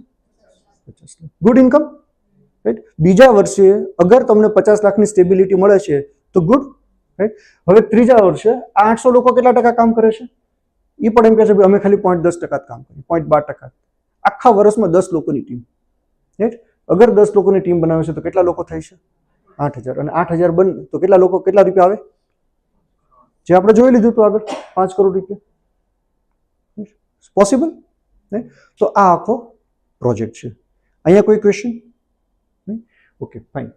50 લાખ. Good income, right. બીજા વર્ષે અગર તમને 50 લાખની સ્ટેબિલિટી મળે છે તો ગુડ, રાઈટ. હવે ત્રીજા વર્ષે આ 800 લોકો કેટલા ટકા કામ કરે છે? એ પણ એમ કહે છે અમે ખાલી 0.10% જ કામ કરીએ, 0.12%. આખા વર્ષમાં 10 લોકોની ટીમ, રાઈટ. અગર 10 લોકોની ટીમ બનાવે છે તો કેટલા લોકો થાય છે? 8000. અને 8000 બન તો કેટલા લોકો, કેટલા રૂપિયા આવે? જે આપણે જોઈ લીધું હતું આગળ, 5 કરોડ રૂપિયા. Possible, right. તો આ આખો પ્રોજેક્ટ છે. અહીંયા કોઈ ક્વેશ્ચન? Okay, fine.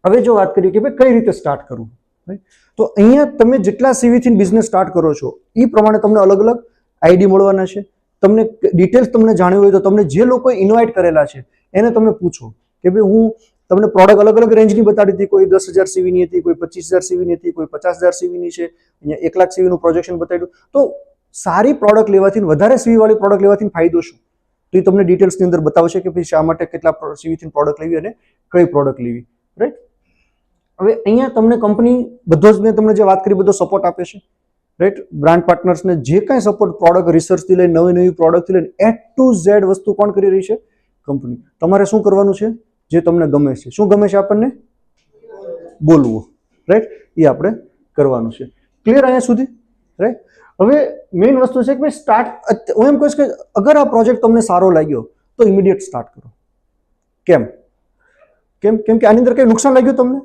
હવે જો વાત કરીએ કે ભાઈ કઈ રીતે સ્ટાર્ટ કરવું, રાઈટ. તો અહીંયા તમે જેટલા સીવીથી બિઝનેસ સ્ટાર્ટ કરો છો એ પ્રમાણે તમને અલગ અલગ આઈડી મળવાના છે. તમને ડિટેલ્સ તમને જાણવી હોય તો તમને જે લોકોએ ઇન્વાઇટ કરેલા છે એને તમે પૂછો કે ભાઈ હું તમને પ્રોડક્ટ અલગ અલગ રેન્જની બતાડી હતી. કોઈ 10,000 સીવીની હતી, કોઈ 25,000 સીવીની હતી, કોઈ 50,000 સીવીની છે, અહીંયા 1 લાખ સીવીનું પ્રોજેક્શન બતાવ્યું. તો સારી પ્રોડક્ટ લેવાથી, વધારે સીવી વાળી પ્રોડક્ટ લેવાથી ફાયદો શું? તો એ તમને ડિટેલ્સની અંદર બતાવશે કે ભાઈ શા માટે કેટલા સીવીથી પ્રોડક્ટ લેવી અને કઈ પ્રોડક્ટ લેવી, રાઈટ. હવે અહીંયા તમને કંપની બધો જ મેં તમને જે વાત કરી બધો સપોર્ટ આપે છે, રાઈટ. બ્રાન્ડ પાર્ટનર્સને જે કાંઈ સપોર્ટ, પ્રોડક્ટ રિસર્ચથી લઈને નવી પ્રોડક્ટથી લઈને A to Z વસ્તુ કોણ કરી રહી છે? કંપની. તમારે શું કરવાનું છે? જે તમને ગમે છે. શું ગમે છે આપણને? બોલવું, રાઈટ. એ આપણે કરવાનું છે. ક્લિયર અહીંયા સુધી, રાઈટ. હવે મેઇન વસ્તુ છે કે ભાઈ સ્ટાર્ટ, હું એમ કહીશ કે અગર આ પ્રોજેક્ટ તમને સારો લાગ્યો તો ઇમિડિયેટ સ્ટાર્ટ કરો. કેમ? કેમ કે આની અંદર કંઈ નુકસાન લાગ્યું તમને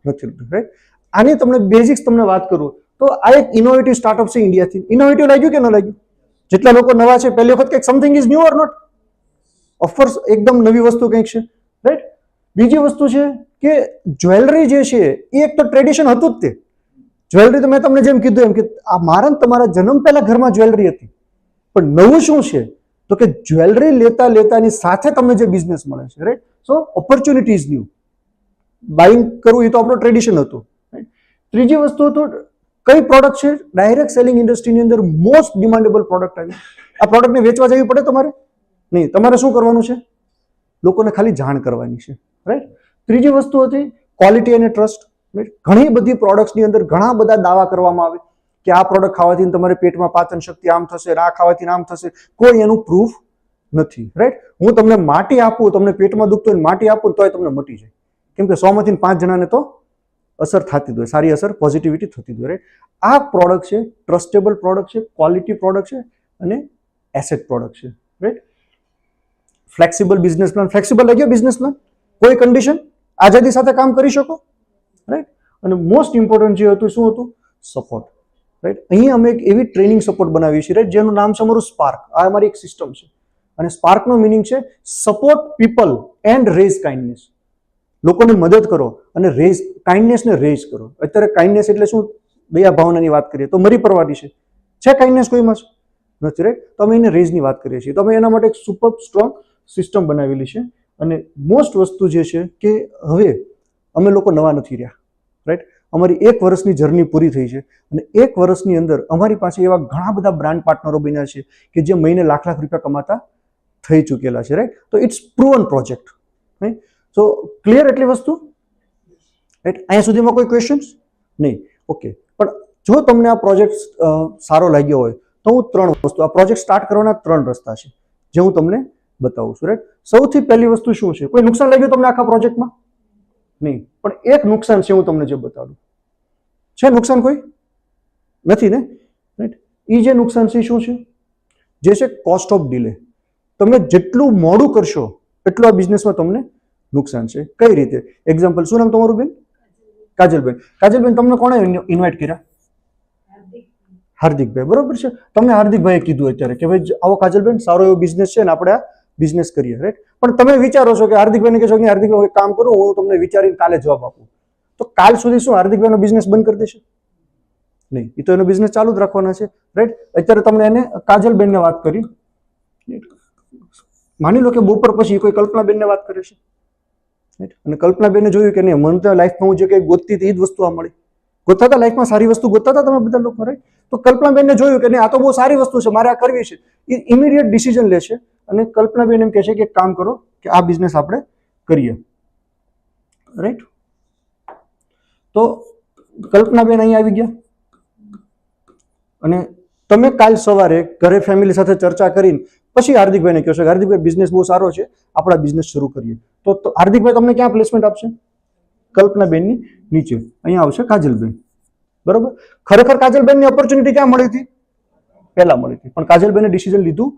નથી, રાઈટ. આની તમને બેઝિક્સ તમને વાત કરું તો આ એક ઇનોવેટિવ સ્ટાર્ટઅપ છે ઇન્ડિયાથી. ઇનોવેટિવ લાગ્યું કે ન લાગ્યું? જેટલા લોકો નવા છે પહેલી વખત કંઈક something is new or not? Of course એકદમ નવી વસ્તુ કંઈક છે, રાઈટ. બીજી વસ્તુ છે કે જ્વેલરી જે છે એ એક તો ટ્રેડિશન હતું જ. તે જ્વેલરી તો મેં તમને જેમ કીધું એમ કે આ મારા તમારા જન્મ પહેલા ઘરમાં જ્વેલરી હતી, પણ નવું શું છે તો કે જ્વેલરી લેતા લેતાની સાથે તમને જે બિઝનેસ મળે છે, right. So opportunity is new. Buying કરવું એ તો આપણું ટ્રેડિશન હતું, રાઈટ. ત્રીજી વસ્તુ હતું કઈ પ્રોડક્ટ છે? ડાયરેક્ટ સેલિંગ ઇન્ડસ્ટ્રીની અંદર મોસ્ટ ડિમાન્ડેબલ પ્રોડક્ટ આવી. આ પ્રોડક્ટને વેચવા જવી પડે તમારે નહીં. તમારે શું કરવાનું છે? લોકોને ખાલી જાણ કરવાની છે, રાઈટ. ત્રીજી વસ્તુ હતી ક્વોલિટી અને ટ્રસ્ટ. ઘણી બધી પ્રોડક્ટ્સની અંદર ઘણા બધા દાવા કરવામાં આવે કે આ પ્રોડક્ટ ખાવાથી તમારે પેટમાં પાચન શક્તિ આમ થશે, આ ખાવાથી આમ થશે. કોઈ એનું પ્રૂફ નથી, રાઈટ. હું તમને માટી આપું, તમને પેટમાં દુખતું હોય માટી આપું તોય તમને મટી જાય, કેમ કે 100 માંથી 5 જણાને તો અસર થતી જ હોય, સારી અસર, પોઝિટિવિટી થતી જ હોય, રાઈટ. આ પ્રોડક્ટ છે, ટ્રસ્ટેબલ પ્રોડક્ટ છે, ક્વોલિટી પ્રોડક્ટ છે અને એસેટ પ્રોડક્ટ છે, right. Flexible business plan. Flexible લાગ્યો બિઝનેસ પ્લાન? કોઈ કન્ડિશન, આઝાદી સાથે કામ કરી શકો, રાઈટ. અને મોસ્ટ ઇમ્પોર્ટન્ટ જે હતું શું હતું? Support, right. અહીંયા અમે એક એવી ટ્રેનિંગ સપોર્ટ બનાવીએ છીએ, રાઈટ, જેનું નામ છે અમારું સ્પાર્ક. આ અમારી એક સિસ્ટમ છે અને સ્પાર્કનો મિનિંગ છે support people and raise kindness. લોકોને મદદ કરો અને રેઝ, કાઇન્ડનેસને રેઝ કરો. અત્યારે કાઇન્ડનેસ એટલે શું? દયા ભાવનાની વાત કરીએ તો મરી પરવાડી છે કાઇન્ડનેસ કોઈમાં નથી, રાઈટ. તો અમે એને રેઝની વાત કરીએ છીએ. તો અમે એના માટે એક સુપર સ્ટ્રોંગ સિસ્ટમ બનાવેલી છે. અને મોસ્ટ વસ્તુ જે છે કે હવે અમે લોકો નવા નથી રહ્યા, રાઈટ. અમારી 1 વર્ષની જર્ની પૂરી થઈ છે અને 1 વર્ષની અંદર અમારી પાસે એવા ઘણા બધા બ્રાન્ડ પાર્ટનરો બન્યા છે કે જે મહિને લાખ રૂપિયા કમાતા થઈ ચૂકેલા છે, રાઈટ? તો it's proven project, right? So clear એટલી વસ્તુ, રાઈટ? અહીંયા સુધીમાં કોઈ ક્વેશ્ચન્સ નહીં? ઓકે. પણ જો તમને આ પ્રોજેક્ટ સારો લાગ્યો હોય તો હું 3 વસ્તુ, આ પ્રોજેક્ટ સ્ટાર્ટ કરવાના 3 રસ્તા છે જે હું તમને બતાવું છું, રાઈટ? સૌથી પહેલી વસ્તુ શું છે? કોઈ નુકસાન લાગ્યું તમને આખા પ્રોજેક્ટમાં? નહીં, પણ એક નુકસાન છે હું તમને જે બતાવું. છે નુકસાન કોઈ? નથી ને, રાઈટ? એ જે નુકસાન છે શું છે? જે છે કોસ્ટ ઓફ ડિલે. તમે જેટલું મોડું કરશો એટલું આ બિઝનેસમાં તમને નુકસાન છે. કઈ રીતે? એક્ઝામ્પલ, શું નામ તમારું બેન? કાજલબેન. કાજલબેન, તમને કોણે ઇન્વાઇટ કર્યા? હાર્દિકભાઈ, બરોબર છે? તમને હાર્દિકભાઈએ કીધું અત્યારે કે ભાઈ આવો કાજલબેન, સારો એવો બિઝનેસ છે ને આપણે આ બિઝનેસ કરીએ, રાઈટ? પણ તમે વિચારો છો કે હાર્દિકભાઈને કહેશો કે હાર્દિકભાઈ કામ કરું, હું તમને વિચારીને કાલે જવાબ આપું, તો કાલ સુધી શું હાર્દિકભાઈનો બિઝનેસ બંધ કરી દેશે? નહીં, એ તો એનો બિઝનેસ ચાલુ જ રાખવાના છે, રાઈટ? અત્યારે તમને એને કાજલબેનને વાત કરી, માની લો કે બપોર પછી કોઈ કલ્પનાબેનને વાત કરે છે, રાઈટ? અને કલ્પનાબેને જોયું કે નહીં, મને તો લાઈફમાં હું જે કંઈ ગોતતી હતી એ જ વસ્તુ આ મળી. ગોતતા હતા લાઈફમાં, સારી વસ્તુ ગોતતા હતા તમે બધા લોકો, રાઈટ? તો કલ્પનાબેનને જોયું કે નહીં, આ તો બહુ સારી વસ્તુ છે, મારે આ કરવી છે. એ ઇમિડિયેટ ડિસિઝન લે છે અને કલ્પનાબેન એમ કહે છે કે એક કામ કરો કે આ બિઝનેસ આપણે કરીએ, રાઈટ? તો કલ્પનાબેન અહીંયા આવી ગયા અને તમે કાલ સવારે ઘરે ફેમિલી સાથે ચર્ચા કરીને પછી હાર્દિકભાઈને કહેશો કે હાર્દિકભાઈ બિઝનેસ બહુ સારો છે, આપણે બિઝનેસ શરૂ કરીએ. તો હાર્દિકભાઈ તમને ક્યાં પ્લેસમેન્ટ આપશે? કલ્પનાબેનની નીચે. અહીંયા આવશે કાજલબેન, બરોબર? ખરેખર કાજલબેનની ઓપોર્ચ્યુનિટી ક્યાં મળી હતી? પહેલા મળી હતી, પણ કાજલબેને ડિસિઝન લીધું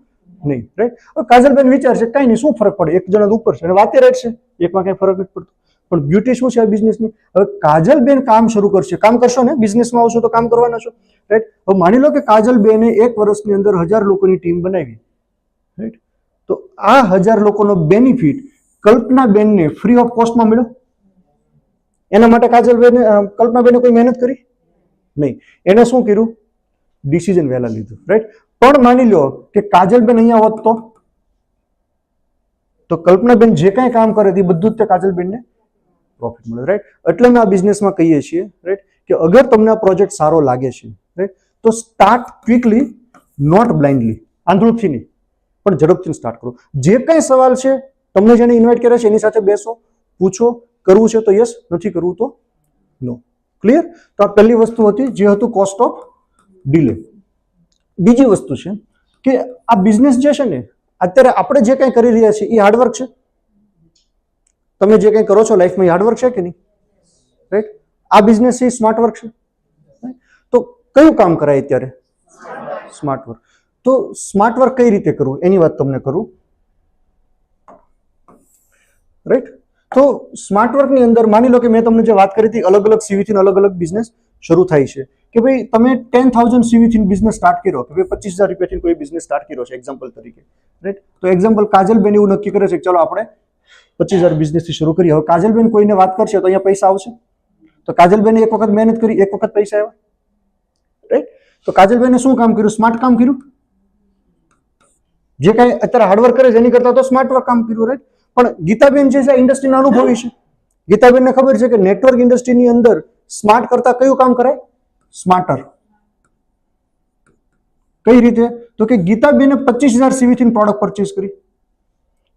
નહીં, રાઈટ? હવે કાજલબેન વિચારશે કઈ નહીં, શું ફરક પડે, એક જણા ઉપર છે અને વાતે રાઈટ છે, એકમાં કઈ ફરક નથી પડતો. પણ બ્યુટી શું છે આ બિઝનેસની? હવે કાજલબેન કામ શરૂ કરશે, કામ કરશો ને, બિઝનેસમાં આવશો તો કામ કરવાના છો, રાઈટ? હવે માની લો કે કાજલબેને 1 વર્ષની અંદર 1000 લોકોની ટીમ બનાવી, રાઈટ? તો આ 1000 લોકોનો બેનિફિટ કલ્પનાબેનને ફ્રી ઓફ કોસ્ટમાં મળ્યો. એના માટે કલ્પનાબેને કોઈ મહેનત કરી નહીં. એને શું કર્યું? ડિસિઝન વહેલા લીધું, રાઈટ? પણ માની લો કે કાજલબેન અહીંયા હોત તો કલ્પનાબેન જે કાંઈ કામ કરે તે બધું જ તે કાજલબેનને પ્રોફિટ મળે, રાઈટ? એટલે અમે આ બિઝનેસમાં કહીએ છીએ, રાઈટ, કે અગર તમને આ પ્રોજેક્ટ સારો લાગે છે, રાઈટ, તો સ્ટાર્ટ ક્વિકલી, નોટ બ્લાઇન્ડલી. આંધળુંથી નહીં, પણ ઝડપથી સ્ટાર્ટ કરો. જે કંઈ સવાલ છે, તમને જેને ઇન્વાઇટ કર્યા છે એની સાથે બેસો, પૂછો. કરવું છે તો યસ, નથી કરવું તો નો. ક્લિયર? તો આ પહેલી વસ્તુ હતી, જે હતું કોસ્ટ ઓફ ડિલે. બીજી વસ્તુ છે કે આ બિઝનેસ જે છે ને, અત્યારે આપણે જે કંઈ કરી રહ્યા છીએ એ હાર્ડવર્ક છે. તમે જે કંઈ કરો છો લાઈફમાં એ હાર્ડવર્ક છે કે નહીં? રાઈટ? આ બિઝનેસ એ સ્માર્ટ વર્ક છે. તો કયું કામ કરાય અત્યારે? Smart work. તો સ્માર્ટ વર્ક કઈ રીતે કરવું એની વાત તમને કરું, રાઈટ? તો સ્માર્ટ વર્કની અંદર માની લો કે મેં તમને જે વાત કરી હતી, અલગ અલગ સીવીથી અલગ અલગ બિઝનેસ શરૂ થાય છે. કે ભાઈ તમે 10,000 સીવીથી બિઝનેસ સ્ટાર્ટ કર્યો, કે ભાઈ 25,000 રૂપિયાથી કોઈ બિઝનેસ સ્ટાર્ટ કર્યો છે એક્ઝામ્પલ તરીકે, રાઈટ? તો એક્ઝામ્પલ કાજલબેન એવું નક્કી કરે છે કે ચલો આપણે 25,000 બિઝનેસથી શરૂ કરીએ. હવે કાજલબેન કોઈને વાત કરશે તો અહીંયા પૈસા આવશે. તો કાજલબેને એક વખત મહેનત કરી, એક વખત પૈસા આવ્યા, રાઈટ? તો કાજલબેને શું કામ કર્યું? સ્માર્ટ કામ કર્યું. જે કાંઈ અત્યારે હાર્ડવર્ક કરે છે એની કરતા તો સ્માર્ટ વર્ક કામ કર્યું, રાઈટ? પણ ગીતાબેન જે છે ઇન્ડસ્ટ્રીના અનુભવી છે. ગીતાબેનને ખબર છે કે નેટવર્ક ઇન્ડસ્ટ્રીની અંદર સ્માર્ટ કરતા કયું કામ કરાય? સ્માર્ટર. કઈ રીતે? તો કે ગીતાબેને 25,000 સીવીથી પ્રોડક્ટ પરચેસ કરી.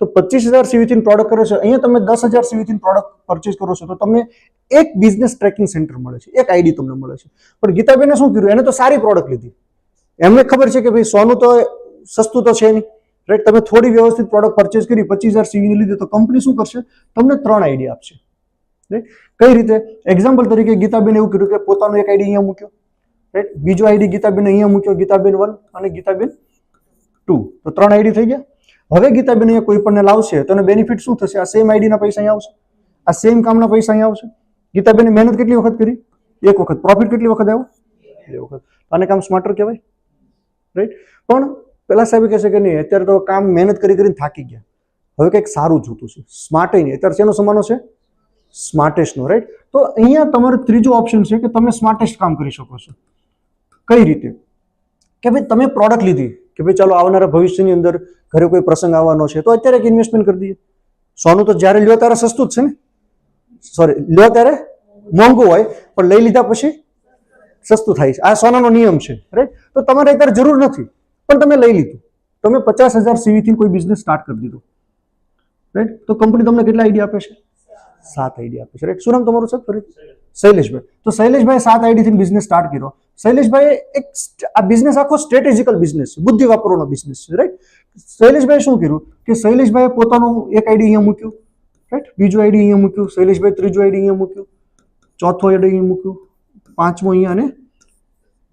તો 25,000 સીવીથી પ્રોડક્ટ કરે છે, અહીંયા તમે 10,000 સીવીથી પ્રોડક્ટ પરચેસ કરો છો તો તમને એક બિઝનેસ ટ્રેકિંગ સેન્ટર મળે છે, એક આઈડી તમને મળે છે. પણ ગીતાબેને શું કર્યું? એને તો સારી પ્રોડક્ટ લીધી. એમને ખબર છે કે ભાઈ સોનું તો સસ્તું તો છે નહીં, રાઈટ? તમે થોડી વ્યવસ્થિત પ્રોડક્ટ પરચેસ કરી, 25,000 સીવીની લીધી, તો કંપની શું કરશે? તમને 3 આઈડી આપશે, રાઈટ? કઈ રીતે? એક્ઝામ્પલ તરીકે ગીતાબેન એવું કર્યું કે પોતાનો એક આઈડી અહીંયા મૂક્યો, રાઈટ? બીજો આઈડી ગીતાબેન અહીંયા મૂક્યો, ગીતાબેન 1 અને ગીતાબેન 2, તો 3 આઈડી થઈ ગયા. હવે ગીતાબેન અહીંયા કોઈ પણને લાવશે તો એને બેનિફિટ શું થશે? આ સેમ આઈડીના પૈસા અહીંયા આવશે, આ સેમ કામના પૈસા અહીંયા આવશે. ગીતાબેને મહેનત કેટલી વખત કરી? એક વખત. પ્રોફિટ કેટલી વખત આવ્યો? 2 વખત. આને કામ સ્માર્ટર કહેવાય, રાઈટ? પણ પેલા સાહેબ કહેશે કે નહીં, અત્યારે તો કામ મહેનત કરીને થાકી ગયા, હવે કંઈક સારું જોતું છે. સ્માર્ટ નહીં, અત્યારે શેનો જમાનો છે? સ્માર્ટેસ્ટનો, રાઈટ? તો અહીંયા તમારું ત્રીજો ઓપ્શન છે કે તમે સ્માર્ટેસ્ટ કામ કરી શકો છો. કઈ રીતે? કે ભાઈ તમે પ્રોડક્ટ લીધી કે ભાઈ ચાલો આવનારા ભવિષ્યની અંદર ઘરે કોઈ પ્રસંગ આવવાનો છે તો અત્યારે એક ઇન્વેસ્ટમેન્ટ કરી દઈએ. સોનું તો જ્યારે લ્યો ત્યારે સસ્તું જ છે ને, સોરી, લ્યો ત્યારે મોંઘું હોય પણ લઈ લીધા પછી સસ્તું થાય છે. આ સોનાનો નિયમ છે, રાઈટ? તો તમારે અત્યારે જરૂર નથી પણ તમે લઈ લીધું, તમે 50,000 CV થી કોઈ બિઝનેસ સ્ટાર્ટ કરી દીધો, રાઈટ? તો કંપની તમને કેટલા આઈડિયા આપે છે? 7 આઈડિયા આપે છે, રાઈટ? શું નામ તમારું સર? ફરી શૈલેષભાઈ. તો શૈલેષભાઈ 7 આઈડિયાથી બિઝનેસ સ્ટાર્ટ કર્યો. શૈલેષભાઈ આ બિઝનેસ આખો સ્ટ્રેટેજિકલ બિઝનેસ છે, બુદ્ધિ વાપરવાનો બિઝનેસ છે, રાઈટ? શૈલેષભાઈ શું કર્યું કે શૈલેષભાઈએ પોતાનું એક આઈડી અહીંયા મૂક્યું, રાઈટ? બીજું આઈડી અહીંયા મૂક્યું, શૈલેષભાઈ ત્રીજું આઈડી અહીંયા મૂક્યું, ચોથું આઈડી અહીંયા મૂક્યું, પાંચમું અહીંયા અને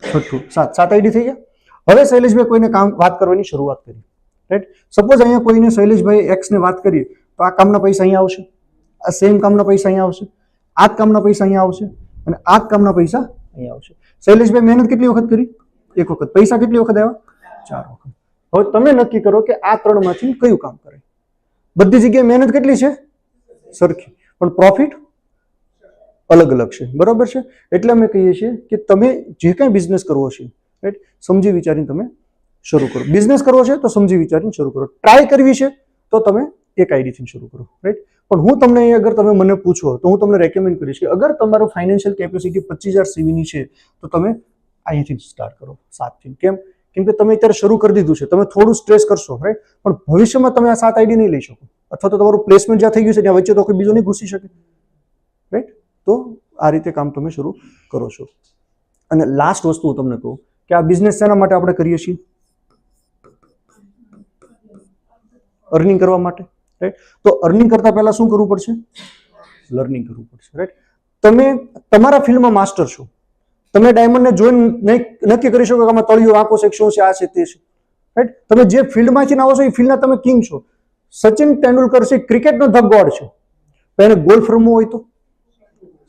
છઠ્ઠું. 7 આઈડી થઈ ગયા. હવે શૈલેષભાઈ કોઈને વાત કરવાની શરૂઆત કરી, રાઈટ? સપોઝ અહીંયા કોઈને શૈલેષભાઈ એક્સ ને વાત કરીએ તો આ કામના પૈસા અહીંયા આવશે, આ સેમ કામના પૈસા અહીંયા આવશે, આ કામના પૈસા અહીંયા આવશે અને આ કામના પૈસા અહીંયા આવશે. શૈલેષભાઈ મહેનત કેટલી વખત કરી? એક વખત. પૈસા કેટલી વખત આવ્યા? 4 વખત. હવે તમે નક્કી કરો કે આ 3 માંથી કયું કામ કરે. બધી જગ્યાએ મહેનત કેટલી છે? સરખી, પણ પ્રોફિટ અલગ અલગ છે, બરોબર છે? એટલે અમે કહીએ છીએ કે તમે જે કાંઈ બિઝનેસ કરવો છે, રાઈટ, સમજી વિચારીને તમે શરૂ કરો. બિઝનેસ કરવો છે તો સમજી વિચારીને શરૂ કરો. ટ્રાય કરવી છે તો તમે એક આઈડીથી શરૂ કરો, રાઈટ? પણ હું તમને અગર તમે મને પૂછો તો હું તમને રેકમેન્ડ કરીશ કે અગર તમારું ફાઇનાન્શિયલ કેપેસિટી 25,000 CVની છે તો તમે અહીંથી સ્ટાર્ટ કરો, 7થી. કેમ? કેમ કે તમે અત્યારે શરૂ કરી દીધું છે, તમે થોડું સ્ટ્રેસ કરશો, રાઈટ? પણ ભવિષ્યમાં તમે આ 7 આઈડી નહીં લઈ શકો, અથવા તો તમારું પ્લેસમેન્ટ જ્યાં થઈ ગયું છે ત્યાં વચ્ચે તો કોઈ બીજો નહીં ઘૂસી શકે, રાઈટ? તો આ રીતે કામ તમે શરૂ કરો છો. અને લાસ્ટ વસ્તુ હું તમને કહું કે આ બિઝનેસ શેના માટે આપણે કરીએ છીએ? અર્નિંગ કરવા માટે, રાઈટ? તો અર્નિંગ કરતા પહેલા શું કરવું પડશે? લર્નિંગ કરવું પડશે, રાઈટ? તમે તમારા ફિલ્ડમાં માસ્ટર છો, તમે ડાયમંડને જોઈને નક્કી કરી શકો કે આમાં તળિયો વાંકો છે, શું છે, આ છે, તે છે, રાઈટ? તમે જે ફિલ્ડમાંથી આવો છો એ ફિલ્ડના તમે કિંગ છો. સચિન તેંડુલકર છે, ક્રિકેટનો ધ ગોડ છે, પણ એને ગોલ્ફ રમવું હોય તો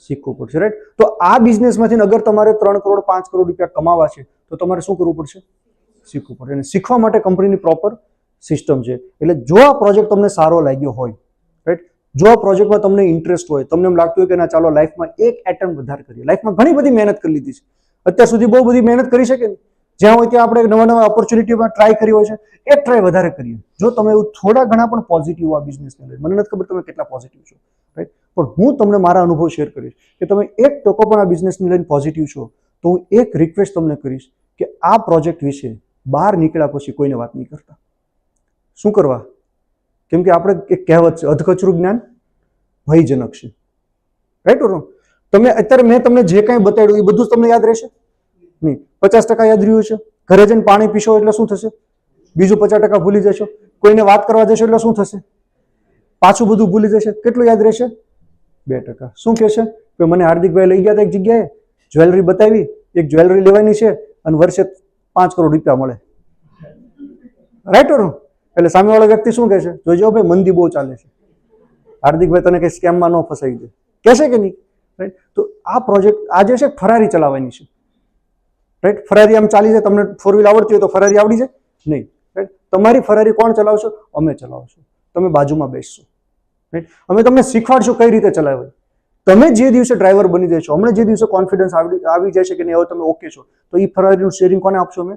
શીખવું પડશે, રાઈટ? તો આ બિઝનેસમાંથી અગર તમારે 3 કરોડ 5 કરોડ રૂપિયા કમાવા છે તો તમારે શું કરવું પડશે? શીખવું પડશે. અને શીખવા માટે કંપનીની પ્રોપર સિસ્ટમ છે. એટલે જો આ પ્રોજેક્ટ તમને સારો લાગ્યો હોય, રાઈટ, જો આ પ્રોજેક્ટમાં તમને ઇન્ટરેસ્ટ હોય, તમને એમ લાગતું હોય કે ના ચાલો લાઈફમાં એક એટેમ્પ વધારે કરીએ, લાઈફમાં ઘણી બધી મહેનત કરી લીધી છે, અત્યાર સુધી બહુ બધી મહેનત કરી શકે ને, જ્યાં હોય ત્યાં આપણે નવા ઓપોર્ચ્યુનિટીમાં ટ્રાય કરી હોય છે, એક ટ્રાય વધારે કરીએ. જો તમે એવું થોડા ઘણા પણ પોઝિટિવ આ બિઝનેસને લઈને, મને નથી ખબર તમે કેટલા પોઝિટિવ છો, રાઈટ, પણ હું તમને મારા અનુભવ શેર કરીશ કે તમે 1% પણ આ બિઝનેસને લઈને પોઝિટિવ છો તો હું એક રિક્વેસ્ટ તમને કરીશ કે આ પ્રોજેક્ટ વિશે બહાર નીકળ્યા પછી કોઈને વાત નહીં કરતા. શું કરવા? કેમ કે આપણે એક કહેવત છે, અધકચરું જ્ઞાન ભયજનક છે, રાઈટ? તમે અત્યારે મેં તમને જે કાંઈ બતાવ્યું એ બધું જ તમને યાદ રહેશે નહીં. 50% યાદ રહ્યું છે. ઘરે જઈને પાણી પીશો એટલે શું થશે? બીજું 50% ભૂલી જશો. કોઈને વાત કરવા જશો એટલે શું થશે? પાછું બધું ભૂલી જશે. કેટલું યાદ રહેશે? 2%. શું કહેશે કે મને હાર્દિકભાઈ લઈ ગયા હતા એક જગ્યાએ, જ્વેલરી બતાવી, એક જ્વેલરી લેવાની છે અને વર્ષે 5 કરોડ રૂપિયા મળે, રાઈટ? એટલે સામેવાળો વ્યક્તિ શું કહે છે? જોજો ભાઈ મંદી બહુ ચાલે છે, હાર્દિકભાઈ તને કઈ સ્કેમમાં ન ફસાઈ દે, કહેશે કે નહીં, રાઈટ? તો આ પ્રોજેક્ટ આજે છે ફરારી ચલાવવાની છે, રાઈટ? ફરારી આમ ચાલી જાય, તમને 4 વ્હીલ આવડતી હોય તો ફરારી આવડી જાય નહીં, રાઈટ? તમારી ફરારી કોણ ચલાવશો? અમે ચલાવશો, તમે બાજુમાં બેસશો, રાઈટ? અમે તમને શીખવાડશું કઈ રીતે ચલાવવી. તમે જે દિવસે ડ્રાઈવર બની જશો, હમણાં જે દિવસે કોન્ફિડન્સ આવી જશે કે નહીં હવે તમે ઓકે છો, તો એ ફરારીનું શેરિંગ કોને આપશો? અમે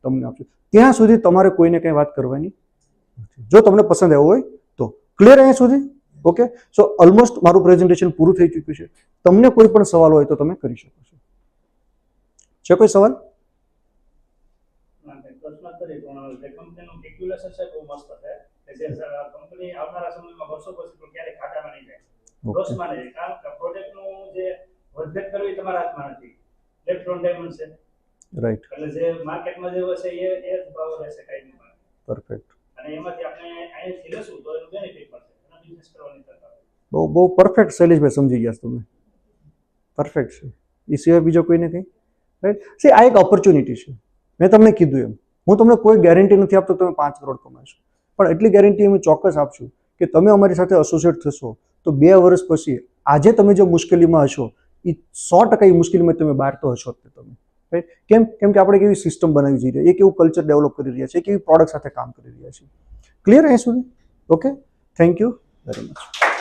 તમને આપશું. ત્યાં સુધી તમારે કોઈને કંઈ વાત કરવાની નથી. જો તમને પસંદ આવ્યો હોય તો ક્લિયર અહીંયા સુધી? ઓકે, સો ઓલમોસ્ટ મારું પ્રેઝન્ટેશન પૂરું થઈ ચૂક્યું છે. તમને કોઈ પણ સવાલ હોય તો તમે કરી શકો છો. છે કોઈ સવાલ? રાઈટ, એટલે જે માર્કેટમાં જે હશે એ જ ભાવ રહેશે કાંઈ નહીં. પરફેક્ટ. અને એમાંથી આપણે અહીંથી લેશું તો એનું બેનિફિટ મળશે, એનો બિઝનેસ કરવાની તક આવે. બહુ પરફેક્ટ શૈલેષભાઈ, સમજી ગયા તમે. પરફેક્ટ છે. એ સિવાય બીજો કોઈને કંઈ? રાઈટ. સી આ એક ઓપોર્ચ્યુનિટી છે. મેં તમને કીધું એમ, હું તમને કોઈ ગેરંટી નથી આપતો તમે 5 કરોડ કમાશો, પણ એટલી ગેરંટી અમે ચોક્કસ આપશું કે તમે અમારી સાથે એસોસિએટ થશો તો 2 વર્ષ પછી આજે તમે જે મુશ્કેલીમાં હશો એ 100% એ મુશ્કેલીમાં તમે બહાર તો હશો જ તમે, રાઈટ? કેમ? કેમ કે આપણે એક એવી સિસ્ટમ બનાવી જઈ રહ્યા, એક એવું કલ્ચર ડેવલપ કરી રહ્યા છે, એક એવી પ્રોડક્ટ સાથે કામ કરી રહ્યા છીએ. ક્લિયર અહીંયા સુધી? Okay, thank you very much.